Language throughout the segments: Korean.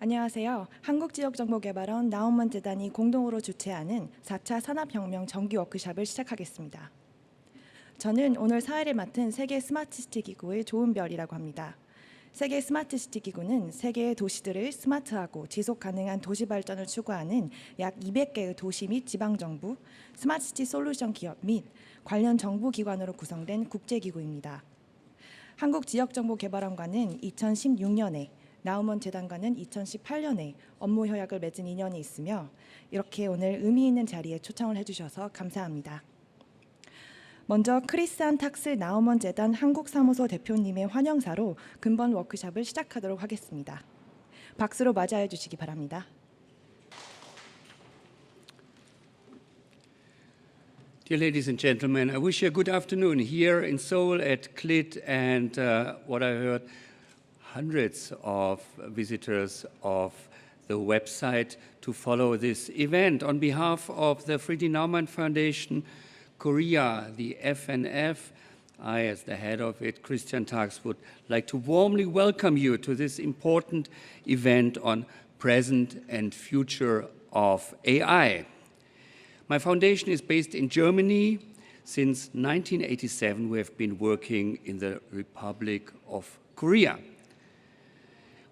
안녕하세요. 한국지역정보개발원 나우먼재단이 공동으로 주최하는 4차 산업혁명 정기 워크숍을 시작하겠습니다. 저는 오늘 사회를 맡은 세계 스마트시티 기구의 조은별이라고 합니다. 세계 스마트시티 기구는 세계의 도시들을 스마트하고 지속가능한 도시 발전을 추구하는 약 200개의 도시 및 지방정부, 스마트시티 솔루션 기업 및 관련 정부기관으로 구성된 국제기구입니다. 한국지역정보개발원과는 2016년에 나우먼 재단과는 2018년에 업무 협약을 맺은 인연이 있으며 이렇게 오늘 의미 있는 자리에 초청을 해주셔서 감사합니다. 먼저 크리스안 탁스 나우먼 재단 한국사무소 대표님의 환영사로 근본 워크숍을 시작하도록 하겠습니다. 박수로 맞이해 주시기 바랍니다. Dear ladies and gentlemen, I wish you a good afternoon here in Seoul at CLIT and what I heard, hundreds of visitors of the website to follow this event. On behalf of the Friedrich Naumann Foundation Korea, the FNF, I, as the head of it, Christian Tax, would like to warmly welcome you to this important event on present and future of AI. My foundation is based in Germany. Since 1987, we have been working in the Republic of Korea.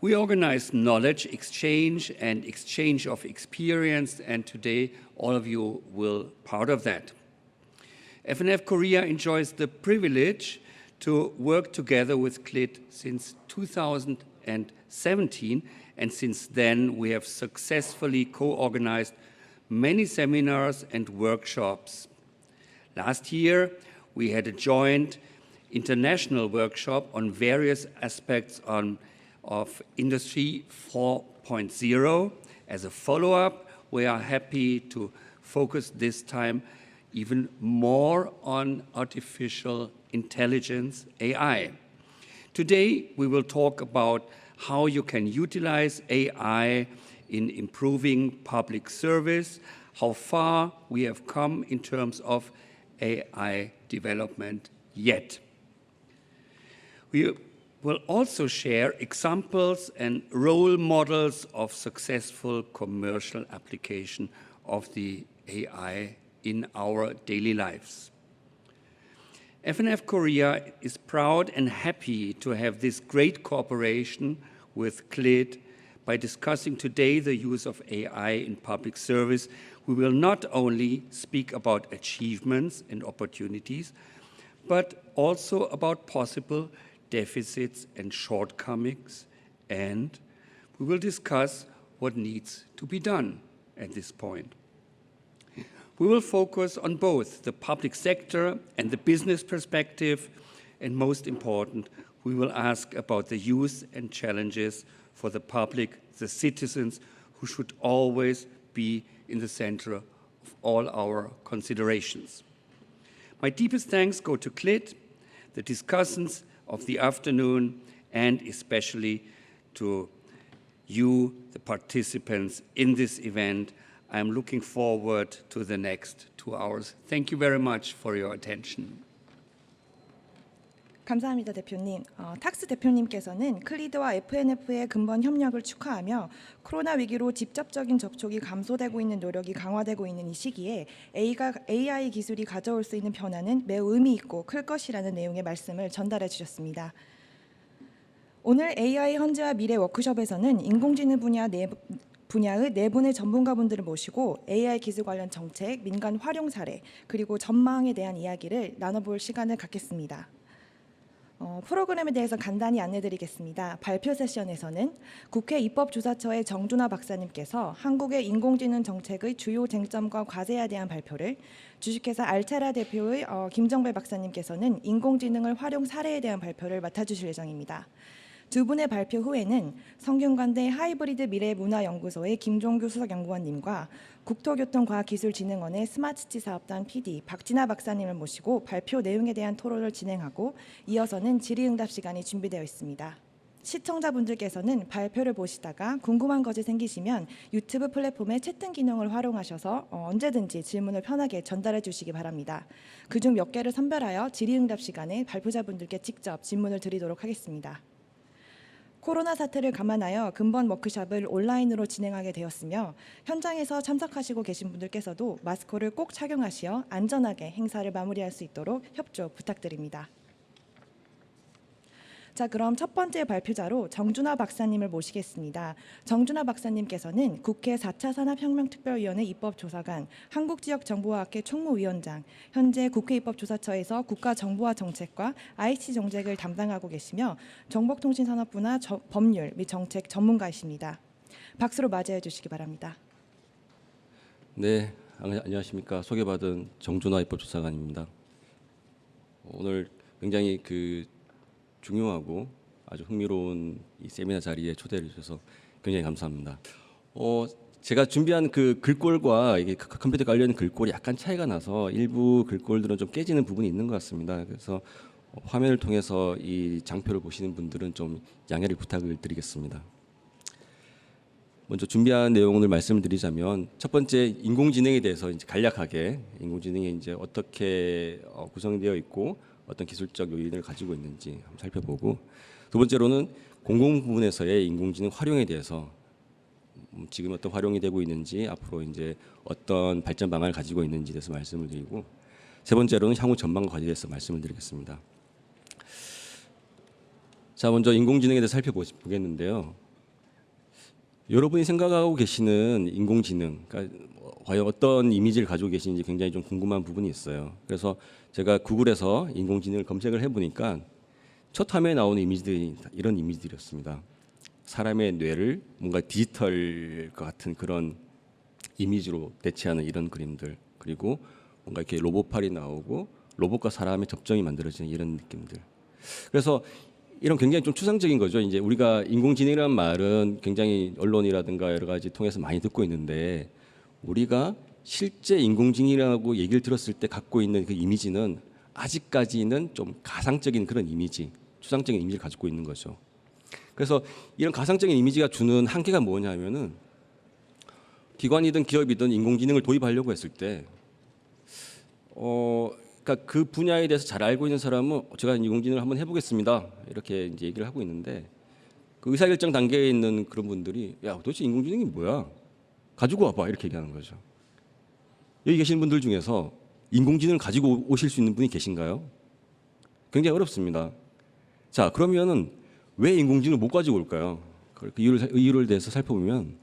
We organize knowledge exchange and exchange of experience, and today all of you will be part of that. FNF Korea enjoys the privilege to work together with CLIT since 2017, and since then we have successfully co-organized many seminars and workshops. Last year, we had a joint international workshop on various aspects of Industry 4.0. As a follow-up, we are happy to focus this time even more on artificial intelligence, AI. Today, we will talk about how you can utilize AI in improving public service, how far we have come in terms of AI development yet. We will also share examples and role models of successful commercial application of the AI in our daily lives. FNF Korea is proud and happy to have this great cooperation with CLIT. By discussing today the use of AI in public service, we will not only speak about achievements and opportunities, but also about possible deficits and shortcomings, and we will discuss what needs to be done at this point. We will focus on both the public sector and the business perspective, and most important, we will ask about the use and challenges for the public, the citizens, who should always be in the center of all our considerations. My deepest thanks go to CLIT, the discussants of the afternoon, and especially to you, the participants in this event. I'm looking forward to the next 2 hours. Thank you very much for your attention. 감사합니다, 대표님. 탁스 대표님께서는 클리드와 FNF의 근본 협력을 축하하며 코로나 위기로 직접적인 접촉이 감소되고 있는 노력이 강화되고 있는 이 시기에 AI 기술이 가져올 수 있는 변화는 매우 의미 있고 클 것이라는 내용의 말씀을 전달해 주셨습니다. 오늘 AI 현재와 미래 워크숍에서는 인공지능 분야의 네 분의 전문가분들을 모시고 AI 기술 관련 정책, 민간 활용 사례, 그리고 전망에 대한 이야기를 나눠볼 시간을 갖겠습니다. 프로그램에 대해서 간단히 안내드리겠습니다. 발표 세션에서는 국회 입법조사처의 정준하 박사님께서 한국의 인공지능 정책의 주요 쟁점과 과제에 대한 발표를, 주식회사 알테라 대표의 김정배 박사님께서는 인공지능을 활용 사례에 대한 발표를 맡아주실 예정입니다. 두 분의 발표 후에는 성균관대 하이브리드 미래문화연구소의 김종규 수석연구원님과 국토교통과학기술진흥원의 스마트시티 사업단 PD 박진아 박사님을 모시고 발표 내용에 대한 토론을 진행하고 이어서는 질의응답 시간이 준비되어 있습니다. 시청자분들께서는 발표를 보시다가 궁금한 것이 생기시면 유튜브 플랫폼의 채팅 기능을 활용하셔서 언제든지 질문을 편하게 전달해 주시기 바랍니다. 그중 몇 개를 선별하여 질의응답 시간에 발표자분들께 직접 질문을 드리도록 하겠습니다. 코로나 사태를 감안하여 근본 워크숍을 온라인으로 진행하게 되었으며 현장에서 참석하시고 계신 분들께서도 마스크를 꼭 착용하시어 안전하게 행사를 마무리할 수 있도록 협조 부탁드립니다. 자, 그럼 첫 번째 발표자로 정준하 박사님을 모시겠습니다. 정준하 박사님께서는 국회 4차 산업혁명특별위원회 입법조사관, 한국지역정보화학회 총무위원장, 현재 국회 입법조사처에서 국가정보화정책과 ICT 정책을 담당하고 계시며 정보통신산업부나 법률 및 정책 전문가이십니다. 박수로 맞이해 주시기 바랍니다. 네, 안녕하십니까. 소개받은 정준하 입법조사관입니다. 오늘 굉장히 중요하고 아주 흥미로운 이 세미나 자리에 초대해 주셔서 굉장히 감사합니다. 제가 준비한 그 글꼴과 이게 컴퓨터 관련 글꼴이 약간 차이가 나서 일부 글꼴들은 좀 깨지는 부분이 있는 것 같습니다. 그래서 화면을 통해서 이 장표를 보시는 분들은 좀 양해를 부탁을 드리겠습니다. 먼저 준비한 내용을 말씀을 드리자면 첫 번째 인공지능에 대해서 이제 간략하게 인공지능이 이제 어떻게 구성되어 있고 어떤 기술적 요인을 가지고 있는지 한번 살펴보고, 두 번째로는 공공 부문에서의 인공지능 활용에 대해서 지금 어떤 활용이 되고 있는지, 앞으로 이제 어떤 발전 방안을 가지고 있는지에 대해서 말씀을 드리고, 세 번째로는 향후 전망과 관련해서 말씀을 드리겠습니다. 자, 먼저 인공지능에 대해서 살펴보겠는데요. 여러분이 생각하고 계시는 인공지능, 그러니까 과연 어떤 이미지를 가지고 계시는지 굉장히 좀 궁금한 부분이 있어요. 그래서 제가 구글에서 인공지능을 검색을 해보니까 첫 화면에 나오는 이미지들이 이런 이미지들이었습니다. 사람의 뇌를 뭔가 디지털 같은 그런 이미지로 대체하는 이런 그림들, 그리고 뭔가 이렇게 로봇팔이 나오고 로봇과 사람의 접점이 만들어지는 이런 느낌들. 그래서 이런 굉장히 좀 추상적인 거죠. 이제 우리가 인공지능이라는 말은 굉장히 언론이라든가 여러 가지 통해서 많이 듣고 있는데, 우리가 실제 인공지능이라고 얘기를 들었을 때 갖고 있는 그 이미지는 아직까지는 좀 가상적인 그런 이미지, 추상적인 이미지를 가지고 있는 거죠. 그래서 이런 가상적인 이미지가 주는 한계가 뭐냐면은, 기관이든 기업이든 인공지능을 도입하려고 했을 때 그러니까 그 분야에 대해서 잘 알고 있는 사람은 제가 인공지능을 한번 해보겠습니다 이렇게 이제 얘기를 하고 있는데, 그 의사결정 단계에 있는 그런 분들이 야, 도대체 인공지능이 뭐야? 가지고 와봐 이렇게 얘기하는 거죠. 여기 계신 분들 중에서 인공지능을 가지고 오실 수 있는 분이 계신가요? 굉장히 어렵습니다. 자, 그러면은 왜 인공지능을 못 가지고 올까요? 그 이유를 대해서 살펴보면,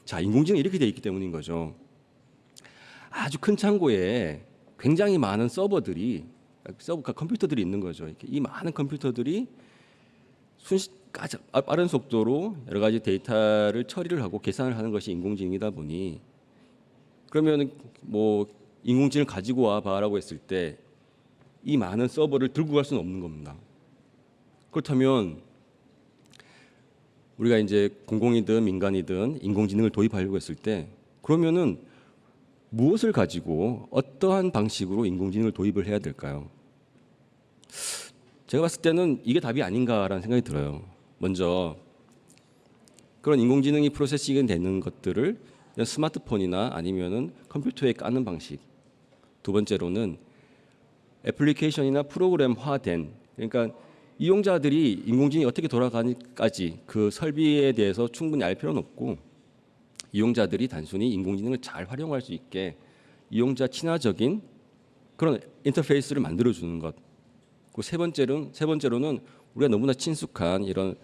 자, 인공지능이 이렇게 돼 있기 때문인 거죠. 아주 큰 창고에 굉장히 많은 서버들이, 컴퓨터들이 있는 거죠. 이렇게 이 많은 컴퓨터들이 빠른 속도로 여러 가지 데이터를 처리를 하고 계산을 하는 것이 인공지능이다 보니, 그러면 뭐 인공지능을 가지고 와봐라고 했을 때 이 많은 서버를 들고 갈 수는 없는 겁니다. 그렇다면 우리가 이제 공공이든 민간이든 인공지능을 도입하려고 했을 때, 그러면은 무엇을 가지고 어떠한 방식으로 인공지능을 도입을 해야 될까요? 제가 봤을 때는 이게 답이 아닌가라는 생각이 들어요. 먼저 그런 인공지능이 프로세싱이 되는 것들을 스마트폰이나 아니면은 컴퓨터에 까는 방식. 두 번째로는 애플리케이션이나 프로그램화된, 그러니까 이용자들이 인공지능이 어떻게 돌아가는지까지 그 설비에 대해서 충분히 알 필요는 없고, 이용자들이 단순히 인공지능을 잘 활용할 수 있게 이용자 친화적인 그런 인터페이스를 만들어주는 것. 그 세 번째로는 우리가 너무나 친숙한 이런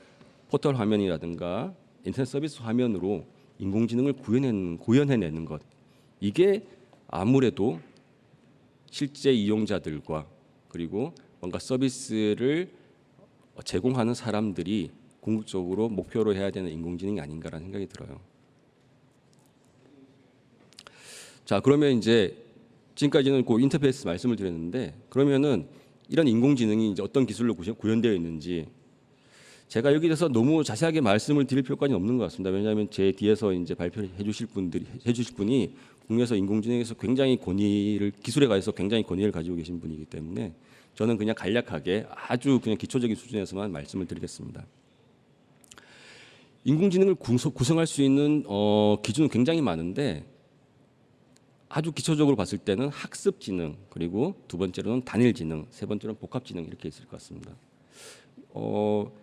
포털 화면이라든가 인터넷 서비스 화면으로 인공지능을 구현해내는 것. 이게 아무래도 실제 이용자들과 그리고 뭔가 서비스를 제공하는 사람들이 궁극적으로 목표로 해야 되는 인공지능이 아닌가라는 생각이 들어요. 자, 그러면 이제 지금까지는 그 인터페이스 말씀을 드렸는데, 그러면은 이런 인공지능이 이제 어떤 기술로 구현되어 있는지 제가 여기 대해서 너무 자세하게 말씀을 드릴 필요까지는 없는 것 같습니다. 왜냐하면 제 뒤에서 이제 발표를 해주실 분이 국내에서 인공지능에서 굉장히 기술에 관해서 굉장히 권위를 가지고 계신 분이기 때문에 저는 그냥 간략하게 아주 그냥 기초적인 수준에서만 말씀을 드리겠습니다. 인공지능을 구성할 수 있는 기준은 굉장히 많은데, 아주 기초적으로 봤을 때는 학습지능, 그리고 두 번째로는 단일지능, 세 번째로는 복합지능 이렇게 있을 것 같습니다.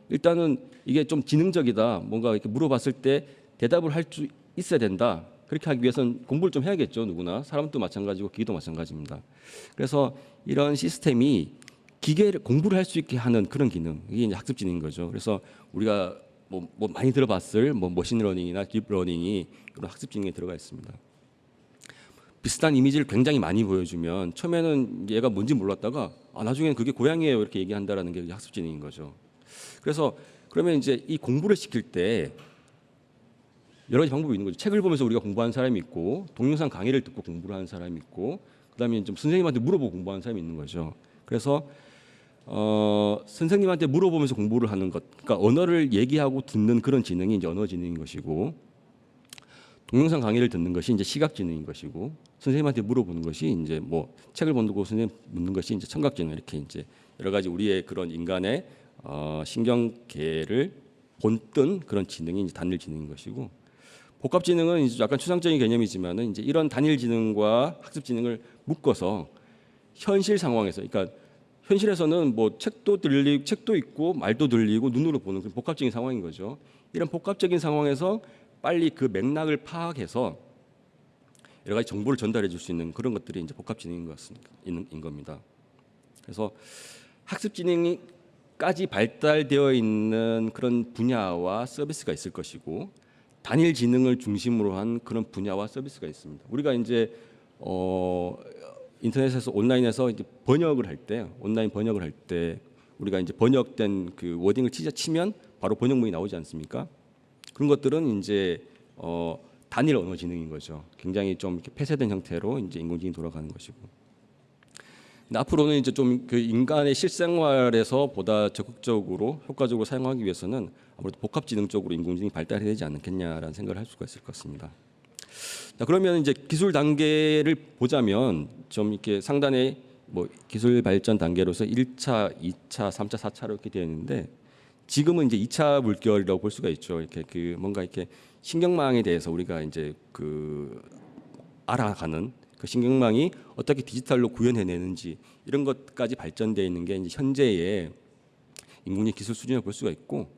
일단은 이게 좀 지능적이다. 뭔가 이렇게 물어봤을 때 대답을 할 수 있어야 된다. 그렇게 하기 위해서는 공부를 좀 해야겠죠. 누구나 사람도 마찬가지고 기계도 마찬가지입니다. 그래서 이런 시스템이 기계를 공부를 할 수 있게 하는 그런 기능, 이게 이제 학습지능인 거죠. 그래서 우리가 뭐 많이 들어봤을 뭐 머신러닝이나 딥러닝이 이런 학습지능에 들어가 있습니다. 비슷한 이미지를 굉장히 많이 보여주면 처음에는 얘가 뭔지 몰랐다가 나중에는 그게 고양이에요 이렇게 얘기한다라는 게 학습지능인 거죠. 그래서 그러면 이제 이 공부를 시킬 때 여러 가지 방법이 있는 거죠. 책을 보면서 우리가 공부하는 사람이 있고, 동영상 강의를 듣고 공부를 하는 사람이 있고, 그다음에 좀 선생님한테 물어보고 공부하는 사람이 있는 거죠. 그래서 선생님한테 물어보면서 공부를 하는 것, 그러니까 언어를 얘기하고 듣는 그런 지능이 이제 언어 지능인 것이고, 동영상 강의를 듣는 것이 이제 시각 지능인 것이고, 선생님한테 물어보는 것이 이제 뭐 책을 본다고 선생님 묻는 것이 이제 청각 지능, 이렇게 이제 여러 가지 우리의 그런 인간의 신경계를 본뜬 그런 지능이 이제 단일 지능인 것이고, 복합 지능은 이제 약간 추상적인 개념이지만은 이제 이런 단일 지능과 학습 지능을 묶어서 현실 상황에서, 그러니까 현실에서는 뭐 책도 있고 말도 들리고 눈으로 보는 그런 복합적인 상황인 거죠. 이런 복합적인 상황에서 빨리 그 맥락을 파악해서 여러 가지 정보를 전달해 줄 수 있는 그런 것들이 이제 복합 지능인 겁니다. 그래서 학습 지능까지 발달되어 있는 그런 분야와 서비스가 있을 것이고, 단일 지능을 중심으로 한 그런 분야와 서비스가 있습니다. 우리가 이제 인터넷에서 온라인에서 이제 번역을 할 때, 온라인 번역을 할 때 우리가 이제 번역된 그 워딩을 치면 바로 번역문이 나오지 않습니까? 그런 것들은 이제 단일 언어 지능인 거죠. 굉장히 좀 이렇게 폐쇄된 형태로 이제 인공지능이 돌아가는 것이고. 근데 앞으로는 이제 좀 그 인간의 실생활에서 보다 적극적으로 효과적으로 사용하기 위해서는 아무래도 복합지능 쪽으로 인공지능이 발달해야 되지 않겠냐라는 생각을 할 수가 있을 것 같습니다. 자, 그러면 이제 기술 단계를 보자면 좀 이렇게 상단에 뭐 기술 발전 단계로서 1차, 2차, 3차, 4차로 이렇게 되어 있는데, 지금은 이제 2차 물결이라고 볼 수가 있죠. 이렇게 그 뭔가 이렇게 신경망에 대해서 우리가 이제 그 알아가는 그 신경망이 어떻게 디지털로 구현해내는지 이런 것까지 발전되어 있는 게 이제 현재의 인공지능 기술 수준을 볼 수가 있고,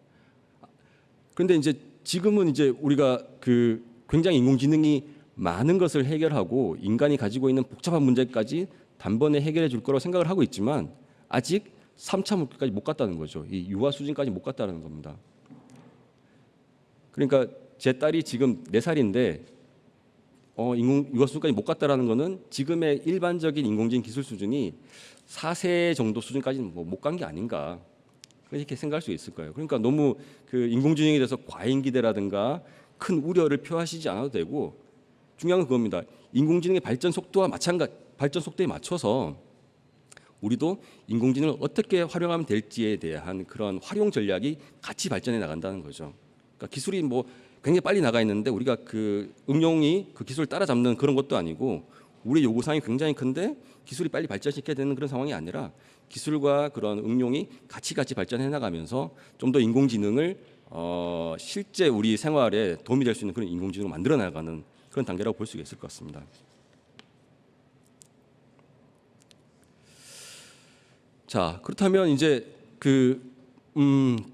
그런데 이제 지금은 이제 우리가 그 굉장히 인공지능이 많은 것을 해결하고 인간이 가지고 있는 복잡한 문제까지 단번에 해결해 줄 거라고 생각을 하고 있지만 아직 3차 목표까지 못 갔다는 거죠. 이 유아 수준까지 못 갔다는 겁니다. 그러니까 제 딸이 지금 4살인데 유아 수준까지 못 갔다라는 거는 지금의 일반적인 인공지능 기술 수준이 4세 정도 수준까지는 못 간 게 아닌가, 이렇게 생각할 수 있을 거예요. 그러니까 너무 그 인공지능에 대해서 과잉 기대라든가 큰 우려를 표하시지 않아도 되고, 중요한 건 그겁니다. 인공지능의 발전 속도에 맞춰서 우리도 인공지능을 어떻게 활용하면 될지에 대한 그런 활용 전략이 같이 발전해 나간다는 거죠. 그러니까 기술이 뭐 굉장히 빨리 나가 있는데 우리가 그 응용이 그 기술을 따라잡는 그런 것도 아니고, 우리 요구사항이 굉장히 큰데 기술이 빨리 발전시켜야 되는 그런 상황이 아니라 기술과 그런 응용이 같이 발전해 나가면서 좀 더 인공지능을 실제 우리 생활에 도움이 될 수 있는 그런 인공지능을 만들어 나가는 그런 단계라고 볼 수 있을 것 같습니다. 자, 그렇다면 이제 그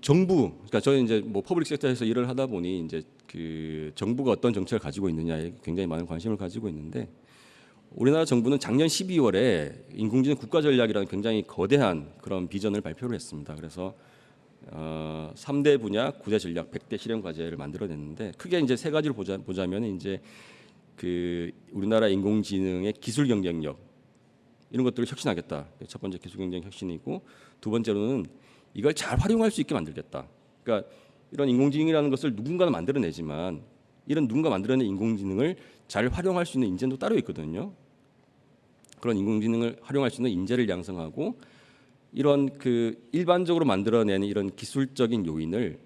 정부, 그러니까 저는 이제 뭐 퍼블릭 섹터에서 일을 하다 보니 이제 그 정부가 어떤 정책을 가지고 있느냐에 굉장히 많은 관심을 가지고 있는데, 우리나라 정부는 작년 12월에 인공지능 국가전략이라는 굉장히 거대한 그런 비전을 발표를 했습니다. 그래서 3대 분야 9대 전략 100대 실행 과제를 만들어냈는데, 크게 이제 3가지를 보자면 이제 그 우리나라 인공지능의 기술 경쟁력 이런 것들을 혁신하겠다. 첫 번째 기술 경쟁 혁신이고, 두 번째로는 이걸 잘 활용할 수 있게 만들겠다. 그러니까 이런 인공지능이라는 것을 누군가는 만들어내지만 이런 누군가 만들어낸 인공지능을 잘 활용할 수 있는 인재도 따로 있거든요. 그런 인공지능을 활용할 수 있는 인재를 양성하고, 이런 그 일반적으로 만들어내는 이런 기술적인 요인을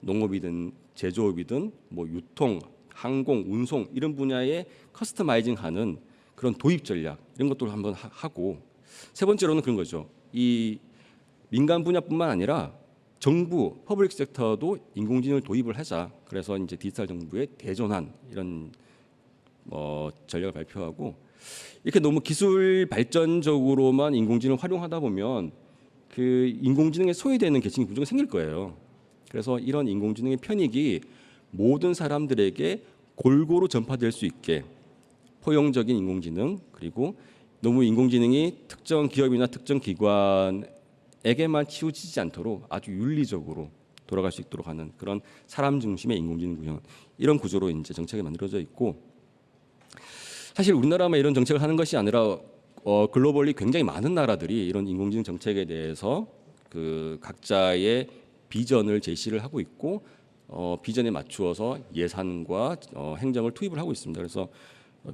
농업이든 제조업이든 뭐 유통, 항공, 운송 이런 분야에 커스터마이징하는 그런 도입 전략 이런 것들을 한번 하고, 세 번째로는 그런 거죠. 이 민간 분야뿐만 아니라 정부, 퍼블릭 섹터도 인공지능을 도입을 하자. 그래서 이제 디지털 정부의 대전환 이런 전략을 발표하고, 이렇게 너무 기술 발전적으로만 인공지능을 활용하다 보면 그 인공지능에 소외되는 계층이 무조건 생길 거예요. 그래서 이런 인공지능의 편익이 모든 사람들에게 골고루 전파될 수 있게 포용적인 인공지능, 그리고 너무 인공지능이 특정 기업이나 특정 기관에게만 치우치지 않도록 아주 윤리적으로 돌아갈 수 있도록 하는 그런 사람 중심의 인공지능 구현, 이런 구조로 이제 정책이 만들어져 있고, 사실 우리나라만 이런 정책을 하는 것이 아니라 글로벌리 굉장히 많은 나라들이 이런 인공지능 정책에 대해서 그 각자의 비전을 제시를 하고 있고, 비전에 맞추어서 예산과 행정을 투입을 하고 있습니다. 그래서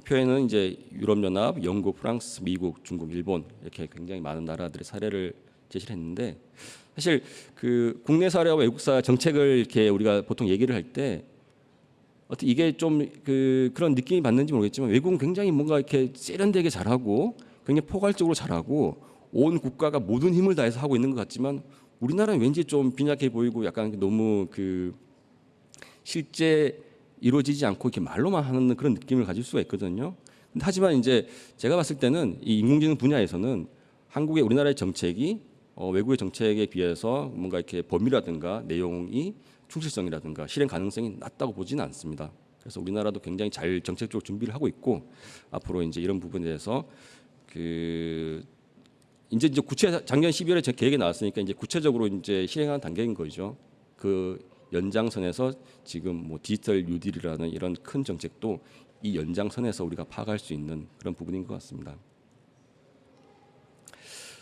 표에는 이제 유럽연합, 영국, 프랑스, 미국, 중국, 일본 이렇게 굉장히 많은 나라들의 사례를 제시를 했는데, 사실 그 국내 사례와 외국 사례 정책을 이렇게 우리가 보통 얘기를 할 때 어떻게 이게 좀 그런 느낌이 받는지 모르겠지만, 외국은 굉장히 뭔가 이렇게 세련되게 잘하고 굉장히 포괄적으로 잘하고 온 국가가 모든 힘을 다해서 하고 있는 것 같지만, 우리나라는 왠지 좀 빈약해 보이고 약간 너무 그 실제 이루어지지 않고 이렇게 말로만 하는 그런 느낌을 가질 수가 있거든요. 하지만 이제 제가 봤을 때는 이 인공지능 분야에서는 한국의 우리나라의 정책이 외국의 정책에 비해서 뭔가 이렇게 범위라든가 내용이 충실성이라든가 실행 가능성이 낮다고 보지는 않습니다. 그래서 우리나라도 굉장히 잘 정책적으로 준비를 하고 있고, 앞으로 이제 이런 부분에 대해서 그 이제 작년 12월에 제 계획이 나왔으니까 이제 구체적으로 이제 실행하는 단계인 거죠. 그 연장선에서 지금 뭐 디지털 뉴딜이라는 이런 큰 정책도 이 연장선에서 우리가 파악할 수 있는 그런 부분인 것 같습니다.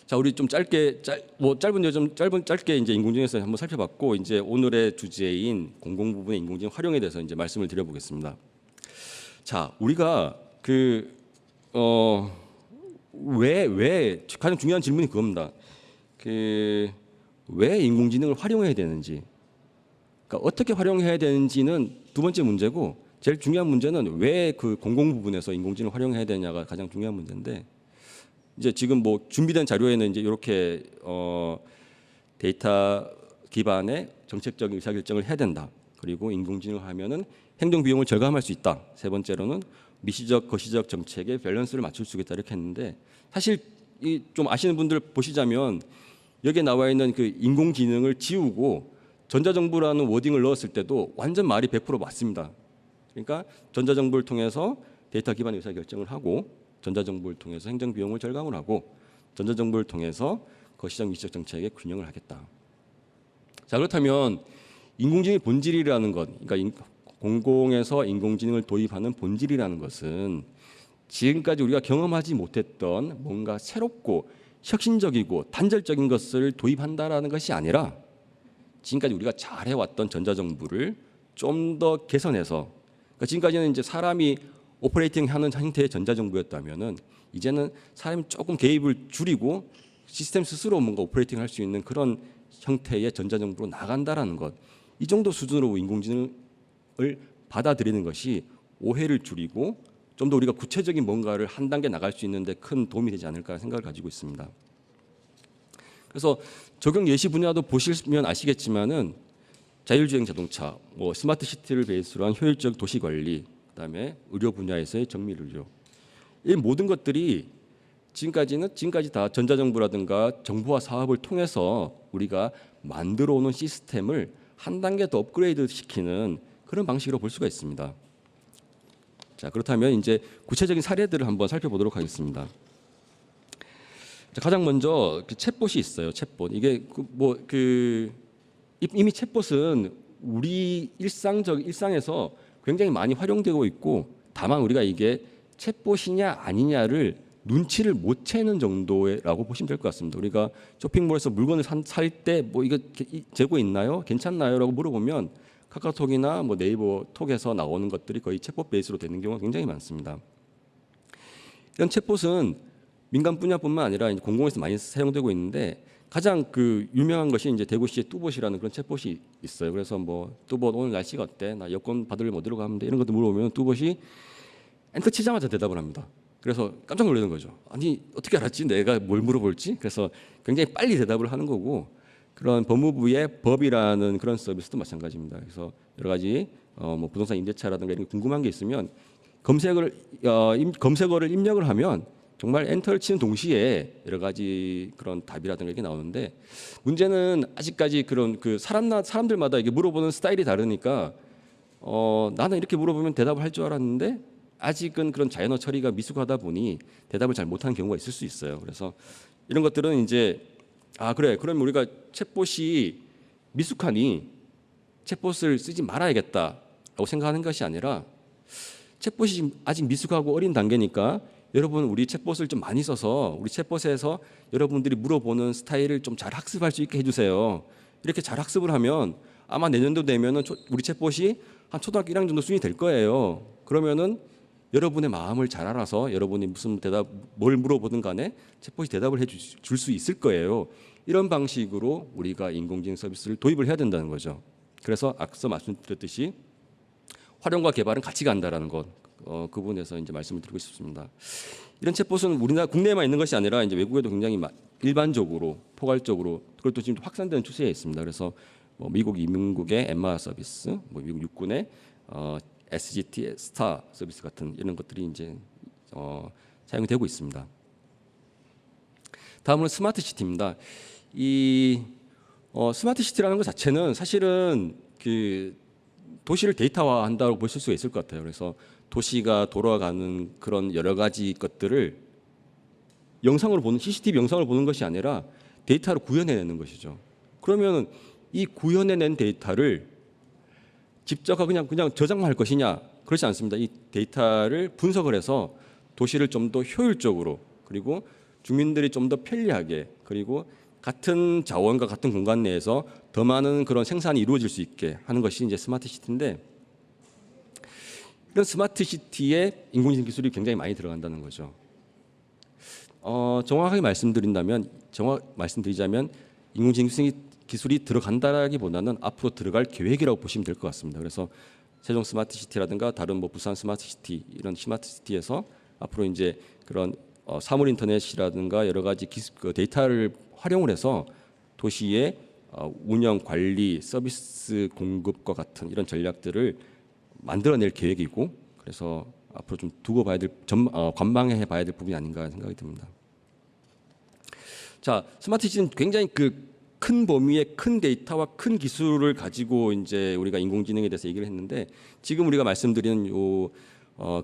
자, 우리 좀 짧게 짧게 이제 인공지능에서 한번 살펴봤고, 이제 오늘의 주제인 공공 부분의 인공지능 활용에 대해서 이제 말씀을 드려보겠습니다. 자, 우리가 왜 가장 중요한 질문이 그겁니다. 왜 인공지능을 활용해야 되는지, 그러니까 어떻게 활용해야 되는지는 두 번째 문제고, 제일 중요한 문제는 왜 그 공공 부분에서 인공지능을 활용해야 되냐가 가장 중요한 문제인데, 이제 지금 뭐 준비된 자료에는 이제 이렇게 데이터 기반의 정책적인 의사결정을 해야 된다. 그리고 인공지능을 하면은 행정 비용을 절감할 수 있다. 세 번째로는 미시적 거시적 정책의 밸런스를 맞출 수 있다, 이렇게 했는데, 사실 이 좀 아시는 분들 보시자면 여기에 나와 있는 그 인공지능을 지우고 전자정부라는 워딩을 넣었을 때도 완전 말이 100% 맞습니다. 그러니까 전자정부를 통해서 데이터 기반 의사결정을 하고, 전자정부를 통해서 행정 비용을 절감을 하고, 전자정부를 통해서 거시적 미시적 정책의 균형을 하겠다. 자, 그렇다면 인공지능의 본질이라는 것, 그러니까 공공에서 인공지능을 도입하는 본질이라는 것은 지금까지 우리가 경험하지 못했던 뭔가 새롭고 혁신적이고 단절적인 것을 도입한다라는 것이 아니라, 지금까지 우리가 잘해왔던 전자정부를 좀 더 개선해서, 그러니까 지금까지는 이제 사람이 오퍼레이팅하는 형태의 전자정부였다면은 이제는 사람이 조금 개입을 줄이고 시스템 스스로 뭔가 오퍼레이팅할 수 있는 그런 형태의 전자정부로 나간다라는 것, 이 정도 수준으로 인공지능을 받아들이는 것이 오해를 줄이고 좀 더 우리가 구체적인 뭔가를 한 단계 나갈 수 있는데 큰 도움이 되지 않을까 생각을 가지고 있습니다. 그래서 적용 예시 분야도 보시면 아시겠지만은 자율주행 자동차, 뭐 스마트 시티를 베이스로 한 효율적 도시 관리, 그다음에 의료 분야에서의 정밀 의료, 이 모든 것들이 지금까지 다 전자정부라든가 정보화 사업을 통해서 우리가 만들어 오는 시스템을 한 단계 더 업그레이드 시키는 그런 방식으로 볼 수가 있습니다. 자, 그렇다면 이제 구체적인 사례들을 한번 살펴보도록 하겠습니다. 자, 가장 먼저 챗봇이 있어요. 챗봇. 이게 이미 챗봇은 우리 일상에서 굉장히 많이 활용되고 있고, 다만 우리가 이게 챗봇이냐 아니냐를 눈치를 못 채는 정도라고 보시면 될 것 같습니다. 우리가 쇼핑몰에서 물건을 살 때 뭐 이거 재고 있나요? 괜찮나요?라고 물어보면 카카오톡이나 뭐 네이버 톡에서 나오는 것들이 거의 챗봇 베이스로 되는 경우가 굉장히 많습니다. 이런 챗봇은 민간 분야뿐만 아니라 이제 공공에서 많이 사용되고 있는데, 가장 그 유명한 것이 이제 대구시의 뚜봇이라는 그런 챗봇이 있어요. 그래서 뭐 뚜봇 오늘 날씨가 어때? 나 여권 받으려면 어디로 가면 돼? 이런 것도 물어보면 뚜봇이 엔터 치자마자 대답을 합니다. 그래서 깜짝 놀라는 거죠. 아니 어떻게 알았지? 내가 뭘 물어볼지? 그래서 굉장히 빨리 대답을 하는 거고, 그런 법무부의 법이라는 그런 서비스도 마찬가지입니다. 그래서 여러 가지 뭐 부동산 임대차라든가 이런 게 궁금한 게 있으면 검색어를 입력을 하면 정말 엔터를 치는 동시에 여러 가지 그런 답이라든가 이게 나오는데 문제는 아직까지 그런 그 사람들마다 이게 물어보는 스타일이 다르니까 나는 이렇게 물어보면 대답을 할 줄 알았는데 아직은 그런 자연어 처리가 미숙하다 보니 대답을 잘 못하는 경우가 있을 수 있어요. 그래서 이런 것들은 이제 그래 그러면 우리가 챗봇이 미숙하니 챗봇을 쓰지 말아야겠다라고 생각하는 것이 아니라 챗봇이 아직 미숙하고 어린 단계니까 여러분 우리 챗봇을 좀 많이 써서 우리 챗봇에서 여러분들이 물어보는 스타일을 좀 잘 학습할 수 있게 해주세요. 이렇게 잘 학습을 하면 아마 내년도 되면은 우리 챗봇이 한 초등학교 1학년 정도 수준이 될 거예요. 그러면은 여러분의 마음을 잘 알아서 여러분이 무슨 뭘 물어보든 간에 챗봇이 대답을 해줄 수 있을 거예요. 이런 방식으로 우리가 인공지능 서비스를 도입을 해야 된다는 거죠. 그래서 앞서 말씀드렸듯이 활용과 개발은 같이 간다라는 것, 그 부분에서 이제 말씀을 드리고 싶습니다. 이런 챗봇은 우리나라 국내에만 있는 것이 아니라 이제 외국에도 굉장히 일반적으로 포괄적으로 그것도 지금 확산되는 추세에 있습니다. 그래서 미국 이민국의 엠마 서비스, 미국 육군의 SGT 스타 서비스 같은 이런 것들이 이제 사용이 되고 있습니다. 다음으로 스마트 시티입니다. 이 스마트 시티라는 것 자체는 사실은 그 도시를 데이터화한다고 보실 수가 있을 것 같아요. 그래서 도시가 돌아가는 그런 여러 가지 것들을 영상으로 보는 CCTV 영상을 보는 것이 아니라 데이터로 구현해내는 것이죠. 그러면 이 구현해낸 데이터를 직접 그냥 저장만 할 것이냐? 그렇지 않습니다. 이 데이터를 분석을 해서 도시를 좀 더 효율적으로 그리고 주민들이 좀 더 편리하게 그리고 같은 자원과 같은 공간 내에서 더 많은 그런 생산이 이루어질 수 있게 하는 것이 이제 스마트 시티인데 이런 스마트 시티에 인공지능 기술이 굉장히 많이 들어간다는 거죠. 정확하게 말씀드리자면 인공지능 기술이 들어간다라기보다는 앞으로 들어갈 계획이라고 보시면 될 것 같습니다. 그래서 세종 스마트 시티라든가 다른 부산 스마트 시티 이런 스마트 시티에서 앞으로 이제 그런 사물 인터넷이라든가 여러 가지 데이터를 활용을 해서 도시의 운영, 관리, 서비스 공급과 같은 이런 전략들을 만들어낼 계획이고 그래서 앞으로 좀 두고 봐야 될 관망해 봐야 될 부분이 아닌가 생각이 듭니다. 자, 스마트 시티는 굉장히 큰 범위의 큰 데이터와 큰 기술을 가지고 이제 우리가 인공지능에 대해서 얘기를 했는데 지금 우리가 말씀드리는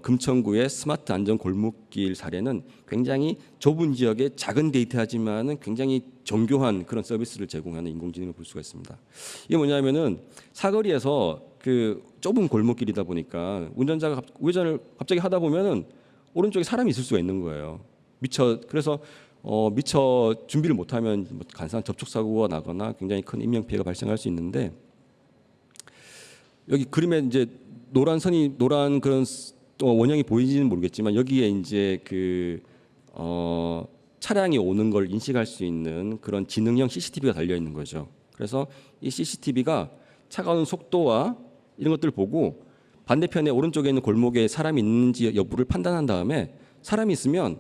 금천구의 스마트 안전 골목길 사례는 굉장히 좁은 지역의 작은 데이터지만은 굉장히 정교한 그런 서비스를 제공하는 인공지능을 볼 수가 있습니다. 이게 뭐냐면은 사거리에서 그 좁은 골목길이다 보니까 운전자가 우회전을 갑자기 하다 보면은 오른쪽에 사람이 있을 수가 있는 거예요. 미처 준비를 못하면 간사한 접촉 사고가 나거나 굉장히 큰 인명 피해가 발생할 수 있는데 여기 그림에 이제 노란 그런 원형이 보이지는 모르겠지만 여기에 이제 차량이 오는 걸 인식할 수 있는 그런 지능형 CCTV가 달려 있는 거죠. 그래서 이 CCTV가 차가 오는 속도와 이런 것들을 보고 반대편에 오른쪽에 있는 골목에 사람이 있는지 여부를 판단한 다음에 사람이 있으면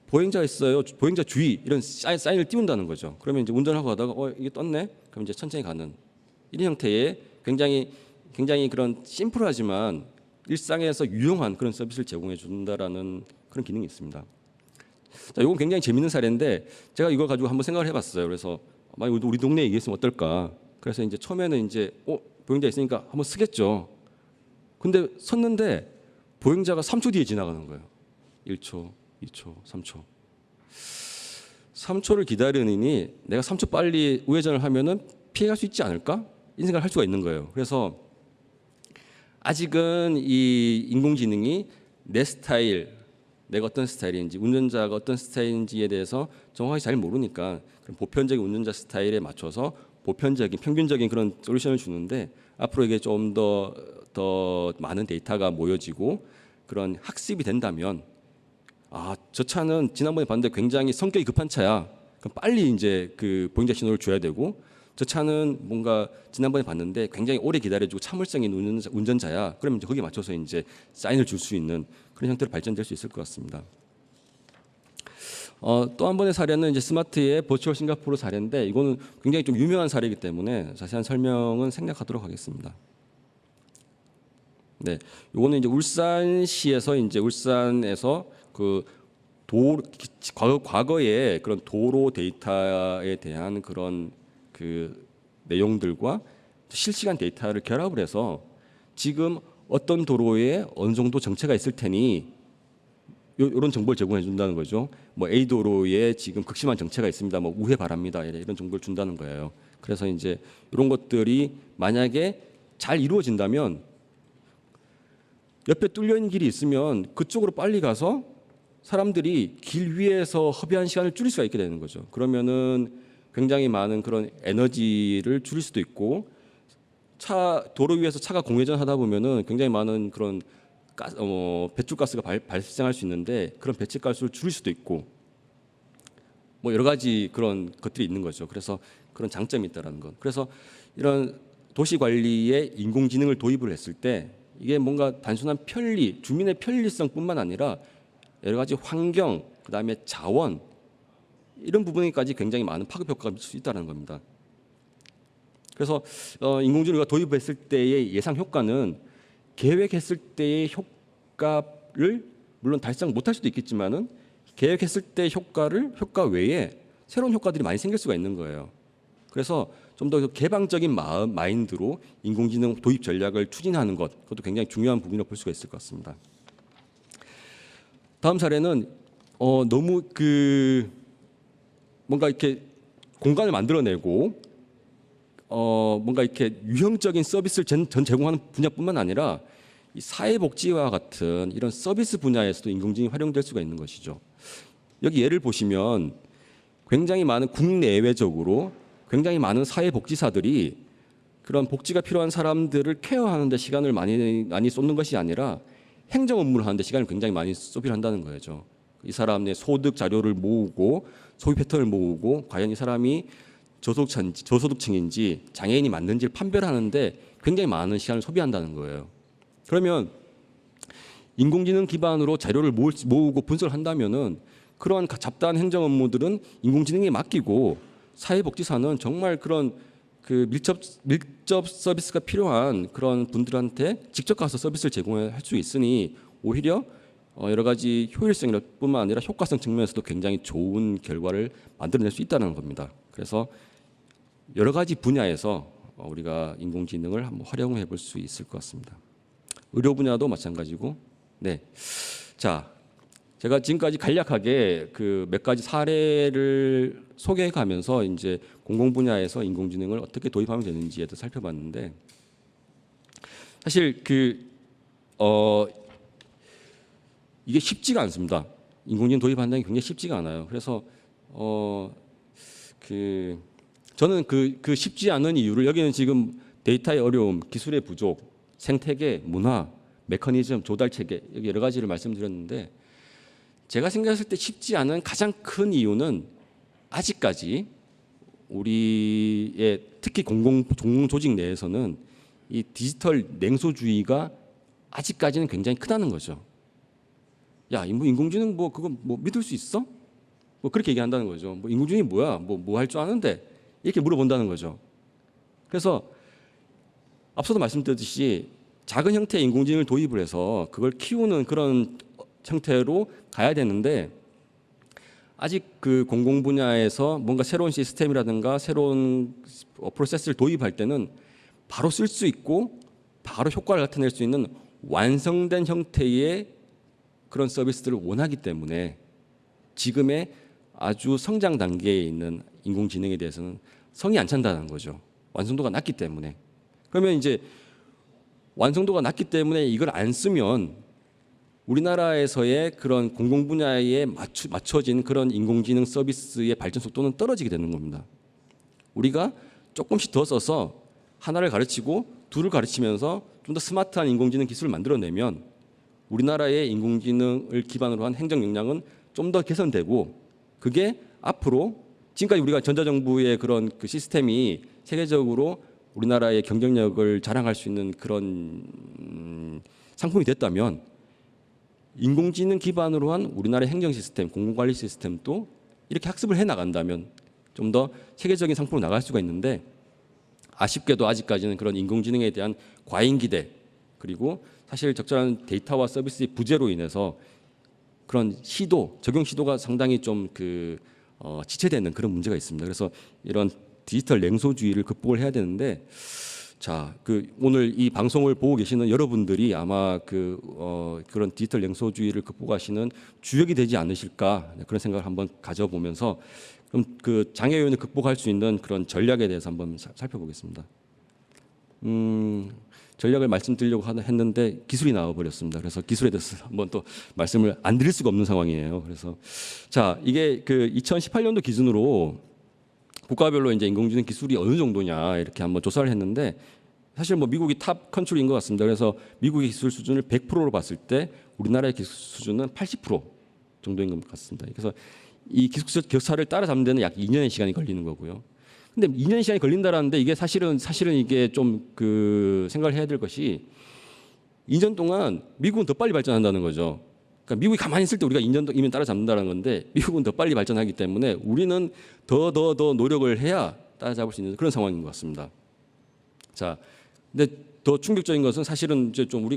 보행자 있어요, 보행자 주의 이런 사인을 띄운다는 거죠. 그러면 이제 운전하고 가다가 이게 떴네, 그럼 이제 천천히 가는 이런 형태의 굉장히 그런 심플하지만 일상에서 유용한 그런 서비스를 제공해 준다라는 그런 기능이 있습니다. 자, 이건 굉장히 재밌는 사례인데 제가 이걸 가지고 한번 생각을 해봤어요. 그래서 만약 우리 동네에 이게 있으면 어떨까? 그래서 이제 처음에는 이제 보행자 있으니까 한번 쓰겠죠. 근데 섰는데 보행자가 3초 뒤에 지나가는 거예요. 1초, 2초, 3초. 3초를 기다리느니 내가 3초 빨리 우회전을 하면은 피해갈 수 있지 않을까? 이 생각을 할 수가 있는 거예요. 그래서 아직은 이 인공지능이 내 스타일, 내가 어떤 스타일인지, 운전자가 어떤 스타일인지에 대해서 정확하게 잘 모르니까 보편적인 운전자 스타일에 맞춰서 평균적인 그런 솔루션을 주는데 앞으로 이게 좀 더 많은 데이터가 모여지고 그런 학습이 된다면 저 차는 지난번에 봤는데 굉장히 성격이 급한 차야. 그럼 빨리 이제 그 보행자 신호를 줘야 되고 저 차는 뭔가 지난번에 봤는데 굉장히 오래 기다려주고 참을성 있는 운전자야. 그러면 이제 거기에 맞춰서 이제 사인을 줄 수 있는 그런 형태로 발전될 수 있을 것 같습니다. 또 한 번의 사례는 이제 스마트의 버추얼 싱가포르 사례인데 이거는 굉장히 좀 유명한 사례이기 때문에 자세한 설명은 생략하도록 하겠습니다. 네, 이거는 이제 울산에서 그 과거의 그런 도로 데이터에 대한 그런 그 내용들과 실시간 데이터를 결합을 해서 지금 어떤 도로에 어느 정도 정체가 있을 테니 이런 정보를 제공해 준다는 거죠. 뭐 A 도로에 지금 극심한 정체가 있습니다. 뭐 우회 바랍니다. 이런 정보를 준다는 거예요. 그래서 이제 이런 것들이 만약에 잘 이루어진다면 옆에 뚫려 있는 길이 있으면 그쪽으로 빨리 가서 사람들이 길 위에서 허비한 시간을 줄일 수가 있게 되는 거죠. 그러면은 굉장히 많은 그런 에너지를 줄일 수도 있고 도로 위에서 차가 공회전 하다 보면은 굉장히 많은 그런 배출가스가 발생할 수 있는데 그런 배출가스를 줄일 수도 있고 뭐 여러 가지 그런 것들이 있는 거죠. 그래서 그런 장점이 있다라는 것. 그래서 이런 도시 관리에 인공지능을 도입을 했을 때 이게 뭔가 단순한 편리, 주민의 편리성뿐만 아니라 여러 가지 환경, 그다음에 자원 이런 부분에까지 굉장히 많은 파급 효과가 미칠 수 있다는 겁니다. 그래서 인공지능을 도입했을 때의 예상 효과는 계획했을 때의 효과를 물론 달성 못할 수도 있겠지만은 계획했을 때 효과 외에 새로운 효과들이 많이 생길 수가 있는 거예요. 그래서 좀 더 개방적인 마인드로 인공지능 도입 전략을 추진하는 것, 그것도 굉장히 중요한 부분이라고 볼 수가 있을 것 같습니다. 다음 사례는 너무 뭔가 이렇게 공간을 만들어내고 뭔가 이렇게 유형적인 서비스를 제공하는 분야뿐만 아니라 이 사회복지와 같은 이런 서비스 분야에서도 인공지능이 활용될 수가 있는 것이죠. 여기 예를 보시면 굉장히 많은 국내외적으로 굉장히 많은 사회복지사들이 그런 복지가 필요한 사람들을 케어하는 데 시간을 많이 쏟는 것이 아니라 행정 업무를 하는 데 시간을 굉장히 많이 소비를 한다는 거죠. 이 사람의 소득 자료를 모으고 소비 패턴을 모으고 과연 이 사람이 저소득층인지 장애인이 맞는지를 판별하는데 굉장히 많은 시간을 소비한다는 거예요. 그러면 인공지능 기반으로 자료를 모으고 분석을 한다면은 그러한 잡다한 행정 업무들은 인공지능에 맡기고 사회복지사는 정말 그런 그 밀접 서비스가 필요한 그런 분들한테 직접 가서 서비스를 제공할 수 있으니 오히려 여러 가지 효율성뿐만 아니라 효과성 측면에서도 굉장히 좋은 결과를 만들어낼 수 있다는 겁니다. 그래서 여러 가지 분야에서 우리가 인공지능을 한번 활용해 볼 수 있을 것 같습니다. 의료 분야도 마찬가지고, 네, 자, 제가 지금까지 간략하게 그 몇 가지 사례를 소개해가면서 이제 공공 분야에서 인공지능을 어떻게 도입하면 되는지에 대해서 살펴봤는데, 사실 이게 쉽지가 않습니다. 인공지능 도입한다는 게 굉장히 쉽지가 않아요. 그래서 저는 그 쉽지 않은 이유를 여기는 지금 데이터의 어려움, 기술의 부족, 생태계, 문화, 메커니즘, 조달 체계 여기 여러 가지를 말씀드렸는데 제가 생각했을 때 쉽지 않은 가장 큰 이유는 아직까지 우리의 특히 공공 조직 내에서는 이 디지털 냉소주의가 아직까지는 굉장히 크다는 거죠. 야, 인공지능 그거 믿을 수 있어? 그렇게 얘기한다는 거죠. 인공지능이 뭐야? 뭐 할 줄 아는데? 이렇게 물어본다는 거죠. 그래서 앞서도 말씀드렸듯이 작은 형태의 인공지능을 도입을 해서 그걸 키우는 그런 형태로 가야 되는데 아직 그 공공 분야에서 뭔가 새로운 시스템이라든가 새로운 프로세스를 도입할 때는 바로 쓸 수 있고 바로 효과를 나타낼 수 있는 완성된 형태의 그런 서비스들을 원하기 때문에 지금의 아주 성장 단계에 있는 인공지능에 대해서는 성이 안 찬다는 거죠. 완성도가 낮기 때문에. 그러면 이제 완성도가 낮기 때문에 이걸 안 쓰면 우리나라에서의 그런 공공 분야에 맞춰진 그런 인공지능 서비스의 발전 속도는 떨어지게 되는 겁니다. 우리가 조금씩 더 써서 하나를 가르치고 둘을 가르치면서 좀 더 스마트한 인공지능 기술을 만들어내면 우리나라의 인공지능을 기반으로 한 행정 역량은 좀 더 개선되고 그게 앞으로 지금까지 우리가 전자정부의 그런 그 시스템이 세계적으로 우리나라의 경쟁력을 자랑할 수 있는 그런 상품이 됐다면 인공지능 기반으로 한 우리나라의 행정 시스템, 공공관리 시스템도 이렇게 학습을 해 나간다면 좀 더 세계적인 상품으로 나갈 수가 있는데 아쉽게도 아직까지는 그런 인공지능에 대한 과잉 기대 그리고 사실 적절한 데이터와 서비스의 부재로 인해서 그런 적용 시도가 상당히 좀 지체되는 그런 문제가 있습니다. 그래서 이런 디지털 냉소주의를 극복을 해야 되는데, 자, 오늘 이 방송을 보고 계시는 여러분들이 아마 그런 디지털 냉소주의를 극복하시는 주역이 되지 않으실까, 그런 생각을 한번 가져보면서 그럼 장애 요인을 극복할 수 있는 그런 전략에 대해서 한번 살펴보겠습니다. 전략을 말씀드리려고 했는데 기술이 나와버렸습니다. 그래서 기술에 대해서 한번 또 말씀을 안 드릴 수가 없는 상황이에요. 그래서 자, 이게 2018년도 기준으로 국가별로 이제 인공지능 기술이 어느 정도냐 이렇게 한번 조사를 했는데, 사실 뭐 미국이 탑 컨트리인 것 같습니다. 그래서 미국의 기술 수준을 100%로 봤을 때 우리나라의 기술 수준은 80% 정도인 것 같습니다. 그래서 이 기술 격차를 따라잡는 데는 약 2년의 시간이 걸리는 거고요. 근데 2년의 시간이 걸린다라는데 이게 사실은 이게 좀 생각을 해야 될 것이, 2년 동안 미국은 더 빨리 발전한다는 거죠. 그러니까 미국이 가만히 있을 때 우리가 2년이면 따라잡는다는 건데, 미국은 더 빨리 발전하기 때문에 우리는 더 노력을 해야 따라잡을 수 있는 그런 상황인 것 같습니다. 자, 근데 더 충격적인 것은 사실은 이제 좀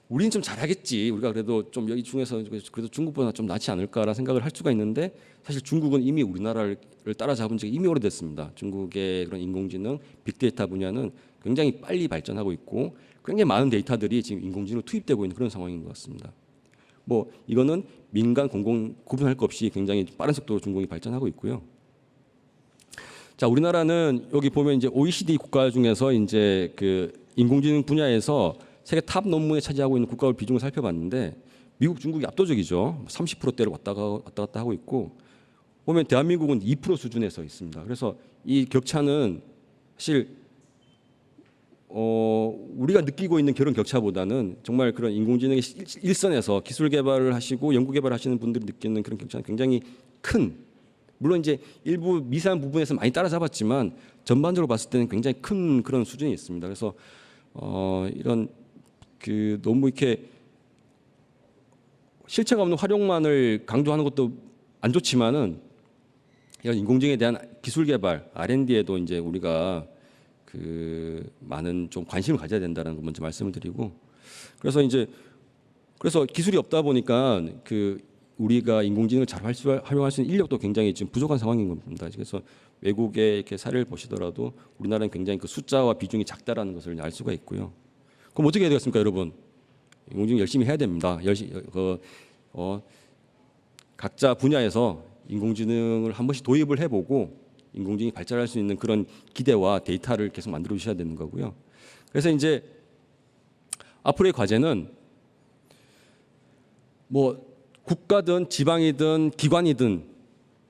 우리는 좀 잘하겠지, 우리가 그래도 좀 여기 중에서 그래도 중국보다 좀 낫지 않을까라는 생각을 할 수가 있는데, 사실 중국은 이미 우리나라를 따라잡은 지가 이미 오래됐습니다. 중국의 그런 인공지능, 빅데이터 분야는 굉장히 빨리 발전하고 있고 굉장히 많은 데이터들이 지금 인공지능으로 투입되고 있는 그런 상황인 것 같습니다. 뭐 이거는 민간 공공 구분할 것 없이 굉장히 빠른 속도로 중국이 발전하고 있고요. 자, 우리나라는 여기 보면 이제 OECD 국가 중에서 이제 인공지능 분야에서 세계 탑 논문에 차지하고 있는 국가별 비중을 살펴봤는데, 미국, 중국이 압도적이죠. 30%대를 왔다 갔다 하고 있고, 보면 대한민국은 2% 수준에 서 있습니다. 그래서 이 격차는 사실 우리가 느끼고 있는 그런 격차보다는 정말 그런 인공지능의 일선에서 기술 개발을 하시고 연구 개발하시는 분들이 느끼는 그런 격차는 굉장히 큰, 물론 이제 일부 미세한 부분에서 많이 따라잡았지만 전반적으로 봤을 때는 굉장히 큰 그런 수준이 있습니다. 그래서 이런 너무 이렇게 실체가 없는 활용만을 강조하는 것도 안 좋지만은, 이런 인공지능에 대한 기술 개발, R&D에도 이제 우리가 많은 좀 관심을 가져야 된다는 거 먼저 말씀을 드리고, 그래서 기술이 없다 보니까 우리가 인공지능을 잘 활용할 수 있는 인력도 굉장히 지금 부족한 상황인 겁니다. 그래서 외국의 이렇게 사례를 보시더라도 우리나라는 굉장히 숫자와 비중이 작다라는 것을 알 수가 있고요. 그럼 어떻게 해야 되겠습니까, 여러분? 인공지능 열심히 해야 됩니다. 각자 분야에서 인공지능을 한 번씩 도입을 해보고 인공지능이 발전할 수 있는 그런 기대와 데이터를 계속 만들어 주셔야 되는 거고요. 그래서 이제 앞으로의 과제는 뭐 국가든 지방이든 기관이든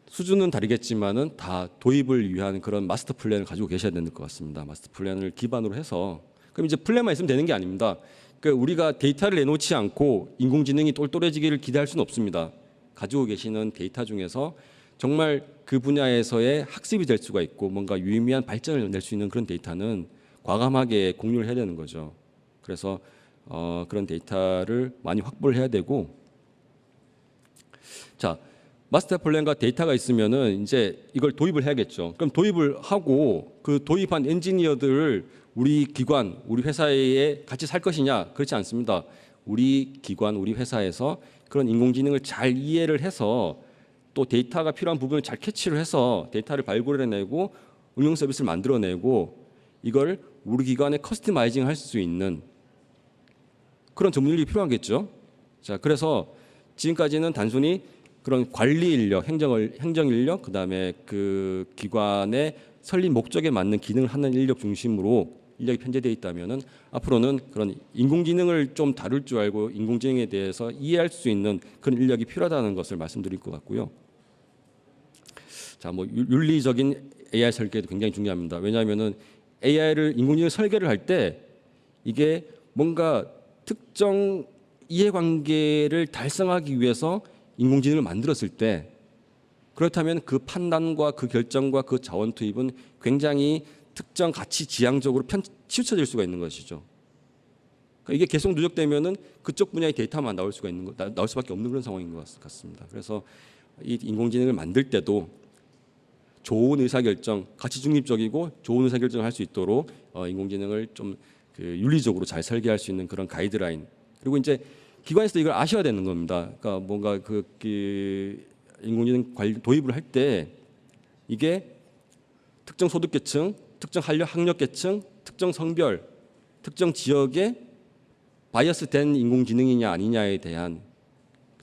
수준은 다르겠지만은 다 도입을 위한 그런 마스터 플랜을 가지고 계셔야 되는 것 같습니다. 마스터 플랜을 기반으로 해서, 그럼 이제 플랜만 있으면 되는 게 아닙니다. 그러니까 우리가 데이터를 내놓지 않고 인공지능이 똘똘해지기를 기대할 수는 없습니다. 가지고 계시는 데이터 중에서 정말 그 분야에서의 학습이 될 수가 있고 뭔가 유의미한 발전을 낼 수 있는 그런 데이터는 과감하게 공유를 해야 되는 거죠. 그래서 그런 데이터를 많이 확보를 해야 되고, 자, 마스터 플랜과 데이터가 있으면은 이제 이걸 도입을 해야겠죠. 그럼 도입을 하고 그 도입한 엔지니어들을 우리 기관, 우리 회사에 같이 살 것이냐? 그렇지 않습니다. 우리 기관, 우리 회사에서 그런 인공지능을 잘 이해를 해서 또 데이터가 필요한 부분을 잘 캐치를 해서 데이터를 발굴해내고 응용 서비스를 만들어내고 이걸 우리 기관에 커스터마이징 할 수 있는 그런 전문 인력이 필요하겠죠. 자, 그래서 지금까지는 단순히 그런 관리 인력, 행정 인력, 그다음에 그 기관의 설립 목적에 맞는 기능을 하는 인력 중심으로 인력이 편제되어 있다면은 앞으로는 그런 인공지능을 좀 다룰 줄 알고 인공지능에 대해서 이해할 수 있는 그런 인력이 필요하다는 것을 말씀드릴 것 같고요. 자, 뭐 윤리적인 AI 설계도 굉장히 중요합니다. 왜냐하면은 AI를 인공지능 설계를 할 때 이게 뭔가 특정 이해관계를 달성하기 위해서 인공지능을 만들었을 때, 그렇다면 그 판단과 그 결정과 그 자원 투입은 굉장히 특정 가치 지향적으로 치우쳐질 수가 있는 것이죠. 그러니까 이게 계속 누적되면은 그쪽 분야의 데이터만 나올 수밖에 없는 그런 상황인 것 같습니다. 그래서 이 인공지능을 만들 때도 좋은 의사결정, 가치 중립적이고 좋은 의사결정을 할 수 있도록 인공지능을 좀 윤리적으로 잘 설계할 수 있는 그런 가이드라인, 그리고 이제 기관에서도 이걸 아셔야 되는 겁니다. 그러니까 뭔가 그 인공지능 도입을 할 때 이게 특정 소득계층, 특정 학력계층, 특정 성별, 특정 지역의 바이어스된 인공지능이냐 아니냐에 대한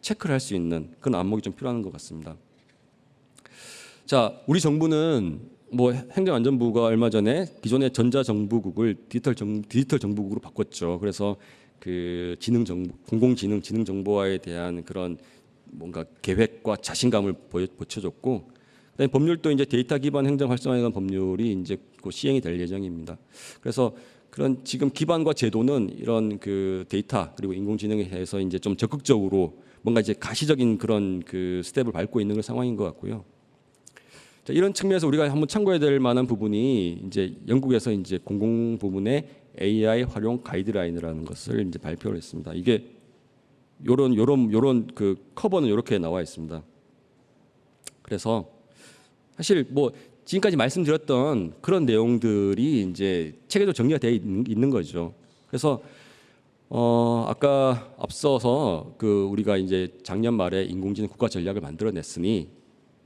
체크를 할 수 있는 그런 안목이 좀 필요한 것 같습니다. 자, 우리 정부는 뭐 행정안전부가 얼마 전에 기존의 전자정부국을 디지털 정부국으로 바꿨죠. 그래서 그 공공지능, 지능정보화에 대한 그런 뭔가 계획과 자신감을 보여줬고, 그다음에 법률도 이제 데이터 기반 행정 활성화에 관한 법률이 이제 곧 시행이 될 예정입니다. 그래서 그런 지금 기반과 제도는 이런 그 데이터 그리고 인공지능에 대해서 이제 좀 적극적으로 뭔가 이제 가시적인 그런 그 스텝을 밟고 있는 상황인 것 같고요. 자, 이런 측면에서 우리가 한번 참고해야 될 만한 부분이 이제 영국에서 이제 공공 부문의 AI 활용 가이드라인이라는 것을 이제 발표를 했습니다. 이게 요런 그 커버는 이렇게 나와 있습니다. 그래서 사실 뭐 지금까지 말씀드렸던 그런 내용들이 이제 체계적으로 정리가 되어 있는 거죠. 그래서 아까 앞서서 그 우리가 이제 작년 말에 인공지능 국가 전략을 만들어냈으니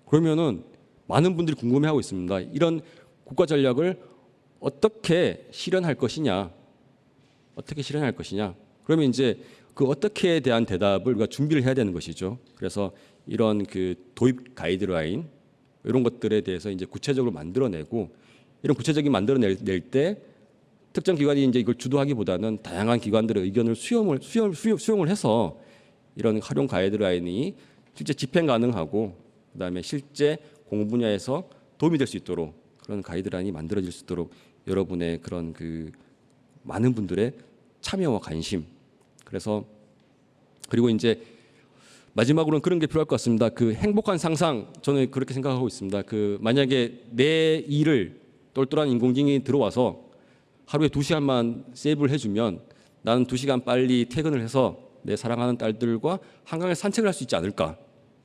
그러면은 많은 분들이 궁금해하고 있습니다. 이런 국가 전략을 어떻게 실현할 것이냐, 그러면 이제 그 어떻게에 대한 대답을 우리가 준비를 해야 되는 것이죠. 그래서 이런 그 도입 가이드라인 이런 것들에 대해서 이제 구체적으로 만들어내고, 이런 구체적인 만들어낼 때 특정 기관이 이제 이걸 주도하기보다는 다양한 기관들의 의견을 수용을 해서 이런 활용 가이드라인이 실제 집행 가능하고 그다음에 실제 공부 분야에서 도움이 될 수 있도록 그런 가이드라인이 만들어질 수 있도록 여러분의 그런 그 많은 분들의 참여와 관심, 그래서 그리고 이제 마지막으로는 그런 게 필요할 것 같습니다. 그 행복한 상상, 저는 그렇게 생각하고 있습니다. 그 만약에 내 일을 똘똘한 인공지능이 들어와서 하루에 2시간만 세이브를 해주면 나는 2시간 빨리 퇴근을 해서 내 사랑하는 딸들과 한강에 산책을 할 수 있지 않을까,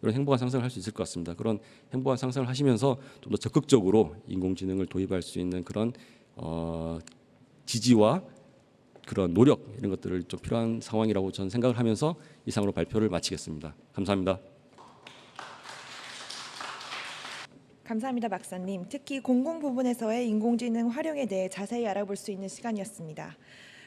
이런 행복한 상상을 할 수 있을 것 같습니다. 그런 행복한 상상을 하시면서 좀 더 적극적으로 인공지능을 도입할 수 있는 그런 지지와 그런 노력, 이런 것들을 좀 필요한 상황이라고 저는 생각을 하면서 이상으로 발표를 마치겠습니다. 감사합니다. 감사합니다, 박사님. 특히 공공 부분에서의 인공지능 활용에 대해 자세히 알아볼 수 있는 시간이었습니다.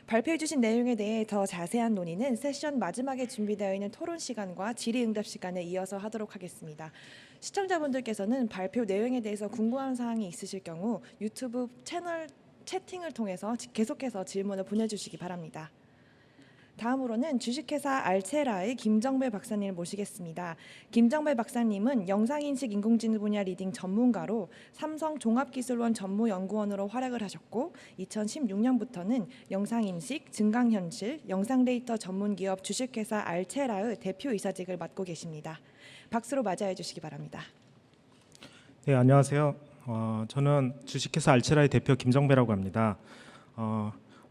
발표해 주신 내용에 대해 더 자세한 논의는 세션 마지막에 준비되어 있는 토론 시간과 질의응답 시간에 이어서 하도록 하겠습니다. 시청자분들께서는 발표 내용에 대해서 궁금한 사항이 있으실 경우 유튜브 채널 채팅을 통해서 계속해서 질문을 보내주시기 바랍니다. 다음으로는 주식회사 알체라의 김정배 박사님을 모시겠습니다. 김정배 박사님은 영상인식 인공지능 분야 리딩 전문가로 삼성 종합기술원 전무연구원으로 활약을 하셨고 2016년부터는 영상인식, 증강현실, 영상데이터 전문기업 주식회사 알체라의 대표이사직을 맡고 계십니다. 박수로 맞이해 주시기 바랍니다. 네, 안녕하세요. 저는 주식회사 알체라의 대표 김정배라고 합니다.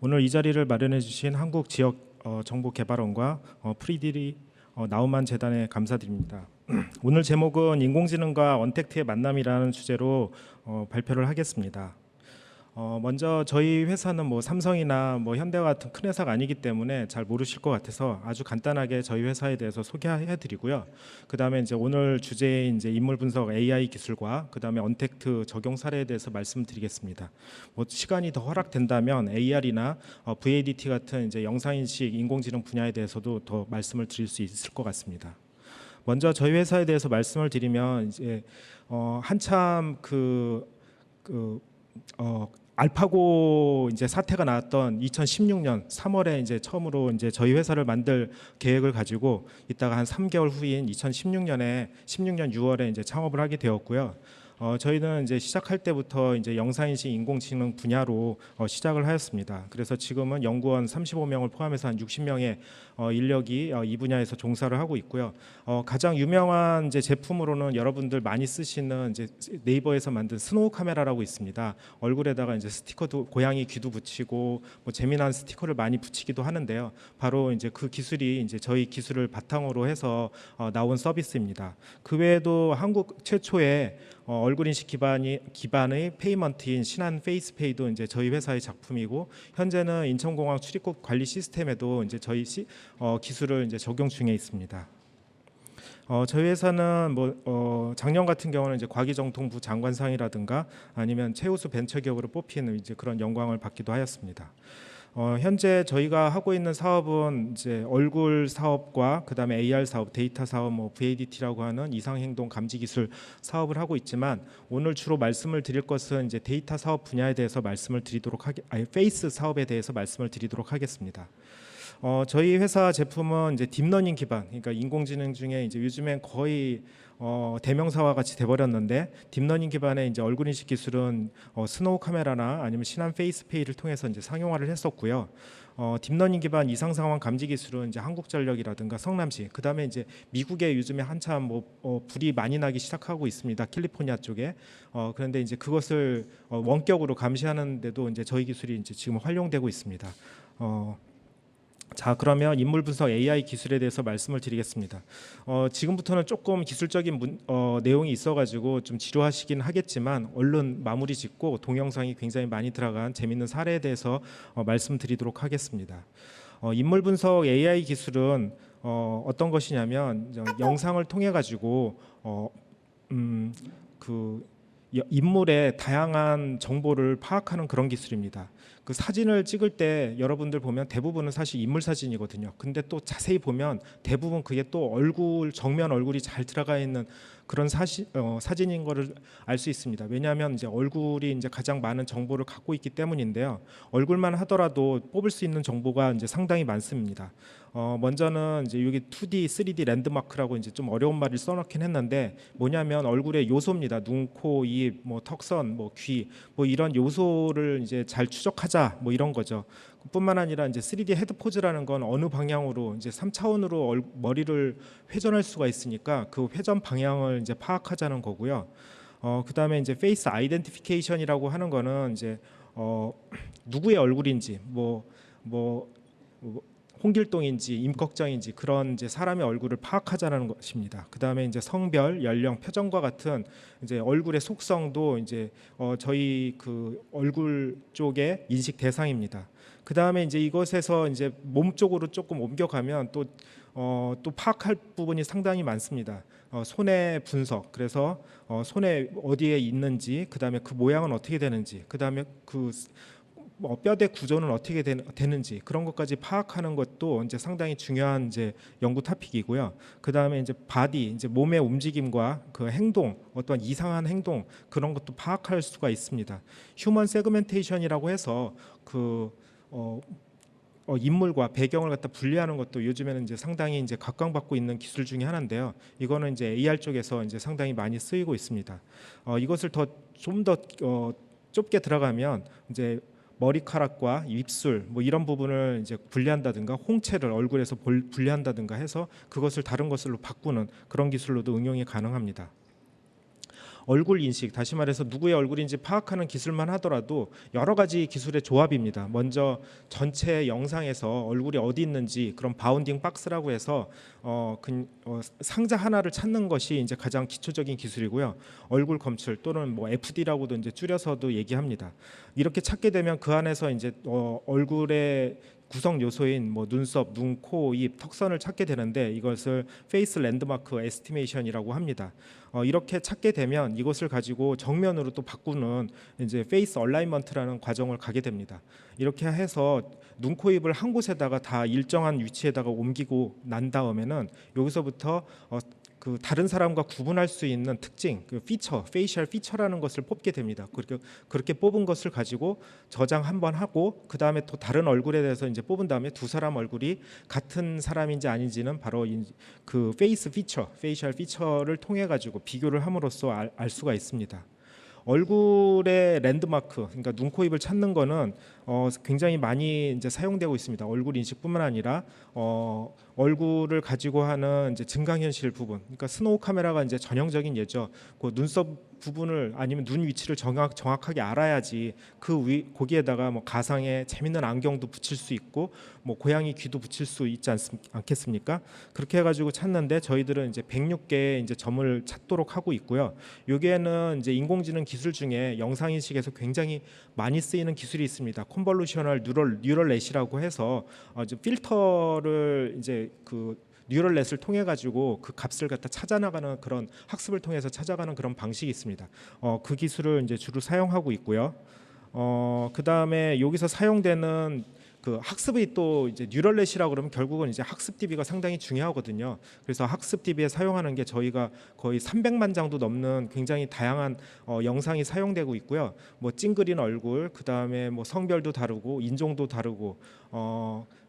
오늘 이 자리를 마련해 주신 한국지역정보개발원과 프리디리 나우만 재단에 감사드립니다. 오늘 제목은 인공지능과 언택트의 만남이라는 주제로 발표를 하겠습니다. 먼저 저희 회사는 뭐 삼성이나 뭐 현대와 같은 큰 회사가 아니기 때문에 잘 모르실 것 같아서 아주 간단하게 저희 회사에 대해서 소개해드리고요. 그다음에 이제 오늘 주제의 이제 인물 분석 AI 기술과 그다음에 언택트 적용 사례에 대해서 말씀드리겠습니다. 뭐 시간이 더 허락된다면 AR이나 VADT 같은 이제 영상인식 인공지능 분야에 대해서도 더 말씀을 드릴 수 있을 것 같습니다. 먼저 저희 회사에 대해서 말씀을 드리면 이제 한참 알파고 이제 사태가 나왔던 2016년 3월에 이제 처음으로 이제 저희 회사를 만들 계획을 가지고 있다가 한 3개월 후인 2016년 6월에 이제 창업을 하게 되었고요. 저희는 이제 시작할 때부터 이제 영상인식 인공지능 분야로 시작을 하였습니다. 그래서 지금은 연구원 35명을 포함해서 한 60명의 인력이 이 분야에서 종사를 하고 있고요. 가장 유명한 이제 제품으로는 여러분들 많이 쓰시는 이제 네이버에서 만든 스노우 카메라라고 있습니다. 얼굴에다가 이제 스티커도 고양이 귀도 붙이고 뭐 재미난 스티커를 많이 붙이기도 하는데요. 바로 이제 그 기술이 이제 저희 기술을 바탕으로 해서 나온 서비스입니다. 그 외에도 한국 최초의 얼굴 인식 기반의 페이먼트인 신한 페이스페이도 이제 저희 회사의 작품이고 현재는 인천공항 출입국 관리 시스템에도 이제 저희 기술을 이제 적용 중에 있습니다. 저희 회사는 작년 같은 경우는 이제 과기정통부 장관상이라든가 아니면 최우수 벤처기업으로 뽑히는 이제 그런 영광을 받기도 하였습니다. 현재 저희가 하고 있는 사업은 이제 얼굴 사업과 그다음에 AR 사업, 데이터 사업, VADT라고 하는 이상행동 감지 기술 사업을 하고 있지만 오늘 주로 말씀을 드릴 것은 이제 데이터 사업 분야에 대해서 페이스 사업에 대해서 말씀을 드리도록 하겠습니다. 저희 회사 제품은 이제 딥러닝 기반, 그러니까 인공지능 중에 이제 요즘엔 거의 대명사와 같이 돼버렸는데 딥러닝 기반의 이제 얼굴 인식 기술은 스노우 카메라나 아니면 신한 페이스페이를 통해서 이제 상용화를 했었고요. 딥러닝 기반 이상 상황 감지 기술은 이제 한국전력이라든가 성남시, 그다음에 이제 미국에 요즘에 한참 불이 많이 나기 시작하고 있습니다. 캘리포니아 쪽에. 그런데 이제 그것을 원격으로 감시하는데도 이제 저희 기술이 이제 지금 활용되고 있습니다. 자, 그러면 인물 분석 AI 기술에 대해서 말씀을 드리겠습니다. 지금부터는 조금 기술적인 내용이 있어가지고 좀 지루하시긴 하겠지만 얼른 마무리 짓고 동영상이 굉장히 많이 들어간 재밌는 사례에 대해서 말씀드리도록 하겠습니다. 인물 분석 AI 기술은 어떤 것이냐면 영상을 통해 가지고 인물의 다양한 정보를 파악하는 그런 기술입니다. 그 사진을 찍을 때 여러분들 보면 대부분은 사실 인물 사진이거든요. 근데 또 자세히 보면 대부분 그게 또 정면 얼굴이 잘 들어가 있는 그런 사진인 거를 알 수 있습니다. 왜냐하면 이제 얼굴이 이제 가장 많은 정보를 갖고 있기 때문인데요. 얼굴만 하더라도 뽑을 수 있는 정보가 이제 상당히 많습니다. 먼저는 이제 여기 2D, 3D 랜드마크라고 이제 좀 어려운 말을 써놓긴 했는데 뭐냐면 얼굴의 요소입니다. 눈, 코, 입, 턱선, 귀, 이런 요소를 이제 잘 추적하자, 이런 거죠. 뿐만 아니라 이제 3D 헤드 포즈라는 건 어느 방향으로 이제 3차원으로 머리를 회전할 수가 있으니까 그 회전 방향을 이제 파악하자는 거고요. 그다음에 이제 페이스 아이덴티피케이션이라고 하는 거는 이제 누구의 얼굴인지 홍길동인지 임꺽정인지 그런 이제 사람의 얼굴을 파악하자는 것입니다. 그다음에 이제 성별, 연령, 표정과 같은 이제 얼굴의 속성도 이제 저희 그 얼굴 쪽의 인식 대상입니다. 그다음에 이제 이것에서 이제 몸 쪽으로 조금 옮겨가면 또 파악할 부분이 상당히 많습니다. 손의 분석, 그래서 손에 어디에 있는지, 그다음에 그 모양은 어떻게 되는지, 그다음에 그 뼈대 구조는 어떻게 되는지 그런 것까지 파악하는 것도 이제 상당히 중요한 이제 연구 토픽이고요. 그 다음에 이제 바디, 이제 몸의 움직임과 그 행동, 어떤 이상한 행동 그런 것도 파악할 수가 있습니다. 휴먼 세그멘테이션이라고 해서 인물과 배경을 갖다 분리하는 것도 요즘에는 이제 상당히 이제 각광받고 있는 기술 중에 하나인데요. 이거는 이제 AR 쪽에서 이제 상당히 많이 쓰이고 있습니다. 이것을 좀 더 좁게 들어가면 이제 머리카락과 입술 이런 부분을 이제 분리한다든가 홍채를 얼굴에서 분리한다든가 해서 그것을 다른 것으로 바꾸는 그런 기술로도 응용이 가능합니다. 얼굴 인식, 다시 말해서 누구의 얼굴인지 파악하는 기술만 하더라도 여러 가지 기술의 조합입니다. 먼저 전체 영상에서 얼굴이 어디 있는지 그런 바운딩 박스라고 해서 상자 하나를 찾는 것이 이제 가장 기초적인 기술이고요. 얼굴 검출 또는 FD라고도 이제 줄여서도 얘기합니다. 이렇게 찾게 되면 그 안에서 이제 얼굴의 구성 요소인 눈썹, 눈, 코, 입, 턱선을 찾게 되는데 이것을 페이스 랜드마크 에스티메이션이라고 합니다. 이렇게 찾게 되면 이것을 가지고 정면으로 또 바꾸는 이제 페이스 얼라이먼트라는 과정을 가게 됩니다. 이렇게 해서 눈, 코, 입을 한 곳에다가 다 일정한 위치에다가 옮기고 난 다음에는 여기서부터 그 다른 사람과 구분할 수 있는 특징, 그 피처, 페이셜 피처라는 것을 뽑게 됩니다. 그렇게 뽑은 것을 가지고 저장 한번 하고 그 다음에 또 다른 얼굴에 대해서 이제 뽑은 다음에 두 사람 얼굴이 같은 사람인지 아닌지는 바로 그 페이스 피처, 페이셜 피처를 통해 가지고 비교를 함으로써 알 수가 있습니다. 얼굴의 랜드마크, 그러니까 눈, 코, 입을 찾는 거는 굉장히 많이 이제 사용되고 있습니다. 얼굴 인식뿐만 아니라 얼굴을 가지고 하는 이제 증강현실 부분, 그러니까 스노우 카메라가 이제 전형적인 예죠. 그 눈썹 부분을 아니면 눈 위치를 정확하게 알아야지 거기에다가 뭐 가상의 재밌는 안경도 붙일 수 있고 뭐 고양이 귀도 붙일 수 있지 않겠습니까? 그렇게 해가지고 찾는데 저희들은 이제 106개의 이제 점을 찾도록 하고 있고요. 여기에는 이제 인공지능 기술 중에 영상 인식에서 굉장히 많이 쓰이는 기술이 있습니다. 컨볼루셔널 뉴럴넷이라고 해서 이제 필터를 이제 그 뉴럴넷을 통해 가지고 그 값을 갖다 찾아나가는 그런 학습을 통해서 찾아가는 그런 방식이 있습니다. 그 기술을 이제 주로 사용하고 있고요. 그 다음에 여기서 사용되는 그 학습이 또 이제 뉴럴넷이라고 그러면 결국은 이제 학습 DB가 상당히 중요하거든요. 그래서 학습 DB에 사용하는 게 저희가 거의 300만 장도 넘는 굉장히 다양한 영상이 사용되고 있고요. 뭐 찡그린 얼굴, 그 다음에 뭐 성별도 다르고 인종도 다르고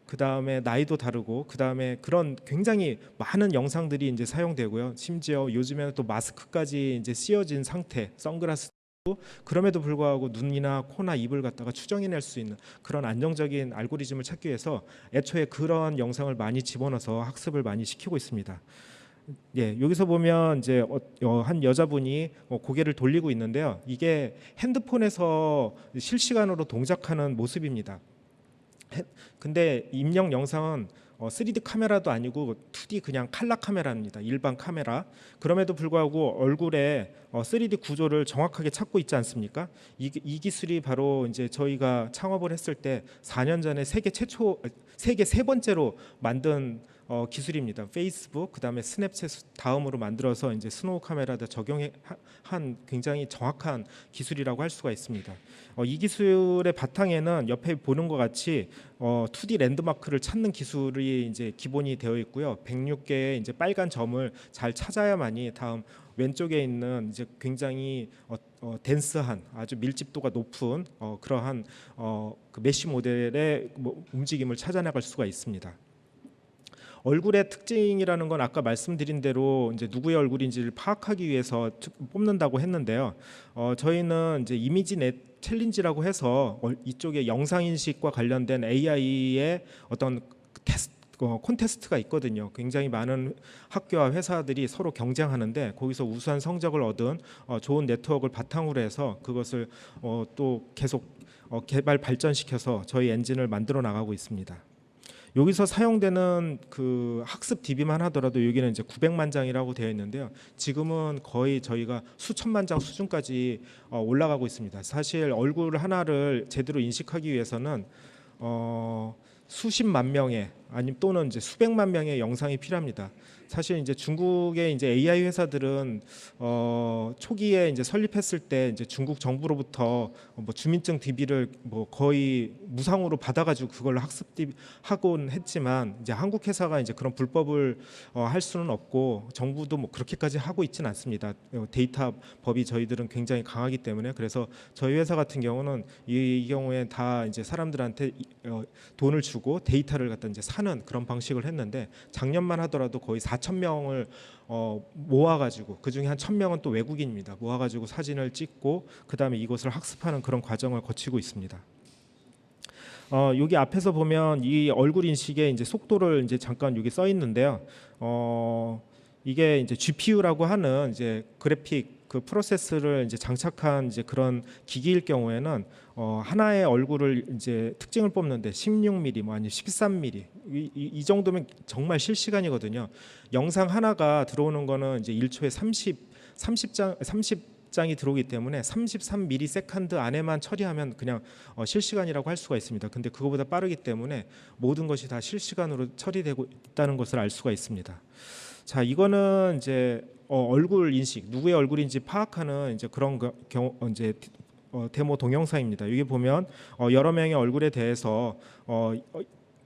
그 다음에 나이도 다르고, 그 다음에 그런 굉장히 많은 영상들이 이제 사용되고요. 심지어 요즘에는 또 마스크까지 이제 씌워진 상태, 선글라스. 그럼에도 불구하고 눈이나 코나 입을 갖다가 추정해낼 수 있는 그런 안정적인 알고리즘을 찾기 위해서 애초에 그런 영상을 많이 집어넣어서 학습을 많이 시키고 있습니다. 예, 여기서 보면 이제 한 여자분이 고개를 돌리고 있는데요. 이게 핸드폰에서 실시간으로 동작하는 모습입니다. 근데 입력 영상은 3D 카메라도 아니고 2D 그냥 칼라 카메라입니다. 일반 카메라. 그럼에도 불구하고 얼굴에 3D 구조를 정확하게 찾고 있지 않습니까? 이 기술이 바로 이제 저희가 창업을 했을 때 4년 전에 세계 세 번째로 만든 기술입니다. 페이스북, 그다음에 스냅챗 다음으로 만들어서 이제 스노우 카메라에다 적용한 굉장히 정확한 기술이라고 할 수가 있습니다. 이 기술의 바탕에는 옆에 보는 것 같이 2D 랜드마크를 찾는 기술이 이제 기본이 되어 있고요. 106개의 이제 빨간 점을 잘 찾아야만이 다음 왼쪽에 있는 이제 굉장히 덴스한 아주 밀집도가 높은 그러한 그 메쉬 모델의 움직임을 찾아나갈 수가 있습니다. 얼굴의 특징이라는 건 아까 말씀드린 대로 이제 누구의 얼굴인지를 파악하기 위해서 뽑는다고 했는데요. 저희는 이제 이미지넷 챌린지라고 해서 이쪽에 영상 인식과 관련된 AI의 어떤 콘테스트가 있거든요. 굉장히 많은 학교와 회사들이 서로 경쟁하는데 거기서 우수한 성적을 얻은 좋은 네트워크를 바탕으로 해서 그것을 또 계속 개발 발전시켜서 저희 엔진을 만들어 나가고 있습니다. 여기서 사용되는 그 학습 DB만 하더라도 여기는 이제 900만 장이라고 되어 있는데요. 지금은 거의 저희가 수천만 장 수준까지 올라가고 있습니다. 사실 얼굴 하나를 제대로 인식하기 위해서는 수십만 명의 아니면 또는 이제 수백만 명의 영상이 필요합니다. 사실 이제 중국의 이제 AI 회사들은 초기에 이제 설립했을 때 이제 중국 정부로부터 뭐 주민증 DB를 뭐 거의 무상으로 받아가지고 그걸 학습 DB 하곤 했지만 이제 한국 회사가 이제 그런 불법을 할 수는 없고 정부도 뭐 그렇게까지 하고 있지는 않습니다. 데이터 법이 저희들은 굉장히 강하기 때문에 그래서 저희 회사 같은 경우는 이 경우에 다 이제 사람들한테 돈을 주고 데이터를 갖다 이제 사는 그런 방식을 했는데 작년만 하더라도 거의 4,000명을 모아가지고 그 중에 한 1,000명은 또 외국인입니다. 모아가지고 사진을 찍고 그 다음에 이것을 학습하는 그런 과정을 거치고 있습니다. 여기 앞에서 보면 이 얼굴 인식의 이제 속도를 이제 잠깐 여기 써 있는데요. 이게 이제 GPU라고 하는 이제 그래픽 그 프로세스를 이제 장착한 이제 그런 기기일 경우에는 하나의 얼굴을 이제 특징을 뽑는데 16mm 뭐 아니면 13mm 이 정도면 정말 실시간이거든요. 영상 하나가 들어오는 거는 이제 1초에 30장이 들어오기 때문에 33ms 안에만 처리하면 그냥 실시간이라고 할 수가 있습니다. 근데 그거보다 빠르기 때문에 모든 것이 다 실시간으로 처리되고 있다는 것을 알 수가 있습니다. 자, 이거는 이제 얼굴 인식, 누구의 얼굴인지 파악하는 이제 그런 경우 이제 데모 동영상입니다. 여기 보면 여러 명의 얼굴에 대해서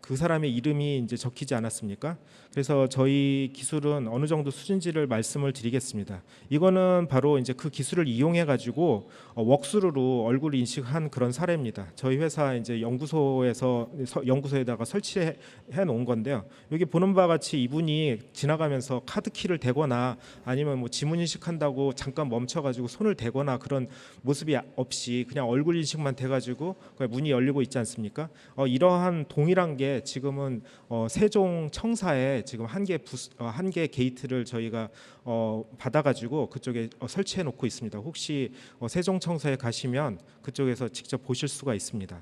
그 사람의 이름이 이제 적히지 않았습니까? 그래서 저희 기술은 어느 정도 수준지를 말씀을 드리겠습니다. 이거는 바로 이제 그 기술을 이용해 가지고 웍스루로 얼굴 인식한 그런 사례입니다. 저희 회사 이제 연구소에다가 설치해 놓은 건데요. 여기 보는 바와 같이 이분이 지나가면서 카드키를 대거나 아니면 뭐 지문 인식한다고 잠깐 멈춰가지고 손을 대거나 그런 모습이 없이 그냥 얼굴 인식만 돼가지고 문이 열리고 있지 않습니까? 이러한 동일한 게 지금은 세종 청사에 지금 한 개 게이트를 저희가 받아가지고 그쪽에 설치해 놓고 있습니다. 혹시 세종 청사에 가시면 그쪽에서 직접 보실 수가 있습니다.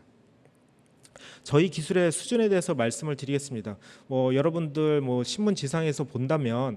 저희 기술의 수준에 대해서 말씀을 드리겠습니다. 여러분들 신문 지상에서 본다면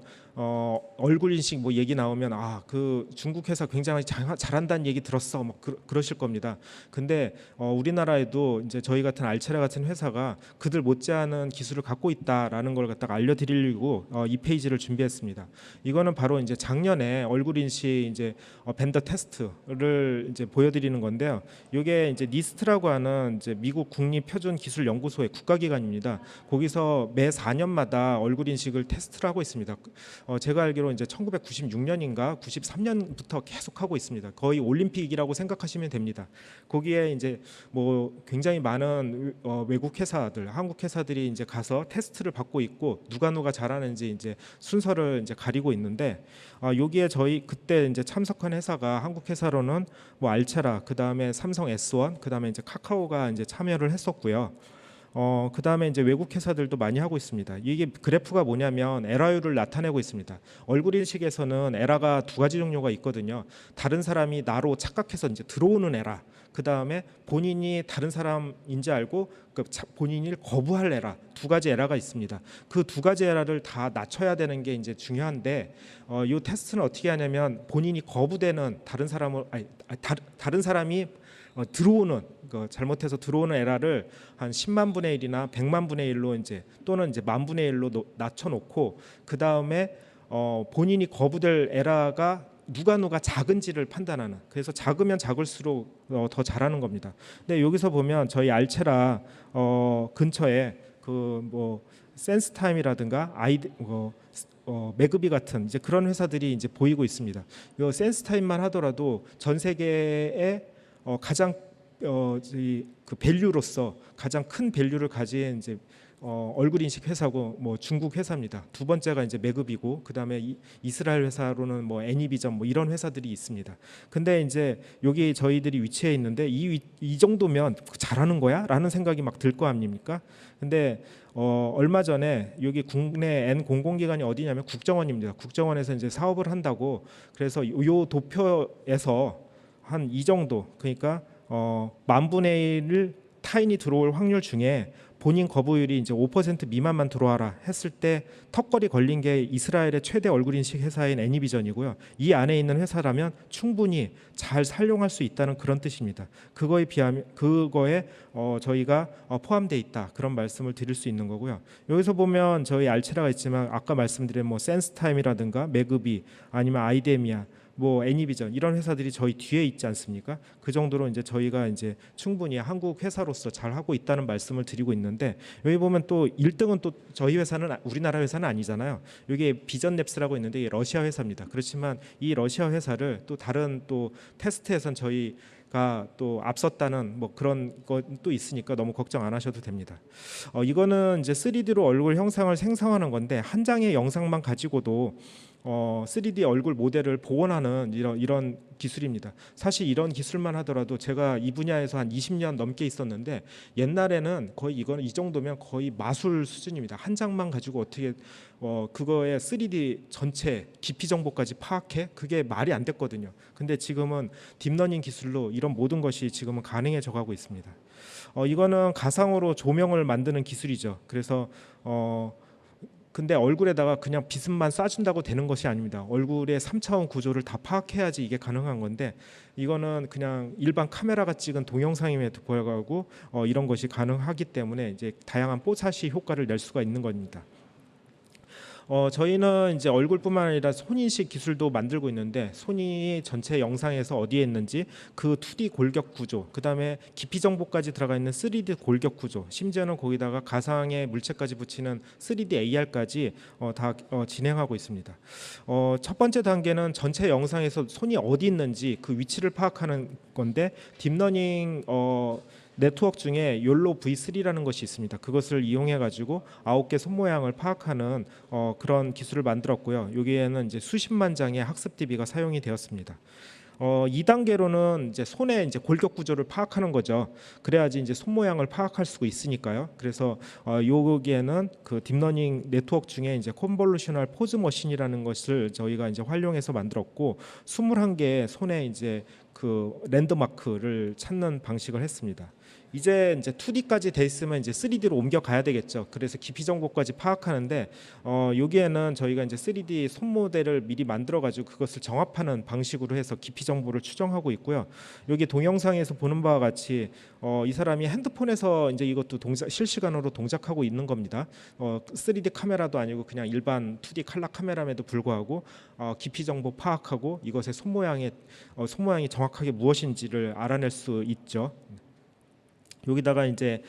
얼굴 인식 얘기 나오면 그 중국 회사 굉장히 잘한다는 얘기 들었어 그러실 겁니다. 근데 우리나라에도 이제 저희 같은 알체라 같은 회사가 그들 못지않은 기술을 갖고 있다라는 걸 갖다가 알려드리려고 이 페이지를 준비했습니다. 이거는 바로 이제 작년에 얼굴 인식 이제 벤더 테스트를 이제 보여드리는 건데요. 이게 이제 니스트라고 하는 이제 미국 국립표준기술연구소의 국가기관입니다. 거기서 매 4년마다 얼굴 인식을 테스트를 하고 있습니다. 제가 알기로 이제 1996년인가 93년부터 계속 하고 있습니다. 거의 올림픽이라고 생각하시면 됩니다. 거기에 이제 굉장히 많은 외국 회사들, 한국 회사들이 이제 가서 테스트를 받고 있고 누가 잘하는지 이제 순서를 이제 가리고 있는데 여기에 저희 그때 이제 참석한 회사가 한국 회사로는 알체라, 그다음에 삼성 S1, 그다음에 이제 카카오가 이제 참여를 했었고요. 그다음에 이제 외국 회사들도 많이 하고 있습니다. 이게 그래프가 뭐냐면 에러율을 나타내고 있습니다. 얼굴 인식에서는 에러가 두 가지 종류가 있거든요. 다른 사람이 나로 착각해서 이제 들어오는 에러, 그다음에 본인이 다른 사람인지 알고 본인을 거부할 에러, 두 가지 에러가 있습니다. 그 두 가지 에러를 다 낮춰야 되는 게 이제 중요한데 이 테스트는 어떻게 하냐면 본인이 거부되는 다른 사람이 들어오는 잘못해서 들어오는 에러를 한 10만 분의 1이나 100만 분의 1로 이제 또는 이제 만 분의 1로 낮춰놓고 그 다음에 본인이 거부될 에러가 누가 작은지를 판단하는, 그래서 작으면 작을수록 더 잘하는 겁니다. 근데 여기서 보면 저희 알체라 근처에 센스타임이라든가 매그비 같은 이제 그런 회사들이 이제 보이고 있습니다. 이 센스타임만 하더라도 전 세계에 가장 그 밸류로서 가장 큰 밸류를 가진 이제 얼굴 인식 회사고 중국 회사입니다. 두 번째가 이제 매그비고 그다음에 이스라엘 회사로는 애니비전 이런 회사들이 있습니다. 근데 이제 여기 저희들이 위치해 있는데 이 정도면 잘하는 거야라는 생각이 막 들 거 아닙니까? 근데 얼마 전에 여기 국내 N 공공기관이 어디냐면 국정원입니다. 국정원에서 이제 사업을 한다고, 그래서 요 도표에서 한 이 정도, 그러니까 만 분의 1 타인이 들어올 확률 중에 본인 거부율이 이제 5% 미만만 들어와라 했을 때 턱걸이 걸린 게 이스라엘의 최대 얼굴 인식 회사인 애니비전이고요. 이 안에 있는 회사라면 충분히 잘 활용할 수 있다는 그런 뜻입니다. 그거에 저희가 포함되어 있다, 그런 말씀을 드릴 수 있는 거고요. 여기서 보면 저희 알체라가 있지만 아까 말씀드린 센스타임이라든가 매그비 아니면 아이데미아 애니비전 이런 회사들이 저희 뒤에 있지 않습니까? 그 정도로 이제 저희가 이제 충분히 한국 회사로서 잘 하고 있다는 말씀을 드리고 있는데, 여기 보면 또 1등은 또 저희 회사는 우리나라 회사는 아니잖아요. 여기 비전랩스라고 있는데 이게 러시아 회사입니다. 그렇지만 이 러시아 회사를 또 다른 또 테스트에선 저희가 또 앞섰다는 그런 것도 있으니까 너무 걱정 안 하셔도 됩니다. 이거는 이제 3D로 얼굴 형상을 생성하는 건데 한 장의 영상만 가지고도 3D 얼굴 모델을 복원하는 이런 기술입니다. 사실 이런 기술만 하더라도 제가 이 분야에서 한 20년 넘게 있었는데 옛날에는 거의 이 정도면 거의 마술 수준입니다. 한 장만 가지고 어떻게 그거의 3D 전체 깊이 정보까지 파악해? 그게 말이 안 됐거든요. 근데 지금은 딥러닝 기술로 이런 모든 것이 지금은 가능해져 가고 있습니다. 이거는 가상으로 조명을 만드는 기술이죠. 그래서 근데 얼굴에다가 그냥 비듬만 쏴준다고 되는 것이 아닙니다. 얼굴의 3차원 구조를 다 파악해야지 이게 가능한 건데 이거는 그냥 일반 카메라가 찍은 동영상임에도 불구하고 이런 것이 가능하기 때문에 이제 다양한 뽀사시 효과를 낼 수가 있는 겁니다. 저희는 이제 얼굴뿐만 아니라 손인식 기술도 만들고 있는데 손이 전체 영상에서 어디에 있는지 그 2D 골격 구조, 그다음에 깊이 정보까지 들어가 있는 3D 골격 구조, 심지어는 거기다가 가상의 물체까지 붙이는 3D AR까지 다 진행하고 있습니다. 첫 번째 단계는 전체 영상에서 손이 어디 있는지 그 위치를 파악하는 건데 딥러닝 네트워크 중에 욜로 V3라는 것이 있습니다. 그것을 이용해 가지고 9개 손 모양을 파악하는 그런 기술을 만들었고요. 여기에는 이제 수십만 장의 학습 DB가 사용이 되었습니다. 2단계로는 이제 손의 이제 골격 구조를 파악하는 거죠. 그래야지 이제 손 모양을 파악할 수가 있으니까요. 그래서 여기에는 그 딥러닝 네트워크 중에 이제 컨볼루셔널 포즈 머신이라는 것을 저희가 이제 활용해서 만들었고 21개의 손에 이제 그 랜드마크를 찾는 방식을 했습니다. 이제 2D까지 돼 있으면 이제 3D로 옮겨 가야 되겠죠. 그래서 깊이 정보까지 파악하는데 여기에는 저희가 이제 3D 손 모델을 미리 만들어 가지고 그것을 정합하는 방식으로 해서 깊이 정보를 추정하고 있고요. 여기 동영상에서 보는 바와 같이 이 사람이 핸드폰에서 이제 이것도 실시간으로 동작하고 있는 겁니다. 3D 카메라도 아니고 그냥 일반 2D 칼라 카메라에도 불구하고 깊이 정보 파악하고 이것의 손 모양이 정확하게 무엇인지를 알아낼 수 있죠. 여기다가 이제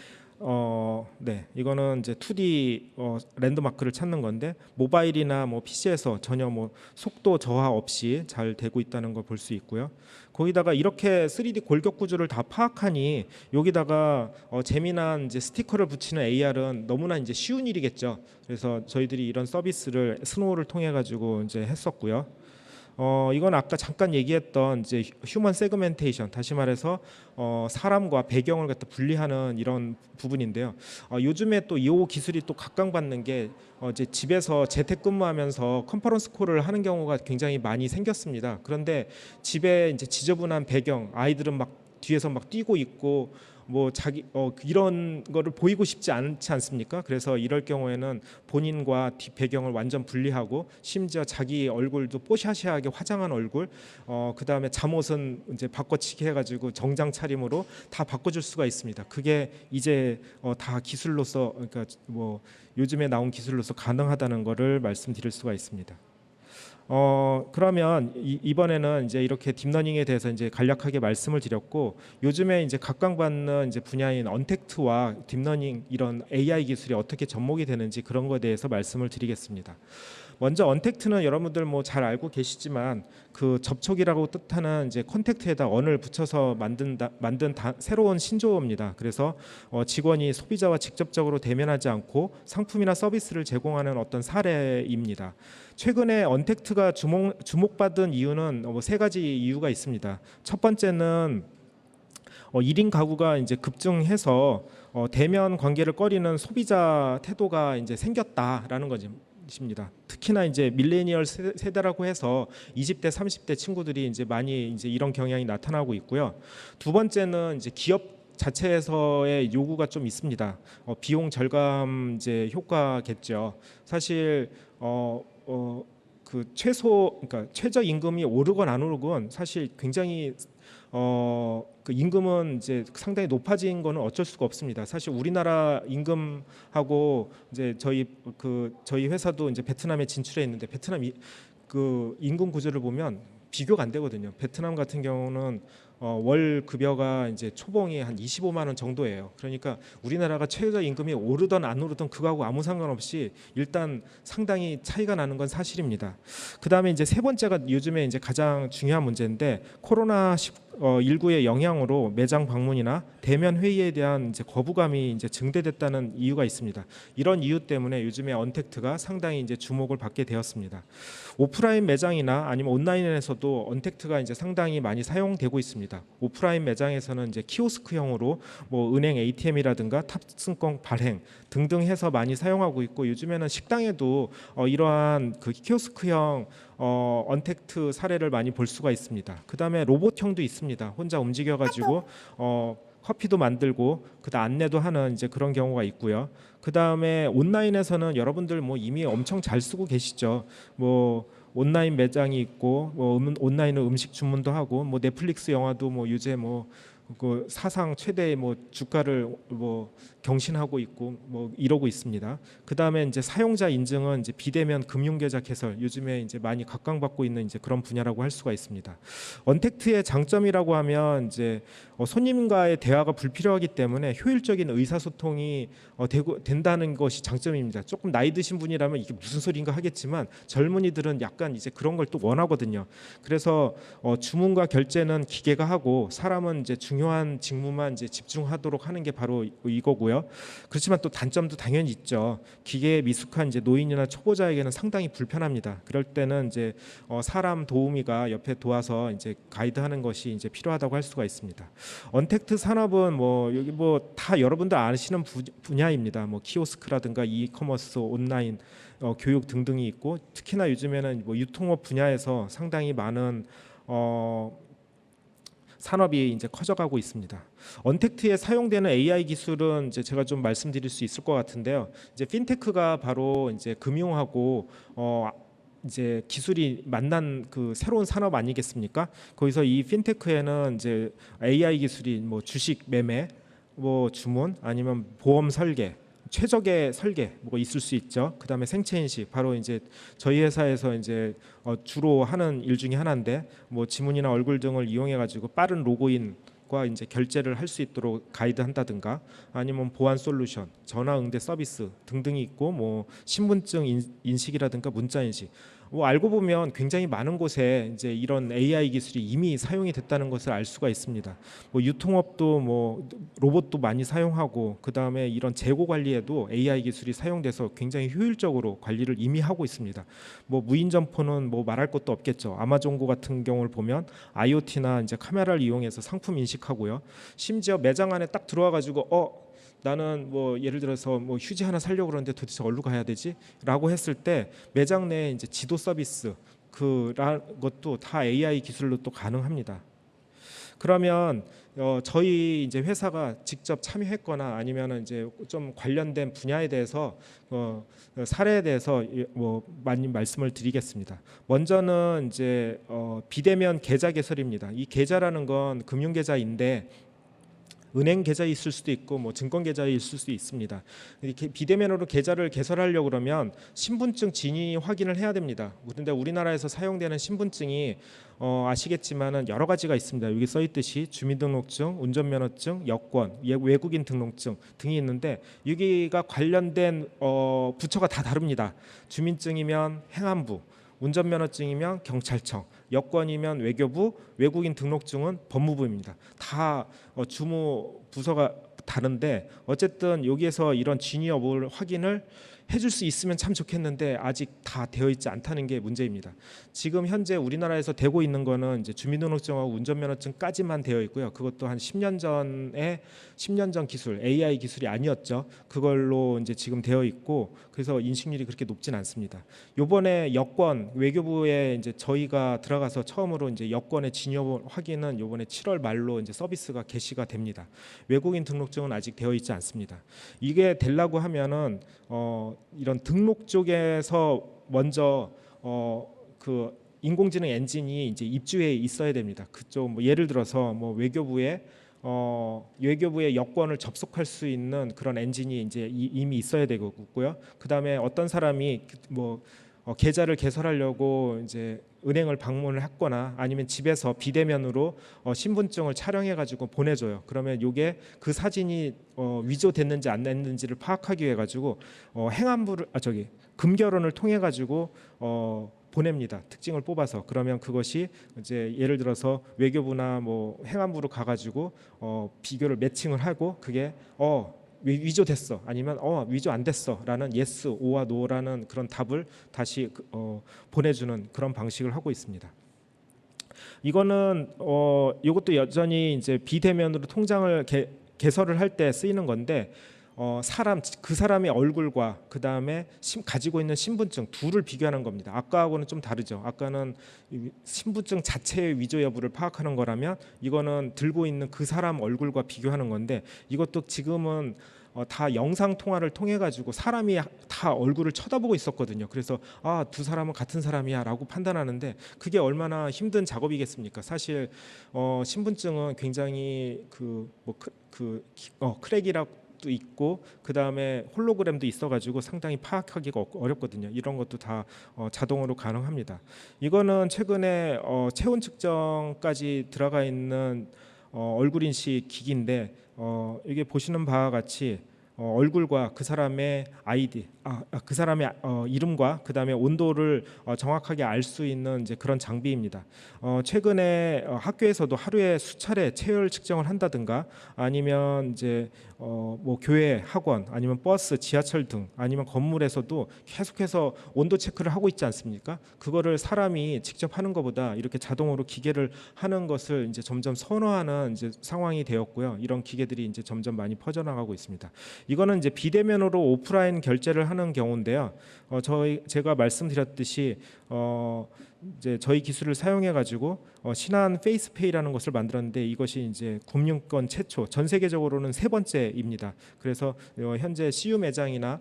이거는 이제 2D 랜드마크를 찾는 건데 모바일이나 뭐 PC에서 전혀 뭐 속도 저하 없이 잘 되고 있다는 걸 볼 수 있고요. 거기다가 이렇게 3D 골격 구조를 다 파악하니 여기다가 재미난 이제 스티커를 붙이는 AR은 너무나 이제 쉬운 일이겠죠. 그래서 저희들이 이런 서비스를 스노우를 통해 가지고 이제 했었고요. 이건 아까 잠깐 얘기했던 이제 휴먼 세그멘테이션, 다시 말해서 사람과 배경을 갖다 분리하는 이런 부분인데요. 요즘에 또 이 기술이 또 각광받는 게 이제 집에서 재택근무하면서 컨퍼런스 콜을 하는 경우가 굉장히 많이 생겼습니다. 그런데 집에 이제 지저분한 배경, 아이들은 막 뒤에서 막 뛰고 있고 뭐 자기 이런 거를 보이고 싶지 않지 않습니까? 그래서 이럴 경우에는 본인과 뒷 배경을 완전 분리하고 심지어 자기 얼굴도 뽀샤시하게 화장한 얼굴, 그다음에 잠옷은 이제 바꿔치기 해가지고 정장 차림으로 다 바꿔줄 수가 있습니다. 그게 이제 다 기술로서, 그러니까 뭐 요즘에 나온 기술로서 가능하다는 것을 말씀드릴 수가 있습니다. 그러면 이번에는 이제 이렇게 딥러닝에 대해서 이제 간략하게 말씀을 드렸고, 요즘에 이제 각광받는 이제 분야인 언택트와 딥러닝 이런 AI 기술이 어떻게 접목이 되는지 그런 것에 대해서 말씀을 드리겠습니다. 먼저 언택트는 여러분들 뭐 잘 알고 계시지만 그 접촉이라고 뜻하는 이제 컨택트에다 언을 붙여서 만든 새로운 신조어입니다. 그래서 직원이 소비자와 직접적으로 대면하지 않고 상품이나 서비스를 제공하는 어떤 사례입니다. 최근에 언택트가 주목받은 이유는 세 가지 이유가 있습니다. 첫 번째는 1인 가구가 이제 급증해서 대면 관계를 꺼리는 소비자 태도가 이제 생겼다라는 거죠. 입니다. 특히나 이제 밀레니얼 세대라고 해서 20대, 30대 친구들이 이제 많이 이제 이런 경향이 나타나고 있고요. 두 번째는 이제 기업 자체에서의 요구가 좀 있습니다. 비용 절감 이제 효과겠죠. 사실 그 그러니까 최저 임금이 오르건 안 오르건 사실 굉장히 그 임금은 이제 상당히 높아진 거는 어쩔 수가 없습니다. 사실 우리나라 임금하고 이제 저희 회사도 이제 베트남에 진출해 있는데 베트남 그 임금 구조를 보면 비교가 안 되거든요. 베트남 같은 경우는 월 급여가 이제 초봉이 한 25만 원 정도예요. 그러니까 우리나라가 최저 임금이 오르던 안 오르던 그거하고 아무 상관없이 일단 상당히 차이가 나는 건 사실입니다. 그다음에 이제 세 번째가 요즘에 이제 가장 중요한 문제인데 코로나19의 영향으로 매장 방문이나 대면 회의에 대한 이제 거부감이 이제 증대됐다는 이유가 있습니다. 이런 이유 때문에 요즘에 언택트가 상당히 이제 주목을 받게 되었습니다. 오프라인 매장이나 아니면 온라인에서도 언택트가 이제 상당히 많이 사용되고 있습니다. 오프라인 매장에서는 이제 키오스크형으로 뭐 은행 ATM이라든가 탑승권 발행 등등 해서 많이 사용하고 있고, 요즘에는 식당에도 이러한 그 키오스크형 언택트 사례를 많이 볼 수가 있습니다. 그다음에 로봇형도 있습니다. 혼자 움직여가지고 커피도 만들고 그다음 안내도 하는 이제 그런 경우가 있고요. 그다음에 온라인에서는 여러분들 뭐 이미 엄청 잘 쓰고 계시죠. 뭐 온라인 매장이 있고 뭐 온라인으로 음식 주문도 하고 뭐 넷플릭스 영화도 뭐 요새 뭐 그 사상 최대의 뭐 주가를 뭐 경신하고 있고 뭐 이러고 있습니다. 그다음에 이제 사용자 인증은 이제 비대면 금융계좌 개설, 요즘에 이제 많이 각광받고 있는 이제 그런 분야라고 할 수가 있습니다. 언택트의 장점이라고 하면 이제 손님과의 대화가 불필요하기 때문에 효율적인 의사소통이 된다는 것이 장점입니다. 조금 나이 드신 분이라면 이게 무슨 소리인가 하겠지만 젊은이들은 약간 이제 그런 걸 또 원하거든요. 그래서 주문과 결제는 기계가 하고 사람은 이제 중요한 직무만 이제 집중하도록 하는 게 바로 이거고요. 그렇지만 또 단점도 당연히 있죠. 기계에 미숙한 이제 노인이나 초보자에게는 상당히 불편합니다. 그럴 때는 이제 사람 도우미가 옆에 도와서 이제 가이드하는 것이 이제 필요하다고 할 수가 있습니다. 언택트 산업은 뭐 여기 뭐 다 여러분들 아시는 분야입니다. 뭐 키오스크라든가 이커머스, 온라인 교육 등등이 있고, 특히나 요즘에는 뭐 유통업 분야에서 상당히 많은 산업이 이제 커져가고 있습니다. 언택트에 사용되는 AI 기술은 이제 제가 좀 말씀드릴 수 있을 것 같은데요. 이제 핀테크가 바로 이제 금융하고 이제 기술이 만난 그 새로운 산업 아니겠습니까? 거기서 이 핀테크에는 이제 AI 기술이 뭐 주식 매매, 뭐 주문, 아니면 보험 설계, 최적의 설계 뭐 있을 수 있죠. 그다음에 생체 인식, 바로 이제 저희 회사에서 이제 주로 하는 일 중에 하나인데, 뭐 지문이나 얼굴 등을 이용해 가지고 빠른 로그인과 이제 결제를 할 수 있도록 가이드한다든가, 아니면 보안 솔루션, 전화 응대 서비스 등등이 있고, 뭐 신분증 인식이라든가 문자 인식, 뭐 알고 보면 굉장히 많은 곳에 이제 이런 AI 기술이 이미 사용이 됐다는 것을 알 수가 있습니다. 뭐 유통업도 뭐 로봇도 많이 사용하고, 그 다음에 이런 재고 관리에도 AI 기술이 사용돼서 굉장히 효율적으로 관리를 이미 하고 있습니다. 뭐 무인 점포는 뭐 말할 것도 없겠죠. 아마존고 같은 경우를 보면 IoT나 이제 카메라를 이용해서 상품 인식하고요. 심지어 매장 안에 딱 들어와 가지고 나는 뭐 예를 들어서 뭐 휴지 하나 사려고 그러는데 도대체 어디로 가야 되지? 라고 했을 때 매장 내에 이제 지도 서비스 그런 것도 다 AI 기술로 또 가능합니다. 그러면 저희 이제 회사가 직접 참여했거나 아니면 이제 좀 관련된 분야에 대해서 사례에 대해서 뭐 많이 말씀을 드리겠습니다. 먼저는 이제 비대면 계좌 개설입니다. 이 계좌라는 건 금융 계좌인데 은행 계좌에 있을 수도 있고 뭐 증권 계좌에 있을 수도 있습니다. 이렇게 비대면으로 계좌를 개설하려고 그러면 신분증 진위 확인을 해야 됩니다. 그런데 우리나라에서 사용되는 신분증이 아시겠지만은 여러 가지가 있습니다. 여기 써 있듯이 주민등록증, 운전면허증, 여권, 외국인 등록증 등이 있는데 여기가 관련된 부처가 다 다릅니다. 주민증이면 행안부, 운전면허증이면 경찰청, 여권이면 외교부, 외국인 등록증은 법무부입니다. 다 주무 부서가 다른데 어쨌든 여기에서 이런 진위 여부를 확인을 해줄 수 있으면 참 좋겠는데 아직 다 되어 있지 않다는 게 문제입니다. 지금 현재 우리나라에서 되고 있는 거는 이제 주민등록증하고 운전면허증까지만 되어 있고요. 그것도 한 10년 전 기술, AI 기술이 아니었죠. 그걸로 이제 지금 되어 있고, 그래서 인식률이 그렇게 높진 않습니다. 요번에 여권, 외교부에 이제 저희가 들어가서 처음으로 이제 여권의 진위 확인은 요번에 7월 말로 이제 서비스가 개시가 됩니다. 외국인 등록증은 아직 되어 있지 않습니다. 이게 되려고 하면은 이런 등록 쪽에서 먼저 그 인공지능 엔진이 이제 입주해 있어야 됩니다. 그쪽 뭐 예를 들어서 뭐 외교부의 여권을 접속할 수 있는 그런 엔진이 이제 이미 있어야 되고요. 그다음에 어떤 사람이 뭐 계좌를 개설하려고 이제 은행을 방문을 했거나 아니면 집에서 비대면으로 신분증을 촬영해 가지고 보내줘요. 그러면 이게 그 사진이 위조됐는지 안 됐는지를 파악하기 위해 가지고 행안부를 금결원을 통해 가지고 보냅니다. 특징을 뽑아서. 그러면 그것이 이제 예를 들어서 외교부나 뭐 행안부로 가가지고 비교를 매칭을 하고 그게 위조됐어 아니면 위조 안 됐어라는 yes, 오와 no라는 그런 답을 다시 보내주는 그런 방식을 하고 있습니다. 이거는 이것도 여전히 이제 비대면으로 통장을 개설을 할 때 쓰이는 건데 그 사람의 얼굴과 그 다음에 가지고 있는 신분증 둘을 비교하는 겁니다. 아까하고는 좀 다르죠. 아까는 신분증 자체의 위조 여부를 파악하는 거라면 이거는 들고 있는 그 사람 얼굴과 비교하는 건데, 이것도 지금은 다 영상 통화를 통해 가지고 사람이 다 얼굴을 쳐다보고 있었거든요. 그래서 두 사람은 같은 사람이야라고 판단하는데 그게 얼마나 힘든 작업이겠습니까? 사실 신분증은 굉장히 크랙이라 도 있고 그 다음에 홀로그램도 있어가지고 상당히 파악하기가 어렵거든요. 이런 것도 다 자동으로 가능합니다. 이거는 최근에 체온 측정까지 들어가 있는 얼굴 인식 기기인데 이게 보시는 바와 같이 얼굴과 그 사람의 아이디, 그 사람의 이름과 그 다음에 온도를 정확하게 알 수 있는 이제 그런 장비입니다. 최근에 학교에서도 하루에 수차례 체열 측정을 한다든가 아니면 이제 뭐 교회, 학원, 아니면 버스, 지하철 등 아니면 건물에서도 계속해서 온도 체크를 하고 있지 않습니까? 그거를 사람이 직접 하는 것보다 이렇게 자동으로 기계를 하는 것을 이제 점점 선호하는 이제 상황이 되었고요. 이런 기계들이 이제 점점 많이 퍼져나가고 있습니다. 이거는 이제 비대면으로 오프라인 결제를 하는 경우인데요. 제가 말씀드렸듯이 이제 저희 기술을 사용해 가지고 신한 페이스페이라는 것을 만들었는데 이것이 이제 금융권 최초, 전 세계적으로는 세 번째입니다. 그래서 현재 CU 매장이나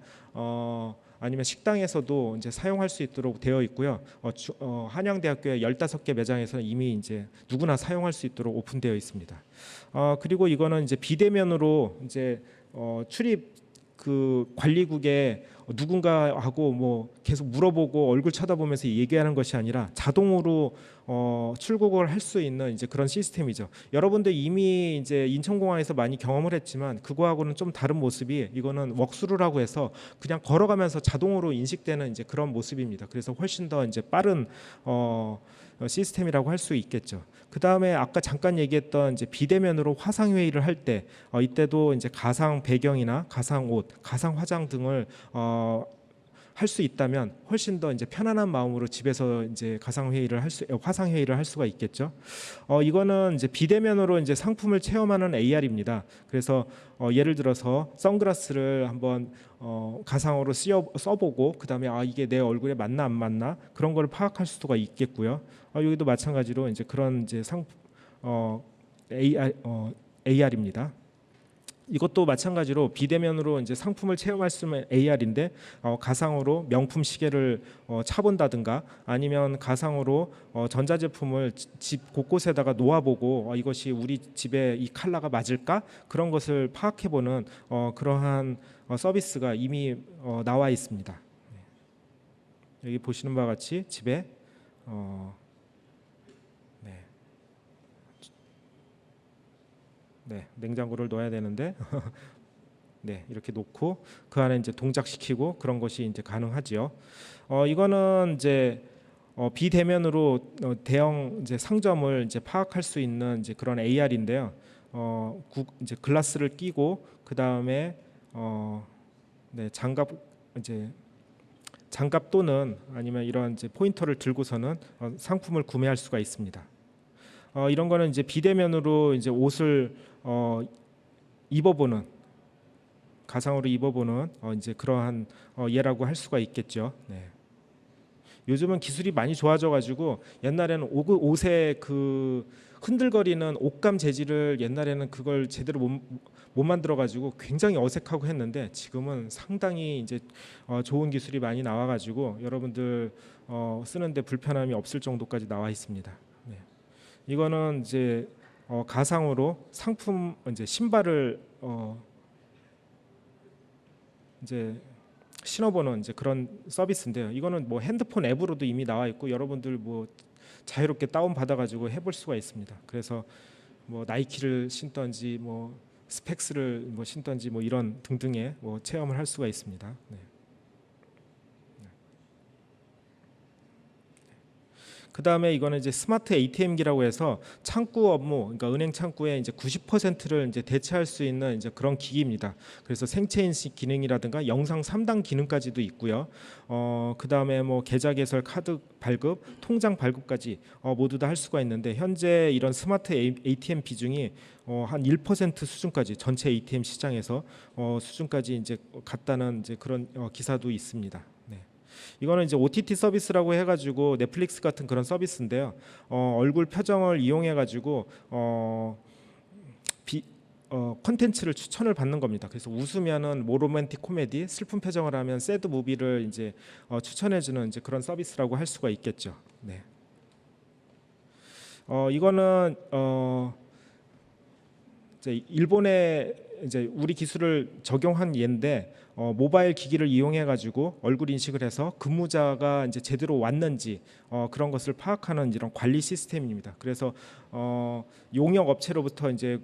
아니면 식당에서도 이제 사용할 수 있도록 되어 있고요. 한양대학교의 15개 매장에서 이미 이제 누구나 사용할 수 있도록 오픈되어 있습니다. 그리고 이거는 이제 비대면으로 이제 출입 그 관리국에 누군가하고 뭐 계속 물어보고 얼굴 쳐다보면서 얘기하는 것이 아니라 자동으로 출국을 할 수 있는 이제 그런 시스템이죠. 여러분들 이미 이제 인천공항에서 많이 경험을 했지만 그거하고는 좀 다른 모습이 이거는 웍스루라고 해서 그냥 걸어가면서 자동으로 인식되는 이제 그런 모습입니다. 그래서 훨씬 더 이제 빠른 시스템이라고 할 수 있겠죠. 그 다음에 아까 잠깐 얘기했던 이제 비대면으로 화상 회의를 할 때 이때도 이제 가상 배경이나 가상 옷, 가상 화장 등을 할 수 있다면 훨씬 더 이제 편안한 마음으로 집에서 이제 화상 회의를 할 수가 있겠죠. 이거는 이제 비대면으로 이제 상품을 체험하는 AR입니다. 그래서 예를 들어서 선글라스를 한번 가상으로 써보고 그 다음에 이게 내 얼굴에 맞나 안 맞나 그런 걸 파악할 수가 있겠고요. 여기도 마찬가지로 이제 그런 이제 AR입니다. 이것도 마찬가지로 비대면으로 이제 상품을 체험할 수 있는 AR인데 가상으로 명품 시계를 차본다든가 아니면 가상으로 전자제품을 집 곳곳에다가 놓아보고 이것이 우리 집에 이 컬러가 맞을까 그런 것을 파악해보는 그러한 서비스가 이미 나와 있습니다. 여기 보시는 바와 같이 집에 냉장고를 넣어야 되는데 이렇게 놓고 그 안에 이제 동작시키고 그런 것이 이제 가능하지요. 이거는 이제 비대면으로 대형 이제 상점을 이제 파악할 수 있는 이제 그런 AR인데요. 이제 글라스를 끼고 그 다음에 장갑 또는 아니면 이런 이제 포인터를 들고서는 상품을 구매할 수가 있습니다. 이런 거는 이제 비대면으로 이제 옷을 입어보는 가상으로 입어보는 이제 그러한 예라고 할 수가 있겠죠. 요즘은 기술이 많이 좋아져가지고 옛날에는 옷에 그 흔들거리는 옷감 재질을 옛날에는 그걸 제대로 못 만들어가지고 굉장히 어색하고 했는데 지금은 상당히 이제 좋은 기술이 많이 나와가지고 여러분들 쓰는데 불편함이 없을 정도까지 나와 있습니다. 이거는 이제 가상으로 상품 이제 신발을 이제 신어보는 이제 그런 서비스인데요. 이거는 뭐 핸드폰 앱으로도 이미 나와 있고 여러분들 뭐 자유롭게 다운 받아가지고 해볼 수가 있습니다. 그래서 뭐 나이키를 신던지 뭐 스펙스를 뭐 신던지 뭐 이런 등등의 뭐 체험을 할 수가 있습니다. 그 다음에 이거는 이제 스마트 ATM기라고 해서 창구 업무, 그러니까 은행 창구의 이제 90%를 이제 대체할 수 있는 이제 그런 기기입니다. 그래서 생체 인식 기능이라든가 영상 3단 기능까지도 있고요. 그 다음에 뭐 계좌 개설, 카드 발급, 통장 발급까지 모두 다 할 수가 있는데 현재 이런 스마트 ATM 비중이 한 1% 수준까지 전체 ATM 시장에서 수준까지 이제 갔다는 이제 그런 기사도 있습니다. 이거는 이제 OTT 서비스라고 해가지고 넷플릭스 같은 그런 서비스인데요. 얼굴 표정을 이용해가지고 콘텐츠를 추천을 받는 겁니다. 그래서 웃으면은 뭐 로맨틱 코미디, 슬픈 표정을 하면 새드 무비를 이제 추천해주는 이제 그런 서비스라고 할 수가 있겠죠. 이거는 이제 일본의 이제 우리 기술을 적용한 예인데 모바일 기기를 이용해 가지고 얼굴 인식을 해서 근무자가 이제 제대로 왔는지 그런 것을 파악하는 이런 관리 시스템입니다. 그래서 용역 업체로부터 이제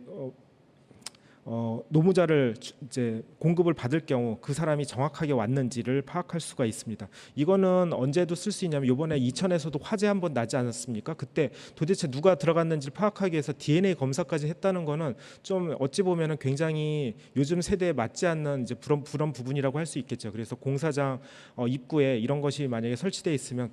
노무자를 이제 공급을 받을 경우 그 사람이 정확하게 왔는지를 파악할 수가 있습니다. 이거는 언제도 쓸 수 있냐면 이번에 이천에서도 화재 한번 나지 않았습니까? 그때 도대체 누가 들어갔는지를 파악하기 위해서 DNA 검사까지 했다는 거는 좀 어찌 보면은 굉장히 요즘 세대에 맞지 않는 이제 그런 부분이라고 할 수 있겠죠. 그래서 공사장 입구에 이런 것이 만약에 설치되어 있으면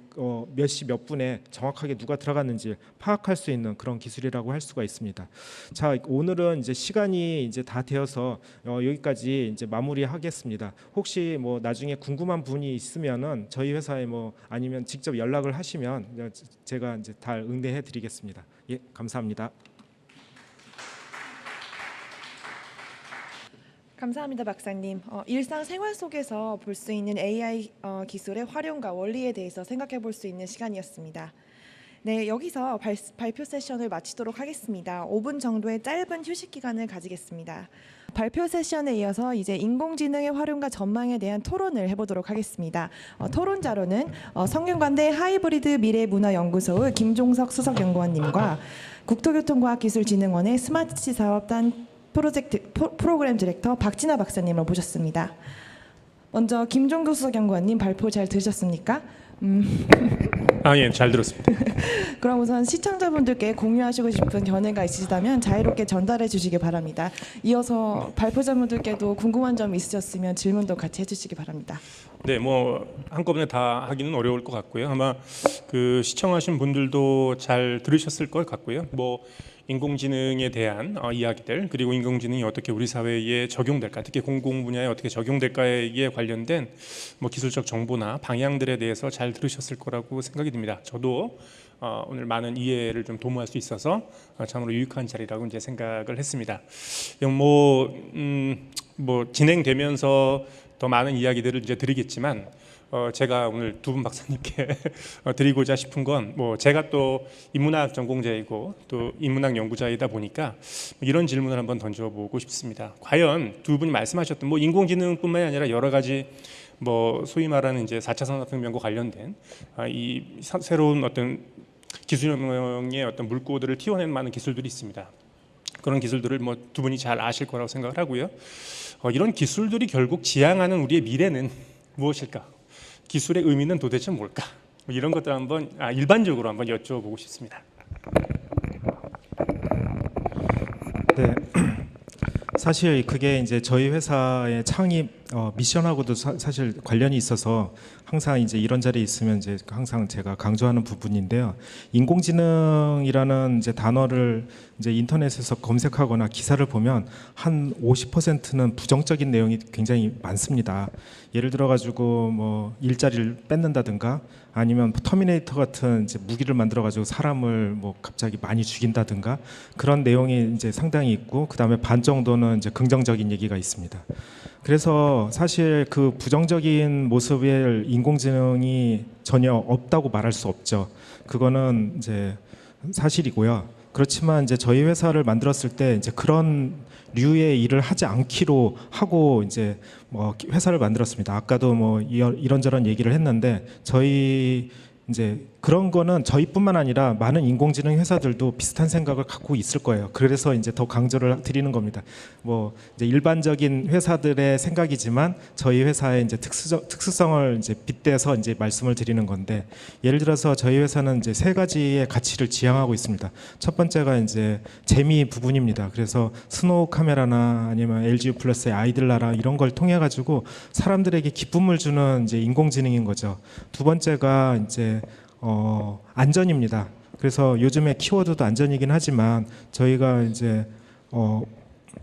몇 시 몇 분에 정확하게 누가 들어갔는지 파악할 수 있는 그런 기술이라고 할 수가 있습니다. 자, 오늘은 이제 시간이 이제 다 되어서 여기까지 이제 마무리하겠습니다. 혹시 뭐 나중에 궁금한 분이 있으면은 저희 회사에 뭐 아니면 직접 연락을 하시면 제가 이제 다 응대해 드리겠습니다. 예, 감사합니다. 감사합니다, 박사님. 일상생활 속에서 볼 수 있는 AI 기술의 활용과 원리에 대해서 생각해 볼 수 있는 시간이었습니다. 네, 여기서 발표 세션을 마치도록 하겠습니다. 5분 정도의 짧은 휴식 기간을 가지겠습니다. 발표 세션에 이어서 이제 인공지능의 활용과 전망에 대한 토론을 해보도록 하겠습니다. 토론자로는 성균관대 하이브리드 미래문화연구소의 김종석 수석연구원님과 국토교통과학기술진흥원의 스마트시 사업단 프로그램 디렉터 박진아 박사님을 모셨습니다. 먼저 김종국 수석연구원님 발표 잘 들으셨습니까? 예, 잘 들었습니다. 그럼 우선 시청자분들께 공유하시고 싶은 견해가 있으시다면 자유롭게 전달해 주시기 바랍니다. 이어서 발표자분들께도 궁금한 점 있으셨으면 질문도 같이 해주시기 바랍니다. 네, 뭐 한꺼번에 다 하기는 어려울 것 같고요. 아마 그 시청하신 분들도 잘 들으셨을 것 같고요. 뭐 인공지능에 대한 이야기들, 그리고 인공지능이 어떻게 우리 사회에 적용될까, 특히 공공 분야에 어떻게 적용될까에 관련된 뭐 기술적 정보나 방향들에 대해서 잘 들으셨을 거라고 생각이 듭니다. 저도 오늘 많은 이해를 좀 도모할 수 있어서 참으로 유익한 자리라고 이제 생각을 했습니다. 뭐 진행되면서 더 많은 이야기들을 이제 드리겠지만 제가 오늘 두 분 박사님께 드리고자 싶은 건 뭐 제가 또 인문학 전공자이고 또 인문학 연구자이다 보니까 이런 질문을 한번 던져보고 싶습니다. 과연 두 분이 말씀하셨던 뭐 인공지능뿐만이 아니라 여러 가지 뭐 소위 말하는 이제 4차 산업혁명과 관련된 이 새로운 어떤 기술혁명의 어떤 물꼬들을 틔워내는 많은 기술들이 있습니다. 그런 기술들을 뭐 두 분이 잘 아실 거라고 생각을 하고요. 이런 기술들이 결국 지향하는 우리의 미래는 무엇일까? 기술의 의미는 도대체 뭘까? 이런 것들 한번 일반적으로 한번 여쭤보고 싶습니다. 네. 사실 그게 이제 저희 회사의 창립 미션하고도 사실 관련이 있어서 항상 이제 이런 자리에 있으면 이제 항상 제가 강조하는 부분인데요. 인공지능이라는 이제 단어를 이제 인터넷에서 검색하거나 기사를 보면 한 50%는 부정적인 내용이 굉장히 많습니다. 예를 들어 가지고 뭐 일자리를 뺏는다든가 아니면 터미네이터 같은 이제 무기를 만들어 가지고 사람을 뭐 갑자기 많이 죽인다든가 그런 내용이 이제 상당히 있고 그다음에 반 정도는 이제 긍정적인 얘기가 있습니다. 그래서 사실 그 부정적인 모습의 인공지능이 전혀 없다고 말할 수 없죠. 그거는 이제 사실이고요. 그렇지만 이제 저희 회사를 만들었을 때 이제 그런 류의 일을 하지 않기로 하고 이제 뭐 회사를 만들었습니다. 아까도 뭐 이런저런 얘기를 했는데 저희 이제 그런 거는 저희뿐만 아니라 많은 인공지능 회사들도 비슷한 생각을 갖고 있을 거예요. 그래서 이제 더 강조를 드리는 겁니다. 뭐 이제 일반적인 회사들의 생각이지만 저희 회사의 이제 특수성을 이제 빗대서 이제 말씀을 드리는 건데 예를 들어서 저희 회사는 이제 세 가지의 가치를 지향하고 있습니다. 첫 번째가 이제 재미 부분입니다. 그래서 스노우 카메라나 아니면 LG 플러스의 아이들나라 이런 걸 통해 가지고 사람들에게 기쁨을 주는 이제 인공지능인 거죠. 두 번째가 이제 안전입니다. 그래서 요즘에 키워드도 안전이긴 하지만 저희가 이제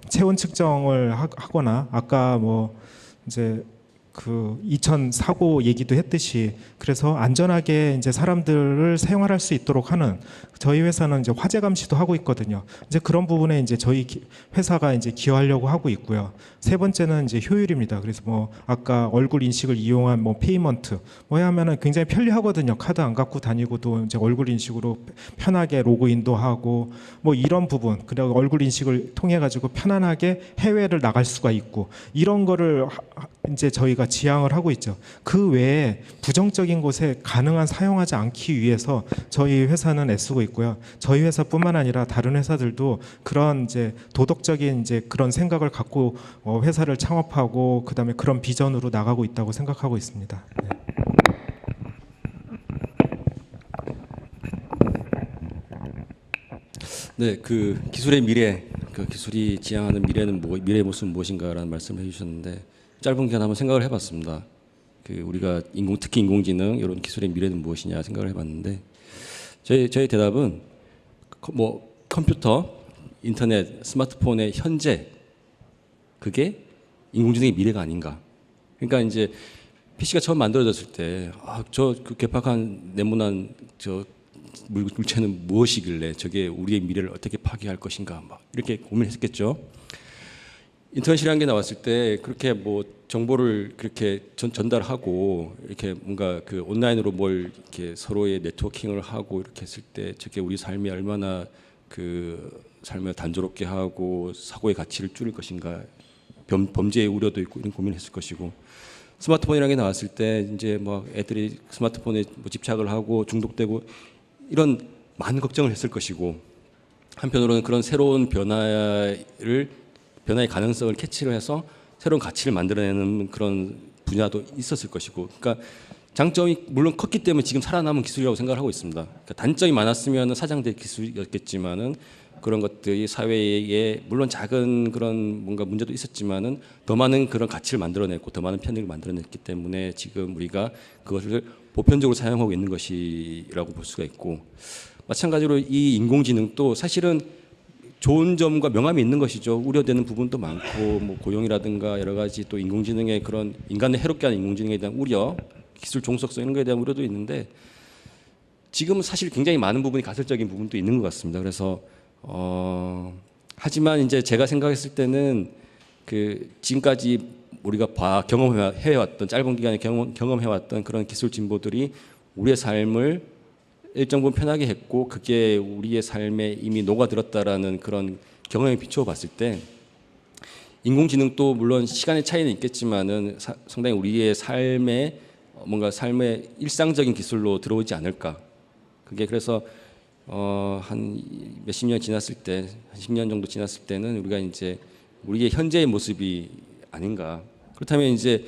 체온 측정을 하거나 아까 뭐 이제 그 2000 사고 얘기도 했듯이 그래서 안전하게 이제 사람들을 생활할 수 있도록 하는 저희 회사는 이제 화재 감시도 하고 있거든요. 이제 그런 부분에 이제 저희 회사가 이제 기여하려고 하고 있고요. 세 번째는 이제 효율입니다. 그래서 뭐 아까 얼굴 인식을 이용한 뭐 페이먼트 뭐 하면은 굉장히 편리하거든요. 카드 안 갖고 다니고도 이제 얼굴 인식으로 편하게 로그인도 하고 뭐 이런 부분 그리고 얼굴 인식을 통해 가지고 편안하게 해외를 나갈 수가 있고 이런 거를 이제 저희가 지향을 하고 있죠. 그 외에 부정적인 곳에 가능한 사용하지 않기 위해서 저희 회사는 애쓰고 있고요. 저희 회사뿐만 아니라 다른 회사들도 그런 이제 도덕적인 이제 그런 생각을 갖고 회사를 창업하고 그다음에 그런 비전으로 나가고 있다고 생각하고 있습니다. 네. 네, 그 기술의 미래, 그 기술이 지향하는 미래는 미래의 모습은 무엇인가라는 말씀을 해주셨는데 짧은 기간 한번 생각을 해봤습니다. 그 우리가 특히 인공지능 이런 기술의 미래는 무엇이냐 생각을 해봤는데 저희 대답은 뭐 컴퓨터, 인터넷, 스마트폰의 현재 그게 인공지능의 미래가 아닌가. 그러니까 이제 PC가 처음 만들어졌을 때 저 그 괴팍한 네모난 저 물체는 무엇이길래 저게 우리의 미래를 어떻게 파괴할 것인가 막 이렇게 고민했겠죠. 인터넷이라는 게 나왔을 때 그렇게 뭐 정보를 그렇게 전달하고 이렇게 뭔가 그 온라인으로 뭘 이렇게 서로의 네트워킹을 하고 이렇게 했을 때 저게 우리 삶에 얼마나 그 삶을 단조롭게 하고 사고의 가치를 줄일 것인가 범죄의 우려도 있고 이런 고민을 했을 것이고 스마트폰이라는 게 나왔을 때 이제 뭐 애들이 스마트폰에 뭐 집착을 하고 중독되고 이런 많은 걱정을 했을 것이고 한편으로는 그런 새로운 변화의 가능성을 캐치를 해서 새로운 가치를 만들어내는 그런 분야도 있었을 것이고 그러니까 장점이 물론 컸기 때문에 지금 살아남은 기술이라고 생각을 하고 있습니다. 그러니까 단점이 많았으면 사장될 기술이었겠지만은 그런 것들이 사회에 물론 작은 그런 뭔가 문제도 있었지만은 더 많은 그런 가치를 만들어냈고 더 많은 편익을 만들어냈기 때문에 지금 우리가 그것을 보편적으로 사용하고 있는 것이라고 볼 수가 있고 마찬가지로 이 인공지능도 사실은 좋은 점과 명암이 있는 것이죠. 우려되는 부분도 많고 뭐 고용이라든가 여러 가지 또 인공지능의 그런 인간을 해롭게 하는 인공지능에 대한 우려, 기술 종속성 이런 거에 대한 우려도 있는데 지금은 사실 굉장히 많은 부분이 가설적인 부분도 있는 것 같습니다. 그래서 하지만 이제 제가 생각했을 때는 그 지금까지 우리가 경험해왔던 짧은 기간에 경험해왔던 그런 기술 진보들이 우리의 삶을 일정 부분 편하게 했고 그게 우리의 삶에 이미 녹아들었다라는 그런 경험에 비추어 봤을 때 인공지능도 물론 시간의 차이는 있겠지만은 상당히 우리의 삶에 뭔가 삶의 일상적인 기술로 들어오지 않을까. 그게 그래서 한 몇십 년 지났을 때, 한 10년 정도 지났을 때는 우리가 이제 우리의 현재의 모습이 아닌가. 그렇다면 이제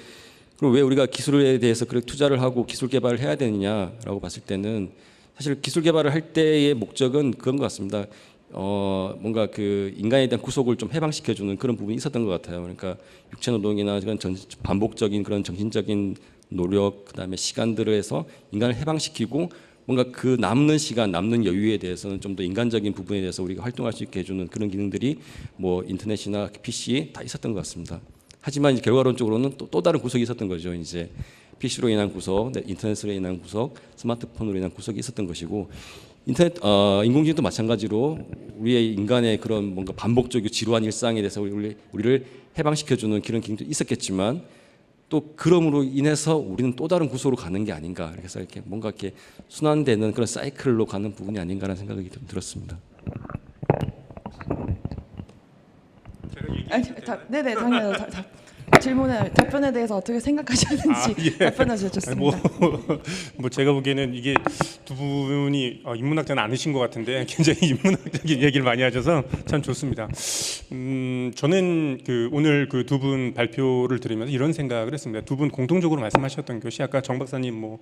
그럼 왜 우리가 기술에 대해서 그렇게 투자를 하고 기술 개발을 해야 되느냐라고 봤을 때는 사실 기술 개발을 할 때의 목적은 그런 것 같습니다. 뭔가 그 인간에 대한 구속을 좀 해방시켜주는 그런 부분이 있었던 것 같아요. 그러니까 육체 노동이나 그런 반복적인 그런 정신적인 노력, 그다음에 시간들을 해서 인간을 해방시키고 뭔가 그 남는 시간, 남는 여유에 대해서는 좀 더 인간적인 부분에 대해서 우리가 활동할 수 있게 해주는 그런 기능들이 뭐 인터넷이나 PC 다 있었던 것 같습니다. 하지만 이제 결과론적으로는 또 다른 구석이 있었던 거죠. 이제 PC로 인한 구석, 인터넷으로 인한 구석, 스마트폰으로 인한 구석이 있었던 것이고 인공지능도 마찬가지로 우리의 인간의 그런 뭔가 반복적이고 지루한 일상에 대해서 우리를 해방시켜주는 그런 기능도 있었겠지만 또 그럼으로 인해서 우리는 또 다른 구조로 가는 게 아닌가. 그래서 이렇게 뭔가 이렇게 순환되는 그런 사이클로 가는 부분이 아닌가라는 생각이 좀 들었습니다. 네네 당연히 질문에 답변에 대해서 어떻게 생각하셨는지 답변해 주셨습니다. 뭐 제가 보기에는 이게 두 분이 인문학자는 아니신 것 같은데 굉장히 인문학적인 얘기를 많이 하셔서 참 좋습니다. 저는 그 오늘 그 두 분 발표를 들으면서 이런 생각을 했습니다. 두 분 공통적으로 말씀하셨던 것이 아까 정 박사님 뭐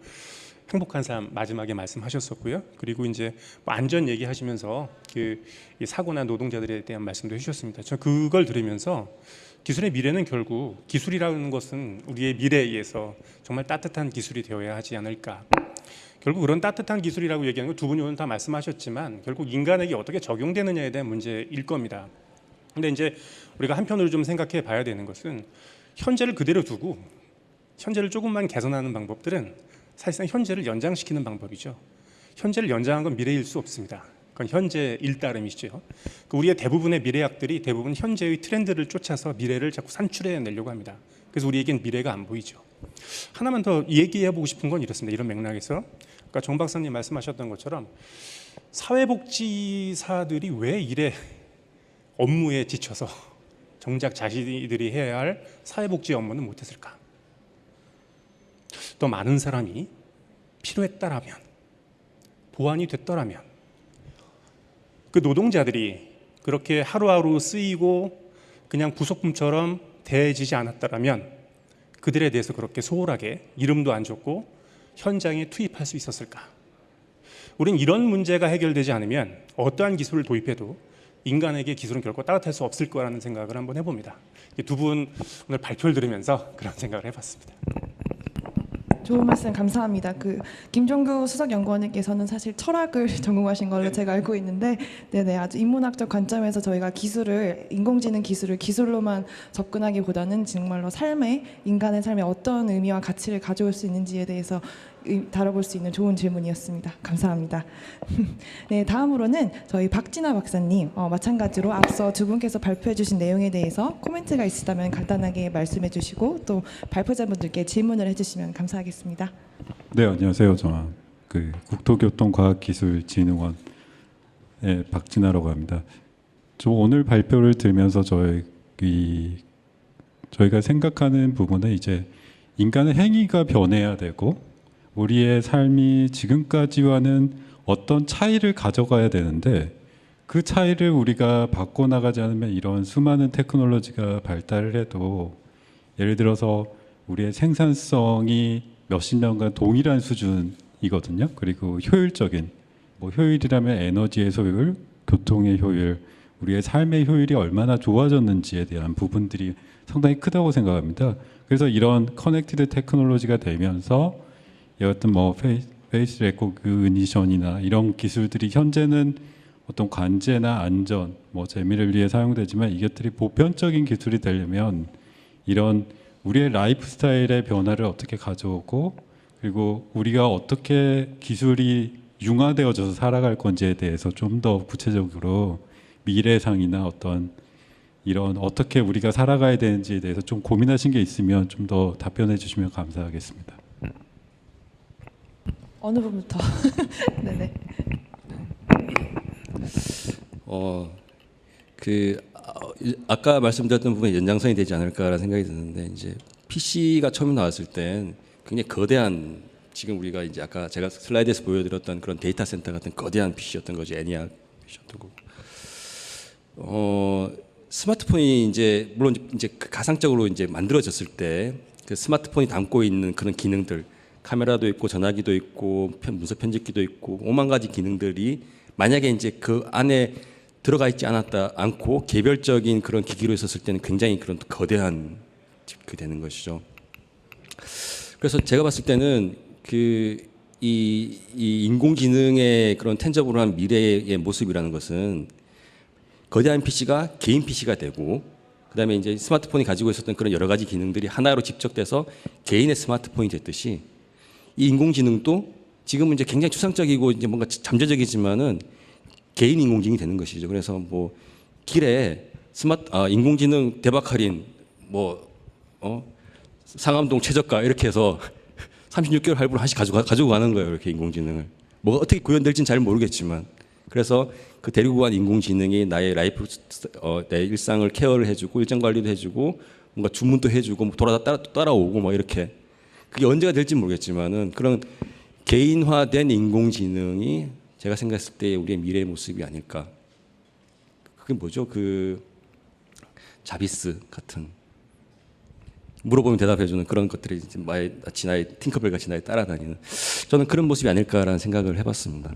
행복한 삶 마지막에 말씀하셨었고요. 그리고 이제 뭐 안전 얘기하시면서 그 사고나 노동자들에 대한 말씀도 해주셨습니다. 저 그걸 들으면서 기술의 미래는 결국 기술이라는 것은 우리의 미래에 의해서 정말 따뜻한 기술이 되어야 하지 않을까. 결국 그런 따뜻한 기술이라고 얘기하는 거 두 분이 오늘 다 말씀하셨지만 결국 인간에게 어떻게 적용되느냐에 대한 문제일 겁니다. 근데 이제 우리가 한편으로 좀 생각해 봐야 되는 것은 현재를 그대로 두고 현재를 조금만 개선하는 방법들은 사실상 현재를 연장시키는 방법이죠. 현재를 연장한 건 미래일 수 없습니다. 그건 현재일 따름이죠. 우리의 대부분의 미래학들이 대부분 현재의 트렌드를 쫓아서 미래를 자꾸 산출해내려고 합니다. 그래서 우리에겐 미래가 안 보이죠. 하나만 더 얘기해보고 싶은 건 이렇습니다. 이런 맥락에서 아까 정 박사님 말씀하셨던 것처럼 사회복지사들이 왜 이래 업무에 지쳐서 정작 자신들이 해야 할 사회복지 업무는 못했을까? 더 많은 사람이 필요했다라면, 보완이 됐더라면, 그 노동자들이 그렇게 하루하루 쓰이고 그냥 부속품처럼 대해지지 않았다라면 그들에 대해서 그렇게 소홀하게 이름도 안 줬고 현장에 투입할 수 있었을까? 우린 이런 문제가 해결되지 않으면 어떠한 기술을 도입해도 인간에게 기술은 결코 따뜻할 수 없을 거라는 생각을 한번 해봅니다. 두 분 오늘 발표를 들으면서 그런 생각을 해봤습니다. 좋은 말씀 감사합니다. 김종규 수석연구원님께서는 사실 철학을 전공하신 걸로 제가 알고 있는데, 네네, 아주 인문학적 관점에서 저희가 기술을, 인공지능 기술을 기술로만 접근하기보다는 정말로 인간의 삶에 어떤 의미와 가치를 가져올 수 있는지에 대해서 다뤄볼 수 있는 좋은 질문이었습니다. 감사합니다. 네, 다음으로는 저희 박진아 박사님, 마찬가지로 앞서 두 분께서 발표해 주신 내용에 대해서 코멘트가 있으시다면 간단하게 말씀해 주시고 또 발표자분들께 질문을 해주시면 감사하겠습니다. 네, 안녕하세요. 저는 국토교통과학기술진흥원의 박진아라고 합니다. 저 오늘 발표를 들으면서 저희가 생각하는 부분은 이제 인간의 행위가 변해야 되고 우리의 삶이 지금까지와는 어떤 차이를 가져가야 되는데 그 차이를 우리가 바꿔나가지 않으면 이런 수많은 테크놀로지가 발달을 해도 예를 들어서 우리의 생산성이 몇십 년간 동일한 수준이거든요. 그리고 효율적인, 효율이라면 에너지의 효율, 교통의 효율, 우리의 삶의 효율이 얼마나 좋아졌는지에 대한 부분들이 상당히 크다고 생각합니다. 그래서 이런 커넥티드 테크놀로지가 되면서 어떤 페이스 레코그니션이나 이런 기술들이 현재는 어떤 관제나 안전, 재미를 위해 사용되지만 이것들이 보편적인 기술이 되려면 이런 우리의 라이프 스타일의 변화를 어떻게 가져오고 그리고 우리가 어떻게 기술이 융화되어져서 살아갈 건지에 대해서 좀 더 구체적으로 미래상이나 어떤 이런 어떻게 우리가 살아가야 되는지에 대해서 좀 고민하신 게 있으면 좀 더 답변해 주시면 감사하겠습니다. 어느 분부터? 네네. 아까 말씀드렸던 부분이 연장선이 되지 않을까라는 생각이 드는데 이제 PC가 처음 나왔을 땐 굉장히 거대한 지금 우리가 이제 아까 제가 슬라이드에서 보여드렸던 그런 데이터 센터 같은 거대한 PC였던 거죠. 애니악 PC였던 거고. 스마트폰이 이제 물론 이제 가상적으로 이제 만들어졌을 때 그 스마트폰이 담고 있는 그런 기능들 카메라도 있고 전화기도 있고 문서 편집기도 있고 5만 가지 기능들이 만약에 이제 그 안에 들어가 있지 않고 개별적인 그런 기기로 있었을 때는 굉장히 그런 거대한 그 되는 것이죠. 그래서 제가 봤을 때는 이 인공지능의 그런 텐저블한 미래의 모습이라는 것은 거대한 PC가 개인 PC가 되고 그다음에 이제 스마트폰이 가지고 있었던 그런 여러 가지 기능들이 하나로 집적돼서 개인의 스마트폰이 됐듯이 이 인공지능도 지금은 이제 굉장히 추상적이고 이제 뭔가 잠재적이지만은 개인 인공지능이 되는 것이죠. 그래서 길에 인공지능 대박 할인 상암동 최저가 이렇게 해서 36개월 할부로 하나씩 가지고 가는 거예요. 이렇게 인공지능을 뭐가 어떻게 구현될지는 잘 모르겠지만 그래서 그 데리고 간 인공지능이 나의 내 일상을 케어를 해주고 일정 관리도 해주고 뭔가 주문도 해주고 따라오고 이렇게 그게 언제가 될지 모르겠지만은 그런 개인화된 인공지능이 제가 생각했을 때 우리의 미래의 모습이 아닐까. 그게 뭐죠? 자비스 같은 물어보면 대답해주는 그런 것들이 마치 나의 팅커벨 같이 나에 따라다니는 저는 그런 모습이 아닐까라는 생각을 해봤습니다.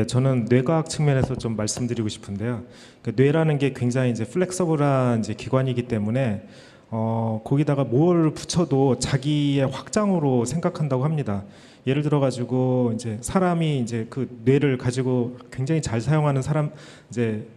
저는 뇌과학 측면에서 좀 말씀드리고 싶은데요. 뇌라는 게 굉장히 이제 플렉서블한 이제 기관이기 때문에 거기다가 뭘 붙여도 자기의 확장으로 생각한다고 합니다. 예를 들어 가지고 이제 사람이 이제 그 뇌를 가지고 굉장히 잘 사용하는 사람 이제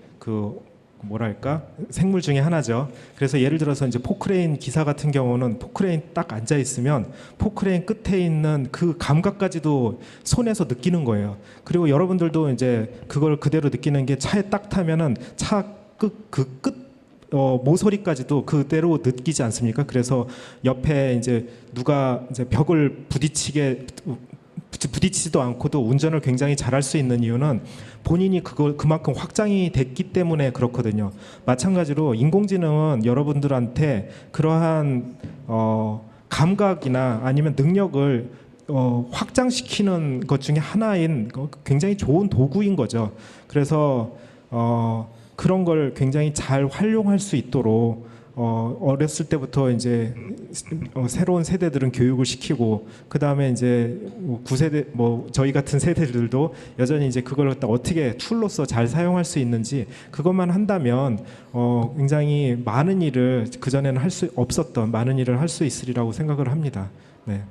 뭐랄까 생물 중에 하나죠. 그래서 예를 들어서 이제 포크레인 기사 같은 경우는 포크레인 딱 앉아 있으면 포크레인 끝에 있는 그 감각까지도 손에서 느끼는 거예요. 그리고 여러분들도 이제 그걸 그대로 느끼는 게 차에 딱 타면은 차 끝 모서리까지도 그대로 느끼지 않습니까? 그래서 옆에 이제 누가 이제 벽을 부딪히지도 않고도 운전을 굉장히 잘할 수 있는 이유는 본인이 그걸 그만큼 확장이 됐기 때문에 그렇거든요. 마찬가지로 인공지능은 여러분들한테 그러한 감각이나 아니면 능력을 확장시키는 것 중에 하나인 굉장히 좋은 도구인 거죠. 그래서 그런 걸 굉장히 잘 활용할 수 있도록 어렸을 때부터 이제 새로운 세대들은 교육을 시키고 그 다음에 이제 9세대 저희 같은 세대들도 여전히 이제 그걸 갖다 어떻게 툴로서 잘 사용할 수 있는지 그것만 한다면 굉장히 많은 일을 그 전에는 할 수 없었던 많은 일을 할 수 있으리라고 생각을 합니다. 네.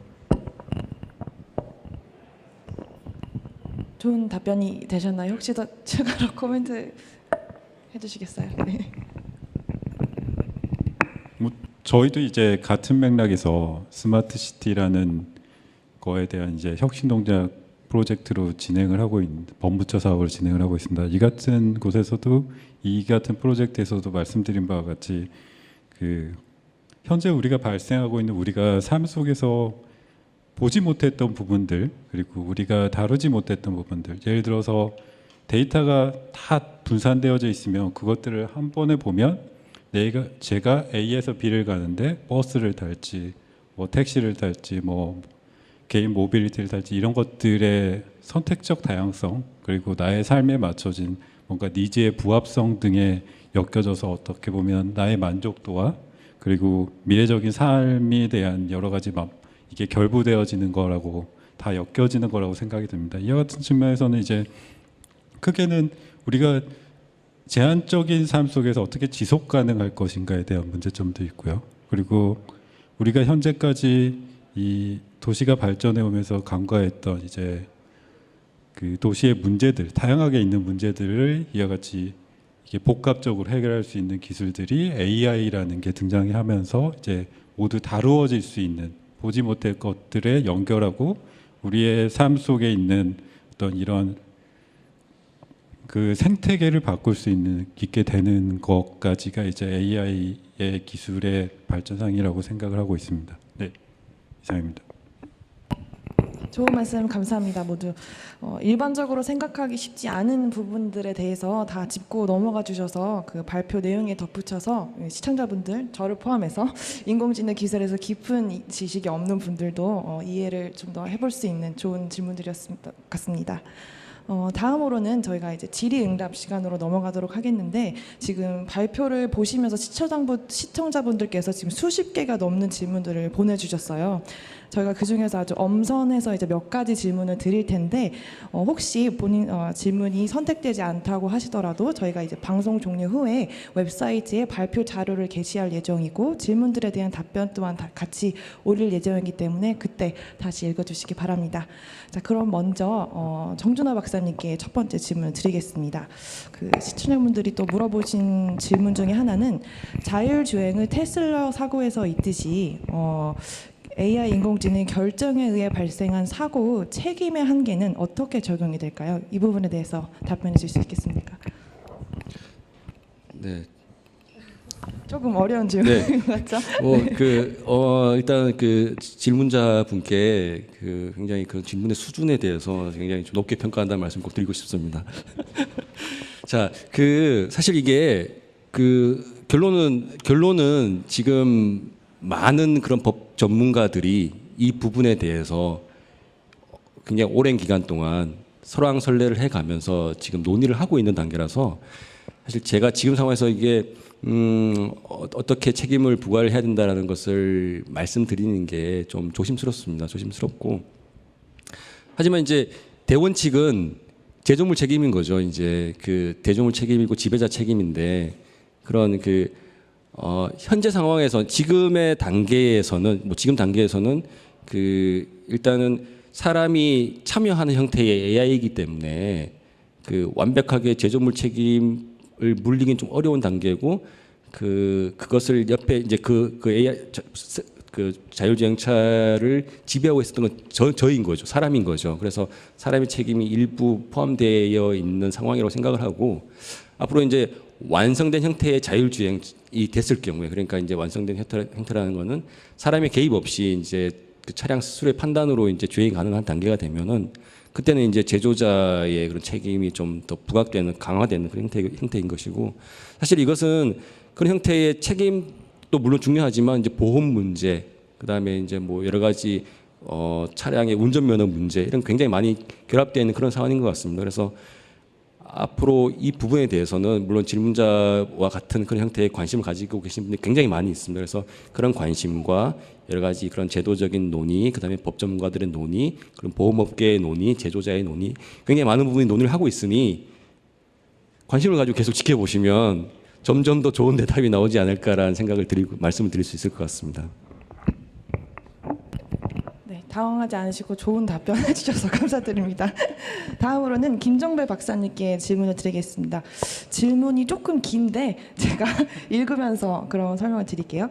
좋은 답변이 되셨나요? 혹시 더 추가로 코멘트 해주시겠어요? 네. 뭐 저희도 이제 같은 맥락에서 스마트 시티라는 거에 대한 이제 혁신 동작 프로젝트로 진행을 하고 있는 범부처 사업을 진행을 하고 있습니다. 이 같은 곳에서도 이 같은 프로젝트에서도 말씀드린 바와 같이 그 현재 우리가 발생하고 있는 우리가 삶 속에서 보지 못했던 부분들 그리고 우리가 다루지 못했던 부분들 예를 들어서 데이터가 다 분산되어져 있으면 그것들을 한 번에 보면 제가 A에서 B를 가는데 버스를 탈지 뭐 택시를 탈지 뭐 개인 모빌리티를 탈지 이런 것들의 선택적 다양성 그리고 나의 삶에 맞춰진 뭔가 니즈의 부합성 등에 엮여져서 어떻게 보면 나의 만족도와 그리고 미래적인 삶에 대한 여러 가지 이게 결부되어지는 거라고 다 엮여지는 거라고 생각이 듭니다. 이와 같은 측면에서는 이제 크게는 우리가 제한적인 삶 속에서 어떻게 지속 가능할 것인가에 대한 문제점도 있고요. 그리고 우리가 현재까지 이 도시가 발전해 오면서 간과했던 이제 그 도시의 문제들, 다양하게 있는 문제들을 이와 같이 이게 복합적으로 해결할 수 있는 기술들이 AI라는 게 등장하면서 이제 모두 다루어질 수 있는 보지 못할 것들에 연결하고 우리의 삶 속에 있는 어떤 이런 그 생태계를 바꿀 수 있게 되는 것까지가 이제 AI의 기술의 발전상이라고 생각을 하고 있습니다. 네, 이상입니다. 좋은 말씀 감사합니다. 모두 일반적으로 생각하기 쉽지 않은 부분들에 대해서 다 짚고 넘어가 주셔서 그 발표 내용에 덧붙여서 시청자분들 저를 포함해서 인공지능 기술에서 깊은 지식이 없는 분들도 이해를 좀 더 해볼 수 있는 좋은 질문들이었습니다. 같습니다. 다음으로는 저희가 이제 질의응답 시간으로 넘어가도록 하겠는데 지금 발표를 보시면서 시청자분들께서 지금 수십 개가 넘는 질문들을 보내주셨어요. 저희가 그 중에서 아주 엄선해서 이제 몇 가지 질문을 드릴 텐데 혹시 본인 질문이 선택되지 않다고 하시더라도 저희가 이제 방송 종료 후에 웹사이트에 발표 자료를 게시할 예정이고 질문들에 대한 답변 또한 다 같이 올릴 예정이기 때문에 그때 다시 읽어주시기 바랍니다. 자, 그럼 먼저 정준하 박사님께 첫 번째 질문을 드리겠습니다. 그 시청자분들이 또 물어보신 질문 중에 하나는 자율주행을 테슬라 사고에서 있듯이 AI 인공지능 결정에 의해 발생한 사고 책임의 한계는 어떻게 적용이 될까요? 이 부분에 대해서 답변해 주실 수 있겠습니까? 네. 조금 어려운 질문인 것 같죠? 일단 그 질문자 분께 그 굉장히 그 질문의 수준에 대해서 굉장히 좀 높게 평가한다는 말씀 꼭 드리고 싶습니다. 자, 사실 이게 결론은 지금 많은 그런 법 전문가들이 이 부분에 대해서 굉장히 오랜 기간 동안 설왕설래를 해가면서 지금 논의를 하고 있는 단계라서 사실 제가 지금 상황에서 이게 어떻게 책임을 부과를 해야 된다라는 것을 말씀드리는 게 좀 조심스럽습니다. 조심스럽고 하지만 이제 대원칙은 제조물 책임인 거죠. 이제 그 대조물 책임이고 지배자 책임인데 그런 현재 상황에서 지금 단계에서는 일단은 사람이 참여하는 형태의 AI이기 때문에 완벽하게 제조물 책임을 물리긴 좀 어려운 단계고 그것을 옆에 이제 그 AI 그 자율주행차를 지배하고 있었던 건 저인 거죠. 사람인 거죠. 그래서 사람의 책임이 일부 포함되어 있는 상황이라고 생각을 하고 앞으로 이제 완성된 형태의 자율주행이 됐을 경우에 그러니까 이제 완성된 형태라는 거는 사람의 개입 없이 이제 그 차량 스스로의 판단으로 이제 주행이 가능한 단계가 되면은 그때는 이제 제조자의 그런 책임이 좀 더 부각되는 강화되는 그런 형태인 것이고 사실 이것은 그런 형태의 책임도 물론 중요하지만 이제 보험 문제 그다음에 이제 뭐 여러 가지 차량의 운전면허 문제 이런 굉장히 많이 결합되어 있는 그런 상황인 것 같습니다. 그래서 앞으로 이 부분에 대해서는 물론 질문자와 같은 그런 형태의 관심을 가지고 계신 분들이 굉장히 많이 있습니다. 그래서 그런 관심과 여러 가지 그런 제도적인 논의, 그다음에 법 전문가들의 논의, 그런 보험업계의 논의, 제조자의 논의, 굉장히 많은 부분이 논의를 하고 있으니 관심을 가지고 계속 지켜보시면 점점 더 좋은 대답이 나오지 않을까라는 생각을 말씀을 드릴 수 있을 것 같습니다. 네, 당황하지 않으시고 좋은 답변 해주셔서 감사드립니다. 다음으로는 김정배 박사님께 질문을 드리겠습니다. 질문이 조금 긴데 제가 읽으면서 그런 설명을 드릴게요.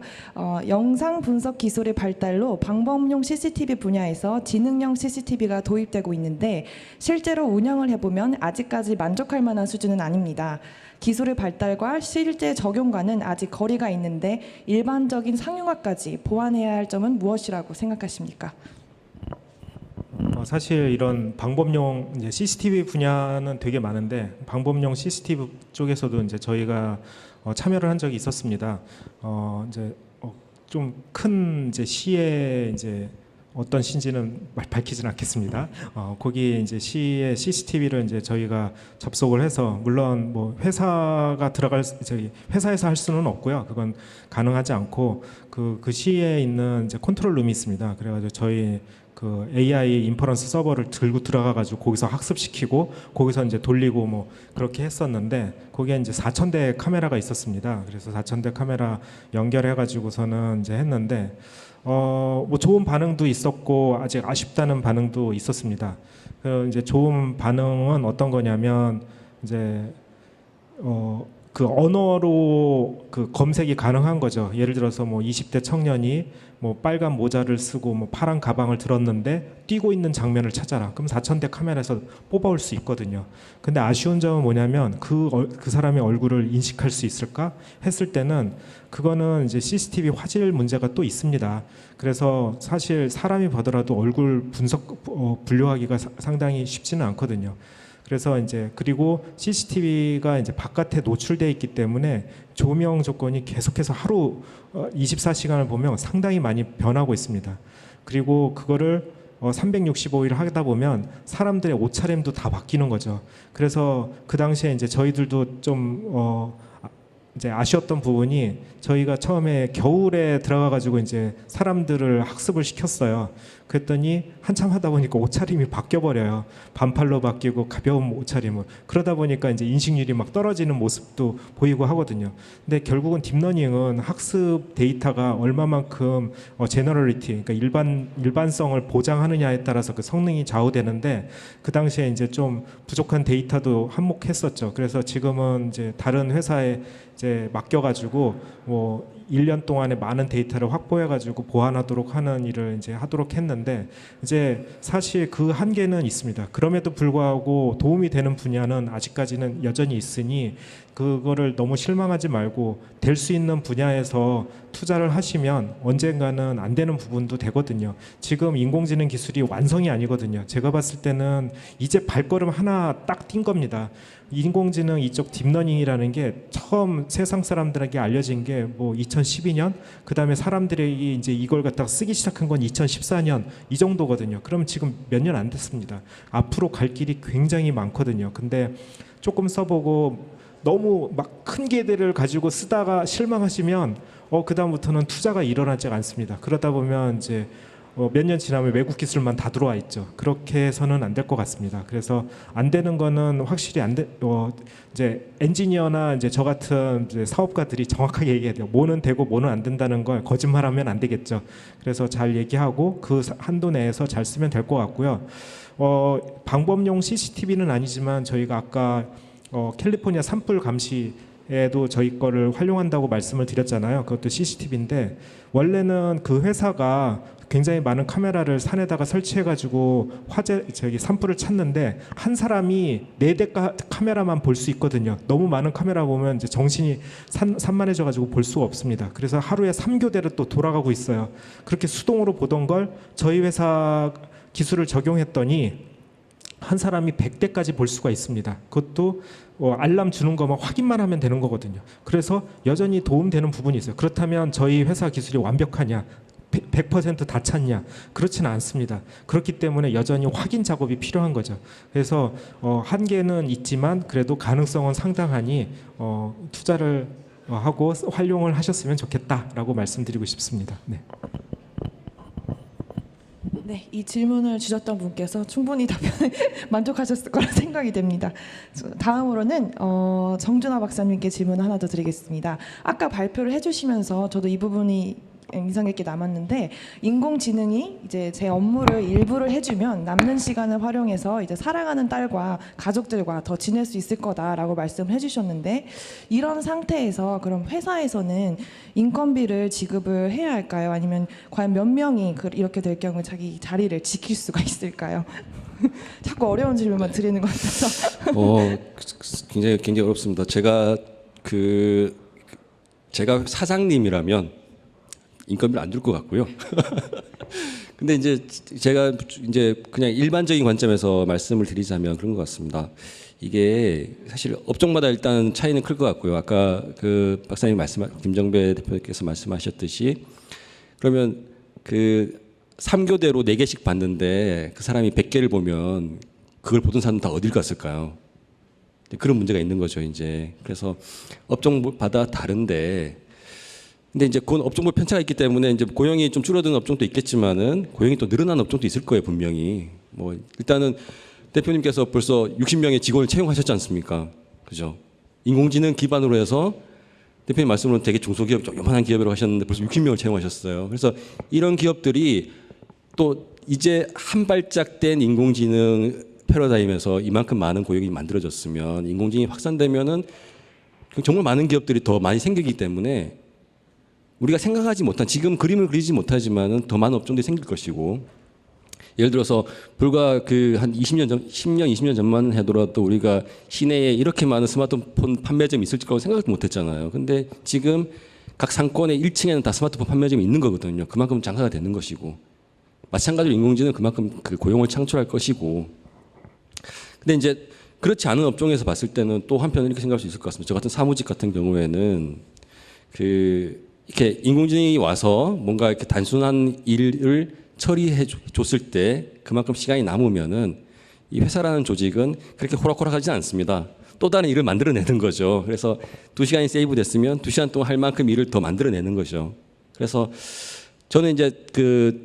영상 분석 기술의 발달로 방범용 CCTV 분야에서 지능형 CCTV가 도입되고 있는데 실제로 운영을 해보면 아직까지 만족할 만한 수준은 아닙니다. 기술의 발달과 실제 적용과는 아직 거리가 있는데 일반적인 상용화까지 보완해야 할 점은 무엇이라고 생각하십니까? 사실 이런 방범용 이제 CCTV 분야는 되게 많은데 방범용 CCTV 쪽에서도 이제 저희가 참여를 한 적이 있었습니다. 이제 좀 큰 이제 시의 이제 어떤 시인지는 밝히지는 않겠습니다. 거기 이제 시의 CCTV를 이제 저희가 접속을 해서 물론 뭐 회사가 회사에서 할 수는 없고요. 그건 가능하지 않고 그 시에 있는 이제 컨트롤 룸이 있습니다. 그래가지고 저희 그 AI 인퍼런스 서버를 들고 들어가가지고 거기서 학습시키고 거기서 이제 돌리고 뭐 그렇게 했었는데 거기에 이제 4,000대 카메라가 있었습니다. 그래서 4,000대 카메라 연결해가지고서는 이제 했는데 뭐 좋은 반응도 있었고 아직 아쉽다는 반응도 있었습니다. 이제 좋은 반응은 어떤 거냐면 이제 그 언어로 그 검색이 가능한 거죠. 예를 들어서 뭐 20대 청년이 뭐 빨간 모자를 쓰고 뭐 파란 가방을 들었는데 뛰고 있는 장면을 찾아라. 그럼 4,000대 카메라에서 뽑아올 수 있거든요. 근데 아쉬운 점은 뭐냐면 그 사람의 얼굴을 인식할 수 있을까 했을 때는 그거는 이제 CCTV 화질 문제가 또 있습니다. 그래서 사실 사람이 보더라도 얼굴 분류하기가 상당히 쉽지는 않거든요. 그래서 이제 그리고 CCTV가 이제 바깥에 노출되어 있기 때문에 조명 조건이 계속해서 하루 24시간을 보면 상당히 많이 변하고 있습니다. 그리고 그거를 365일 하다 보면 사람들의 옷차림도 다 바뀌는 거죠. 그래서 그 당시에 이제 저희들도 좀 이제 아쉬웠던 부분이 저희가 처음에 겨울에 들어가 가지고 이제 사람들을 학습을 시켰어요. 그랬더니 한참 하다 보니까 옷차림이 바뀌어 버려요. 반팔로 바뀌고 가벼운 옷차림을. 그러다 보니까 이제 인식률이 막 떨어지는 모습도 보이고 하거든요. 근데 결국은 딥러닝은 학습 데이터가 얼마만큼 제너럴리티, 그러니까 일반성을 보장하느냐에 따라서 그 성능이 좌우되는데 그 당시에 이제 좀 부족한 데이터도 한몫했었죠. 그래서 지금은 이제 다른 회사에 이제 맡겨가지고 뭐 1년 동안에 많은 데이터를 확보해가지고 보완하도록 하는 일을 이제 하도록 했는데 이제 사실 그 한계는 있습니다. 그럼에도 불구하고 도움이 되는 분야는 아직까지는 여전히 있으니 그거를 너무 실망하지 말고 될 수 있는 분야에서 투자를 하시면 언젠가는 안 되는 부분도 되거든요. 지금 인공지능 기술이 완성이 아니거든요. 제가 봤을 때는 이제 발걸음 하나 딱 뛴 겁니다. 인공지능 이쪽 딥러닝이라는 게 처음 세상 사람들에게 알려진 게 뭐 2012년 그다음에 사람들이 이제 이걸 갖다가 쓰기 시작한 건 2014년 이 정도거든요. 그럼 지금 몇 년 안 됐습니다. 앞으로 갈 길이 굉장히 많거든요. 근데 조금 써보고 너무 막 큰 기대를 가지고 쓰다가 실망하시면 그다음부터는 투자가 일어나지 않습니다. 그러다 보면 이제 몇 년 지나면 외국 기술만 다 들어와 있죠. 그렇게 해서는 안 될 것 같습니다. 그래서 안 되는 거는 확실히 이제 엔지니어나 이제 저 같은 이제 사업가들이 정확하게 얘기해야 돼요. 뭐는 되고 뭐는 안 된다는 걸 거짓말하면 안 되겠죠. 그래서 잘 얘기하고 그 한도 내에서 잘 쓰면 될 것 같고요. 방범용 CCTV는 아니지만 저희가 아까 캘리포니아 산불 감시에도 저희 거를 활용한다고 말씀을 드렸잖아요. 그것도 CCTV인데 원래는 그 회사가 굉장히 많은 카메라를 산에다가 설치해가지고 산불을 찾는데 한 사람이 4대 카메라만 볼 수 있거든요. 너무 많은 카메라 보면 이제 정신이 산만해져가지고 볼 수가 없습니다. 그래서 하루에 3교대를 또 돌아가고 있어요. 그렇게 수동으로 보던 걸 저희 회사 기술을 적용했더니 한 사람이 100대까지 볼 수가 있습니다. 그것도 알람 주는 거만 확인만 하면 되는 거거든요. 그래서 여전히 도움되는 부분이 있어요. 그렇다면 저희 회사 기술이 완벽하냐? 100%다 찾냐? 그렇지는 않습니다. 그렇기 때문에 여전히 확인 작업이 필요한 거죠. 그래서 한계는 있지만 그래도 가능성은 상당하니 투자를 하고 활용을 하셨으면 좋겠다라고 말씀드리고 싶습니다. 네. 네, 이 질문을 주셨던 분께서 충분히 답변에 만족하셨을 거라 생각이 됩니다. 다음으로는 정준하 박사님께 질문 하나 더 드리겠습니다. 아까 발표를 해주시면서 저도 이 부분이 인상 깊게 남았는데 인공지능이 이제 제 업무를 일부를 해주면 남는 시간을 활용해서 이제 사랑하는 딸과 가족들과 더 지낼 수 있을 거다라고 말씀을 해주셨는데 이런 상태에서 그럼 회사에서는 인건비를 지급을 해야 할까요? 아니면 과연 몇 명이 이렇게 될 경우 자기 자리를 지킬 수가 있을까요? 자꾸 어려운 질문만 드리는 것 같아서. 굉장히 어렵습니다. 제가 사장님이라면 인건비를 안 줄 것 같고요. 근데 이제 제가 이제 그냥 일반적인 관점에서 말씀을 드리자면 그런 것 같습니다. 이게 사실 업종마다 일단 차이는 클 것 같고요. 아까 그 박사님 김정배 대표께서 말씀하셨듯이 그러면 그 3교대로 4개씩 봤는데 그 사람이 100개를 보면 그걸 보던 사람은 다 어딜 갔을까요? 그런 문제가 있는 거죠, 이제. 그래서 업종마다 다른데 근데 이제 그건 업종별 편차가 있기 때문에 이제 고용이 좀 줄어드는 업종도 있겠지만은 고용이 또 늘어나는 업종도 있을 거예요, 분명히. 뭐 일단은 대표님께서 벌써 60명의 직원을 채용하셨지 않습니까? 그죠? 인공지능 기반으로 해서 대표님 말씀으로는 되게 중소기업, 요만한 기업이라고 하셨는데 벌써 60명을 채용하셨어요. 그래서 이런 기업들이 또 이제 한 발짝 된 인공지능 패러다임에서 이만큼 많은 고용이 만들어졌으면 인공지능이 확산되면은 정말 많은 기업들이 더 많이 생기기 때문에 우리가 생각하지 못한 지금 그림을 그리지 못하지만은 더 많은 업종들이 생길 것이고 예를 들어서 불과 그 한 20년 전, 10년, 20년 전만 해더라도 우리가 시내에 이렇게 많은 스마트폰 판매점이 있을 거라고 생각도 못했잖아요. 근데 지금 각 상권의 1층에는 다 스마트폰 판매점이 있는 거거든요. 그만큼 장사가 되는 것이고 마찬가지로 인공지능은 그만큼 그 고용을 창출할 것이고 근데 이제 그렇지 않은 업종에서 봤을 때는 또 한편으로 이렇게 생각할 수 있을 것 같습니다. 저 같은 사무직 같은 경우에는 이렇게 인공지능이 와서 뭔가 이렇게 단순한 일을 처리해 줬을 때 그만큼 시간이 남으면은 이 회사라는 조직은 그렇게 호락호락하지 않습니다. 또 다른 일을 만들어내는 거죠. 그래서 2시간이 세이브 됐으면 2시간 동안 할 만큼 일을 더 만들어내는 거죠. 그래서 저는 이제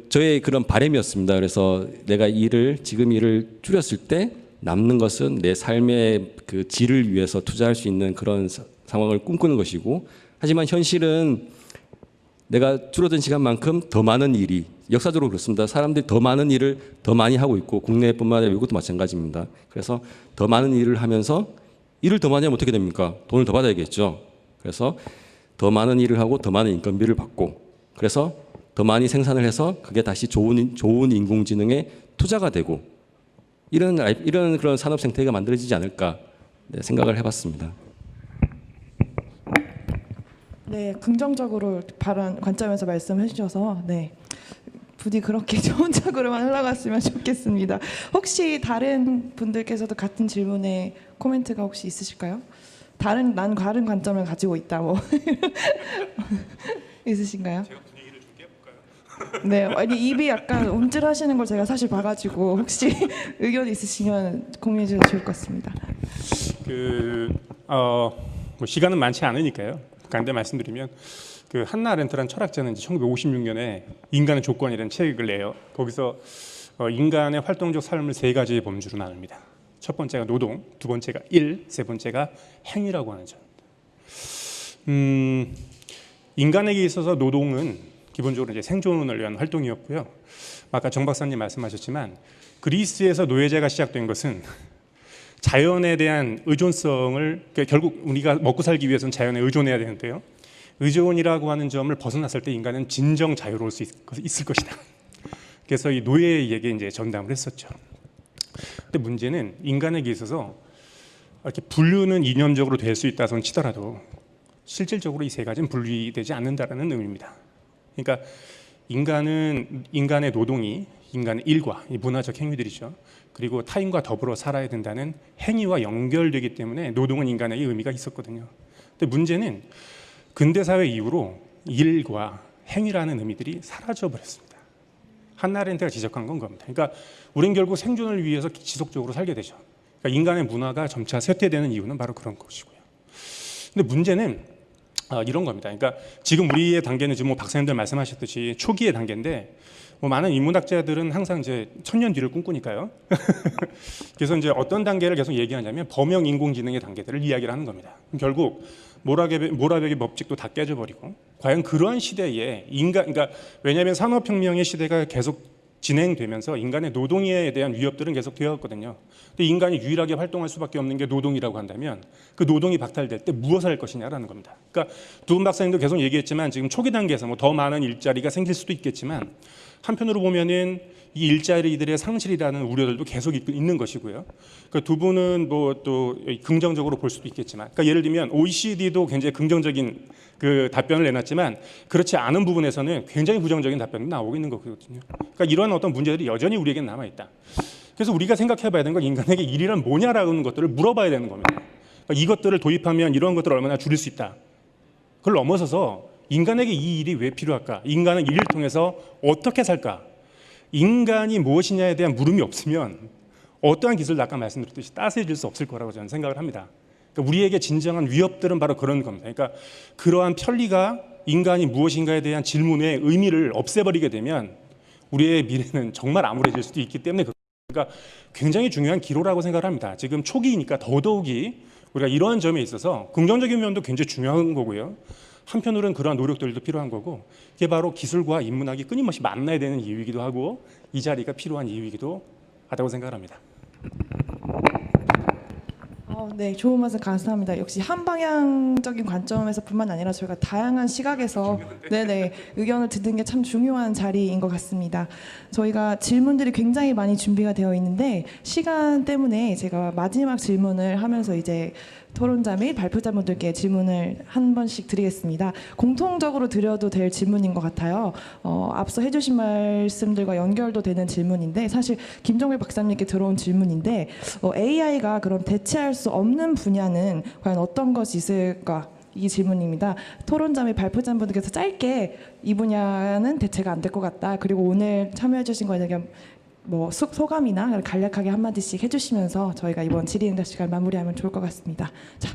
저의 그런 바람이었습니다. 그래서 내가 지금 일을 줄였을 때 남는 것은 내 삶의 그 질을 위해서 투자할 수 있는 그런 상황을 꿈꾸는 것이고 하지만 현실은 내가 줄어든 시간만큼 더 많은 일이 역사적으로 그렇습니다. 사람들이 더 많은 일을 더 많이 하고 있고 국내뿐만 아니라 외국도 마찬가지입니다. 그래서 더 많은 일을 하면서 일을 더 많이 하면 어떻게 됩니까? 돈을 더 받아야겠죠. 그래서 더 많은 일을 하고 더 많은 인건비를 받고 그래서 더 많이 생산을 해서 그게 다시 좋은 인공지능에 투자가 되고 이런 그런 산업 생태계가 만들어지지 않을까 생각을 해봤습니다. 네, 긍정적으로 바른 관점에서 말씀해 주셔서 네. 부디 그렇게 좋은 쪽으로만 흘러갔으면 좋겠습니다. 혹시 다른 분들께서도 같은 질문에 코멘트가 혹시 있으실까요? 다른 관점을 가지고 있다 뭐 있으신가요? 제가 분위기를 좀 깨볼까요? 네, 아니 입이 약간 움찔하시는 걸 제가 사실 봐가지고 혹시 의견 있으시면 공유해 주셔도 좋을 것 같습니다. 뭐 시간은 많지 않으니까요. 간대 말씀드리면 그 한나 아렌트라는 철학자는 1956년에 인간의 조건이라는 책을 내요. 거기서 인간의 활동적 삶을 3가지의 범주로 나눕니다. 첫 번째가 노동, 두 번째가 일, 세 번째가 행위라고 하는 점. 인간에게 있어서 노동은 기본적으로 이제 생존을 위한 활동이었고요. 아까 정 박사님 말씀하셨지만 그리스에서 노예제가 시작된 것은 자연에 대한 의존성을 그러니까 결국 우리가 먹고 살기 위해서는 자연에 의존해야 되는데요. 의존이라고 하는 점을 벗어났을 때 인간은 진정 자유로울 수 있을 것이다. 그래서 이 노예에게 이제 전담을 했었죠. 근데 문제는 인간에게 있어서 이렇게 분류는 이념적으로 될 수 있다 손 치더라도 실질적으로 이 세 가지는 분리되지 않는다라는 의미입니다. 그러니까 인간은 인간의 노동이 인간의 일과 이 문화적 행위들이죠. 그리고 타인과 더불어 살아야 된다는 행위와 연결되기 때문에 노동은 인간에게 의미가 있었거든요. 근데 문제는 근대 사회 이후로 일과 행위라는 의미들이 사라져 버렸습니다. 한나 아렌트가 지적한 건 겁니다. 그러니까 우린 결국 생존을 위해서 지속적으로 살게 되죠. 그러니까 인간의 문화가 점차 쇠퇴되는 이유는 바로 그런 것이고요. 근데 문제는 이런 겁니다. 그러니까 지금 우리의 단계는 지금 뭐 박사님들 말씀하셨듯이 초기의 단계인데 뭐 많은 인문학자들은 항상 이제 1000년 뒤를 꿈꾸니까요. 그래서 이제 어떤 단계를 계속 얘기하냐면 범용 인공지능의 단계들을 이야기를 하는 겁니다. 결국 모라백의 법칙도 다 깨져버리고 과연 그러한 시대에 그러니까 왜냐하면 산업혁명의 시대가 계속 진행되면서 인간의 노동에 대한 위협들은 계속 되었거든요. 근데 인간이 유일하게 활동할 수밖에 없는 게 노동이라고 한다면 그 노동이 박탈될 때 무엇을 할 것이냐라는 겁니다. 그러니까 두분 박사님도 계속 얘기했지만 지금 초기 단계에서 뭐 더 많은 일자리가 생길 수도 있겠지만 한편으로 보면은 이 일자리들의 상실이라는 우려들도 계속 있는 것이고요. 그러니까 두 분은 뭐 또 긍정적으로 볼 수도 있겠지만, 그러니까 예를 들면 OECD도 굉장히 긍정적인 그 답변을 내놨지만 그렇지 않은 부분에서는 굉장히 부정적인 답변이 나오고 있는 거거든요. 그러니까 이러한 어떤 문제들이 여전히 우리에겐 남아 있다. 그래서 우리가 생각해봐야 되는 건 인간에게 일이란 뭐냐라는 것들을 물어봐야 되는 겁니다. 그러니까 이것들을 도입하면 이런 것들을 얼마나 줄일 수 있다. 그걸 넘어서서 인간에게 이 일이 왜 필요할까? 인간은 일을 통해서 어떻게 살까? 인간이 무엇이냐에 대한 물음이 없으면 어떠한 기술도 아까 말씀드렸듯이 따스해질 수 없을 거라고 저는 생각을 합니다. 그러니까 우리에게 진정한 위협들은 바로 그런 겁니다. 그러니까 그러한 편리가 인간이 무엇인가에 대한 질문의 의미를 없애버리게 되면 우리의 미래는 정말 암울해질 수도 있기 때문에 그러니까 굉장히 중요한 기로라고 생각을 합니다. 지금 초기이니까 더더욱이 우리가 이러한 점에 있어서 긍정적인 면도 굉장히 중요한 거고요. 한편으로는 그러한 노력들도 필요한 거고 이게 바로 기술과 인문학이 끊임없이 만나야 되는 이유이기도 하고 이 자리가 필요한 이유이기도 하다고 생각을 합니다. 네, 좋은 말씀 감사합니다. 역시 한 방향적인 관점에서뿐만 아니라 저희가 다양한 시각에서 의견을 듣는 게 참 중요한 자리인 것 같습니다. 저희가 질문들이 굉장히 많이 준비가 되어 있는데 시간 때문에 제가 마지막 질문을 하면서 이제 토론자 및 발표자분들께 질문을 한 번씩 드리겠습니다. 공통적으로 드려도 될 질문인 것 같아요. 앞서 해주신 말씀들과 연결도 되는 질문인데 사실 김정배 박사님께 들어온 질문인데 AI가 그럼 대체할 수 없는 분야는 과연 어떤 것이 있을까? 이 질문입니다. 토론자 및 발표자분들께서 짧게 이 분야는 대체가 안 될 것 같다. 그리고 오늘 참여해주신 거에 대한 뭐 소감이나 간략하게 한마디씩 해주시면서 저희가 이번 질의응답 시간 마무리하면 좋을 것 같습니다. 자.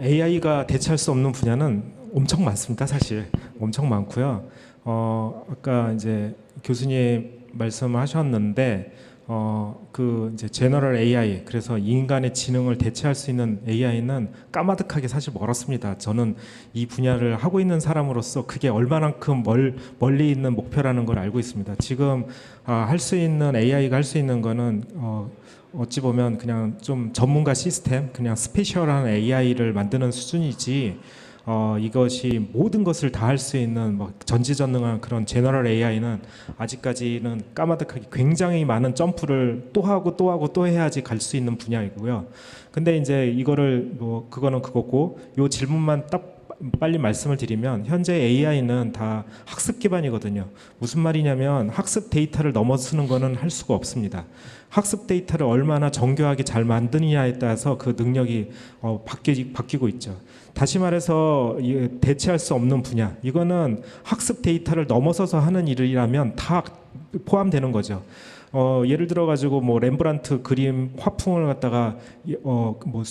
AI가 대체할 수 없는 분야는 엄청 많습니다. 사실 엄청 많고요. 아까 이제 교수님 말씀하셨는데 그 이제 제너럴 AI 그래서 인간의 지능을 대체할 수 있는 AI는 까마득하게 사실 멀었습니다. 저는 이 분야를 하고 있는 사람으로서 그게 얼마만큼 멀리 있는 목표라는 걸 알고 있습니다. 지금 할 수 있는 AI가 할 수 있는 거는 어찌 보면 그냥 좀 전문가 시스템, 그냥 스페셜한 AI를 만드는 수준이지. 이것이 모든 것을 다 할 수 있는 뭐 전지전능한 그런 제너럴 AI는 아직까지는 까마득하게 굉장히 많은 점프를 또 하고 또 하고 또 해야지 갈 수 있는 분야이고요. 근데 이제 이거를 뭐 그거는 그거고 요 질문만 딱 빨리 말씀을 드리면 현재 AI는 다 학습 기반이거든요. 무슨 말이냐면 학습 데이터를 넘어서는 거는 할 수가 없습니다. 학습 데이터를 얼마나 정교하게 잘 만드느냐에 따라서 그 능력이 바뀌고 있죠. 다시 말해서 대체할 수 없는 분야, 이거는 학습 데이터를 넘어서서 하는 일이라면 다 포함되는 거죠. 예를 들어 가지고 뭐 렘브란트 그림 화풍을 갖다가 뭐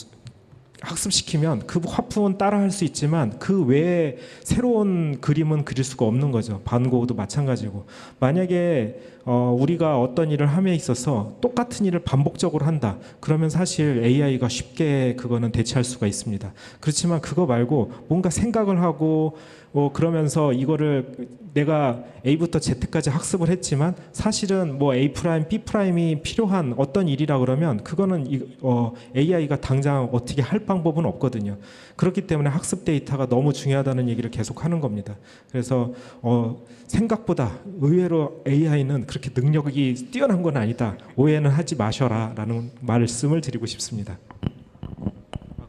학습시키면 그 화풍은 따라할 수 있지만 그 외에 새로운 그림은 그릴 수가 없는 거죠. 반 고흐도 마찬가지고. 만약에 우리가 어떤 일을 함에 있어서 똑같은 일을 반복적으로 한다. 그러면 사실 AI가 쉽게 그거는 대체할 수가 있습니다. 그렇지만 그거 말고 뭔가 생각을 하고 그러면서 이거를 내가 A부터 Z까지 학습을 했지만 사실은 뭐 A 프라임, B 프라임이 필요한 어떤 일이라 그러면 그거는 AI가 당장 어떻게 할 방법은 없거든요. 그렇기 때문에 학습 데이터가 너무 중요하다는 얘기를 계속 하는 겁니다. 그래서 생각보다 의외로 AI는 그렇게 능력이 뛰어난 건 아니다. 오해는 하지 마셔라라는 말씀을 드리고 싶습니다.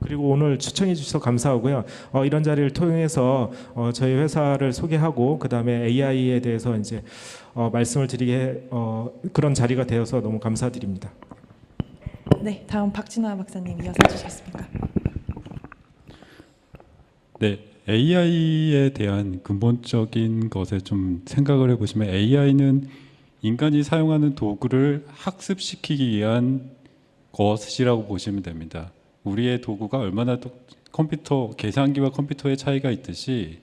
그리고 오늘 추천해 주셔서 감사하고요. 이런 자리를 통해서 저희 회사를 소개하고 그다음에 AI에 대해서 이제 말씀을 드리게 그런 자리가 되어서 너무 감사드립니다. 네, 다음 박진화 박사님 이어서 주시겠습니까? 네, AI에 대한 근본적인 것에 좀 생각을 해보시면 AI는 인간이 사용하는 도구를 학습시키기 위한 것이라고 보시면 됩니다. 우리의 도구가 얼마나 컴퓨터, 계산기와 컴퓨터의 차이가 있듯이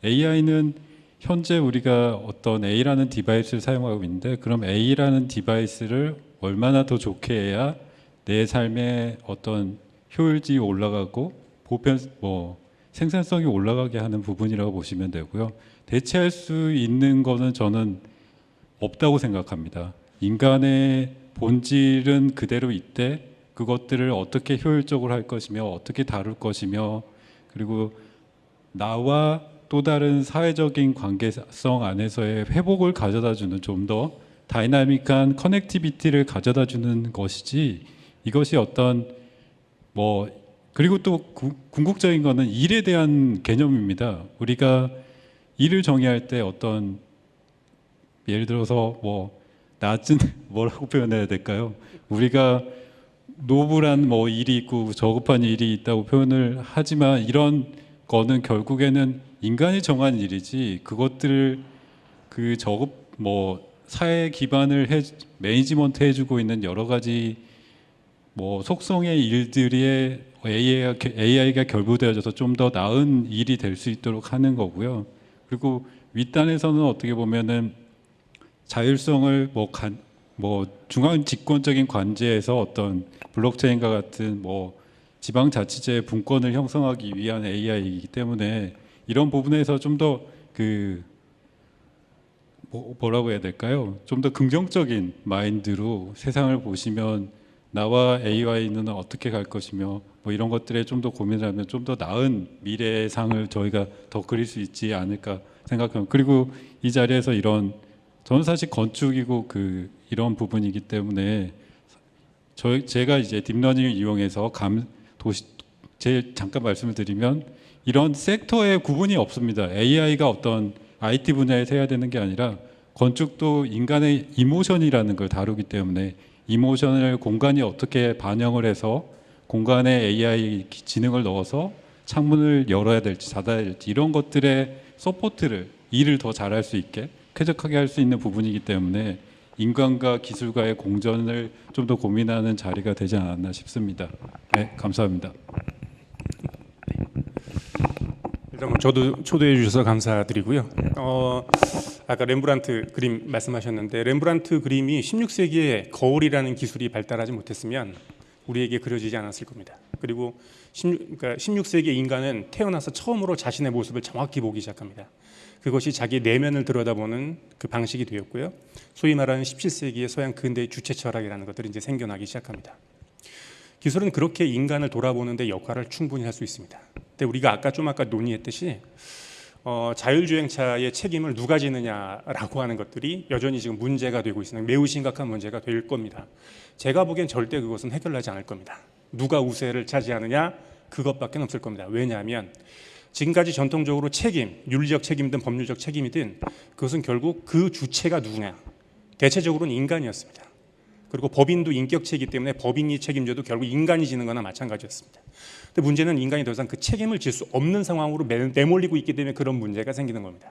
AI는 현재 우리가 어떤 A라는 디바이스를 사용하고 있는데 그럼 A라는 디바이스를 얼마나 더 좋게 해야 내 삶의 어떤 효율이 올라가고 생산성이 올라가게 하는 부분이라고 보시면 되고요. 대체할 수 있는 거는 저는 없다고 생각합니다. 인간의 본질은 그대로 있되 그것들을 어떻게 효율적으로 할 것이며 어떻게 다룰 것이며 그리고 나와 또 다른 사회적인 관계성 안에서의 회복을 가져다주는 좀 더 다이나믹한 커넥티비티를 가져다주는 것이지 이것이 어떤 그리고 또 궁극적인 거는 일에 대한 개념입니다. 우리가 일을 정의할 때 어떤 예를 들어서 낮은 뭐라고 표현해야 될까요? 우리가 노블한 일이 있고 저급한 일이 있다고 표현을 하지만 이런 거는 결국에는 인간이 정한 일이지 그것들을 그 사회 기반을 매니지먼트 해주고 있는 여러 가지 속성의 일들이 AI가 결부되어져서 좀 더 나은 일이 될 수 있도록 하는 거고요. 그리고 윗단에서는 어떻게 보면은 자율성을 중앙 집권적인 관제에서 어떤 블록체인과 같은 지방자치제의 분권을 형성하기 위한 AI이기 때문에 이런 부분에서 좀 더 뭐라고 해야 될까요? 좀 더 긍정적인 마인드로 세상을 보시면 나와 AI는 어떻게 갈 것이며 이런 것들에 좀 더 고민을 하면 좀 더 나은 미래의 상을 저희가 더 그릴 수 있지 않을까 생각합니다. 그리고 이 자리에서 저는 사실 건축이고 이런 부분이기 때문에 제가 이제 딥러닝을 이용해서 잠깐 말씀을 드리면 이런 섹터의 구분이 없습니다. AI가 어떤 IT 분야에서 해야 되는 게 아니라 건축도 인간의 이모션이라는 걸 다루기 때문에 이모션을 공간이 어떻게 반영을 해서 공간에 AI 지능을 넣어서 창문을 열어야 될지 닫아야 될지 이런 것들의 서포트를 일을 더 잘할 수 있게 쾌적하게 할 수 있는 부분이기 때문에 인간과 기술과의 공존을 좀 더 고민하는 자리가 되지 않았나 싶습니다. 네, 감사합니다. 일단 저도 초대해 주셔서 감사드리고요. 아까 렘브란트 그림 말씀하셨는데 렘브란트 그림이 16세기에 거울이라는 기술이 발달하지 못했으면 우리에게 그려지지 않았을 겁니다. 그리고 16세기 인간은 태어나서 처음으로 자신의 모습을 정확히 보기 시작합니다. 그것이 자기 내면을 들여다보는 그 방식이 되었고요. 소위 말하는 17세기의 서양 근대의 주체 철학이라는 것들이 이제 생겨나기 시작합니다. 기술은 그렇게 인간을 돌아보는 데 역할을 충분히 할 수 있습니다. 근데 우리가 아까 논의했듯이 자율주행차의 책임을 누가 지느냐라고 하는 것들이 여전히 지금 문제가 되고 있으면 매우 심각한 문제가 될 겁니다. 제가 보기엔 절대 그것은 해결나지 않을 겁니다. 누가 우세를 차지하느냐 그것밖에 없을 겁니다. 왜냐하면 지금까지 전통적으로 윤리적 책임이든 법률적 책임이든 그것은 결국 그 주체가 누구냐 대체적으로는 인간이었습니다. 그리고 법인도 인격체이기 때문에 법인이 책임져도 결국 인간이 지는 거나 마찬가지였습니다. 근데 문제는 인간이 더 이상 그 책임을 질 수 없는 상황으로 내몰리고 있기 때문에 그런 문제가 생기는 겁니다.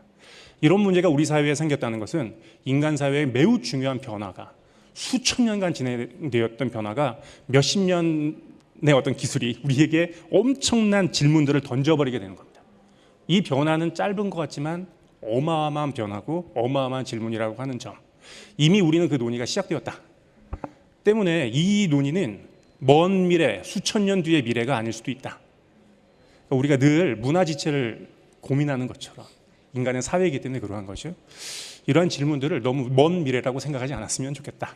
이런 문제가 우리 사회에 생겼다는 것은 인간 사회의 매우 중요한 변화가 수천 년간 진행되었던 변화가 몇십 년의 어떤 기술이 우리에게 엄청난 질문들을 던져버리게 되는 겁니다. 이 변화는 짧은 것 같지만 어마어마한 변화고 어마어마한 질문이라고 하는 점, 이미 우리는 그 논의가 시작되었다 때문에 이 논의는 먼 미래, 수천 년 뒤의 미래가 아닐 수도 있다. 우리가 늘 문화 지체를 고민하는 것처럼 인간은 사회이기 때문에 그러한 거죠. 이러한 질문들을 너무 먼 미래라고 생각하지 않았으면 좋겠다.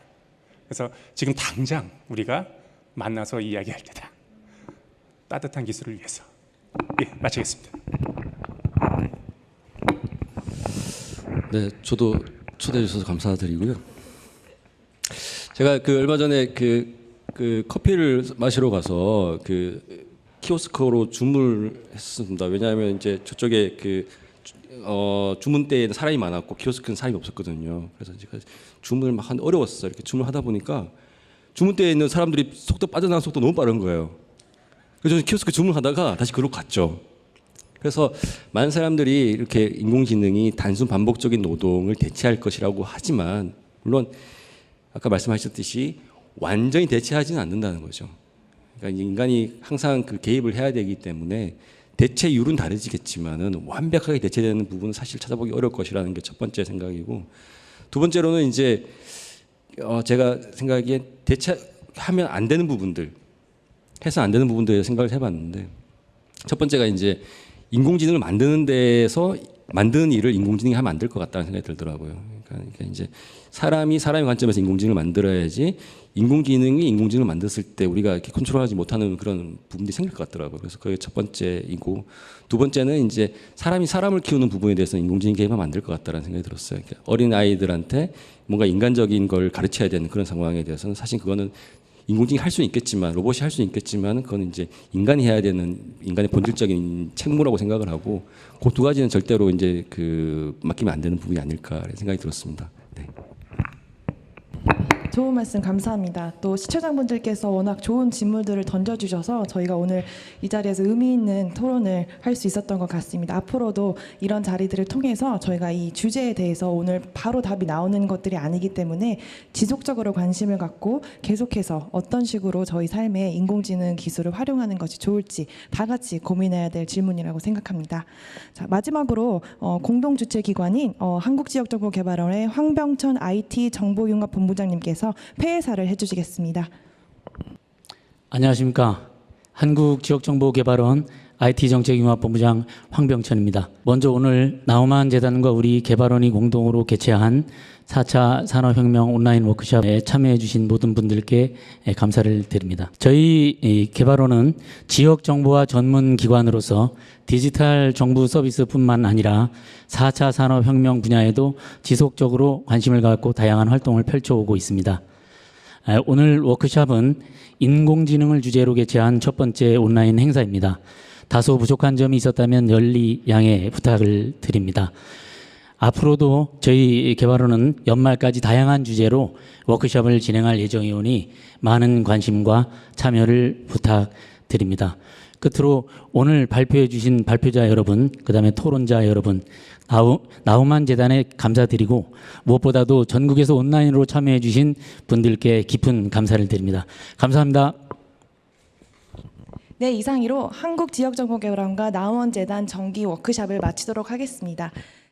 그래서 지금 당장 우리가 만나서 이야기할 때다. 따뜻한 기술을 위해서. 예, 마치겠습니다. 네, 저도 초대해 주셔서 감사드리고요. 제가 그 얼마 전에 그 커피를 마시러 가서 그 키오스크로 주문했습니다. 왜냐하면 이제 저쪽에 주문대에는 사람이 많았고 키오스크는 사람이 없었거든요. 그래서 제가 주문을 막 어려웠어요. 이렇게 주문하다 보니까 주문대에 있는 사람들이 속도 빠져나가는 속도 너무 빠른 거예요. 그래서 저는 키오스크 주문하다가 다시 그로 갔죠. 그래서 많은 사람들이 이렇게 인공지능이 단순 반복적인 노동을 대체할 것이라고 하지만 물론 아까 말씀하셨듯이 완전히 대체하지는 않는다는 거죠. 그러니까 인간이 항상 그 개입을 해야 되기 때문에 대체율은 다르지겠지만은 완벽하게 대체되는 부분은 사실 찾아보기 어려울 것이라는 게 첫 번째 생각이고, 두 번째로는 이제 제가 생각하기에 대체하면 안 되는 부분들, 해서 안 되는 부분들에 생각을 해봤는데, 첫 번째가 이제 인공지능을 만드는 데에서 만드는 일을 인공지능이 하면 안 될 것 같다는 생각이 들더라고요. 그러니까 이제 사람의 관점에서 인공지능을 만들어야지 인공지능이 인공지능을 만들었을 때 우리가 이렇게 컨트롤하지 못하는 그런 부분들이 생길 것 같더라고요. 그래서 그게 첫 번째이고, 두 번째는 이제 사람이 사람을 키우는 부분에 대해서 인공지능이 개입하면 안 될 것 같다는 생각이 들었어요. 그러니까 어린 아이들한테 뭔가 인간적인 걸 가르쳐야 되는 그런 상황에 대해서는 사실 그거는 인공지능이 할 수는 있겠지만, 로봇이 할 수는 있겠지만, 그건 이제 인간이 해야 되는 인간의 본질적인 책무라고 생각을 하고, 그 두 가지는 절대로 이제 맡기면 안 되는 부분이 아닐까 생각이 들었습니다. 네. 좋은 말씀 감사합니다. 또 시청자분들께서 워낙 좋은 질문들을 던져주셔서 저희가 오늘 이 자리에서 의미 있는 토론을 할 수 있었던 것 같습니다. 앞으로도 이런 자리들을 통해서 저희가 이 주제에 대해서 오늘 바로 답이 나오는 것들이 아니기 때문에 지속적으로 관심을 갖고 계속해서 어떤 식으로 저희 삶에 인공지능 기술을 활용하는 것이 좋을지 다 같이 고민해야 될 질문이라고 생각합니다. 자, 마지막으로 공동주최 기관인 한국지역정보개발원의 황병천 IT 정보융합본부장님께서 폐회사를 해주시겠습니다. 안녕하십니까. 한국지역정보개발원 IT정책융합본부장 황병천입니다. 먼저 오늘 나우만 재단과 우리 개발원이 공동으로 개최한 4차 산업혁명 온라인 워크숍에 참여해 주신 모든 분들께 감사를 드립니다. 저희 개발원은 지역정보화 전문기관으로서 디지털 정부 서비스뿐만 아니라 4차 산업혁명 분야에도 지속적으로 관심을 갖고 다양한 활동을 펼쳐오고 있습니다. 오늘 워크숍은 인공지능을 주제로 개최한 첫 번째 온라인 행사입니다. 다소 부족한 점이 있었다면 열리 양해 부탁을 드립니다. 앞으로도 저희 개발원은 연말까지 다양한 주제로 워크숍을 진행할 예정이오니 많은 관심과 참여를 부탁드립니다. 끝으로 오늘 발표해 주신 발표자 여러분, 그다음에 토론자 여러분, 나우만 재단에 감사드리고 무엇보다도 전국에서 온라인으로 참여해 주신 분들께 깊은 감사를 드립니다. 감사합니다. 네, 이상으로 한국지역정보개발원과 나우먼 재단 정기 워크숍을 마치도록 하겠습니다.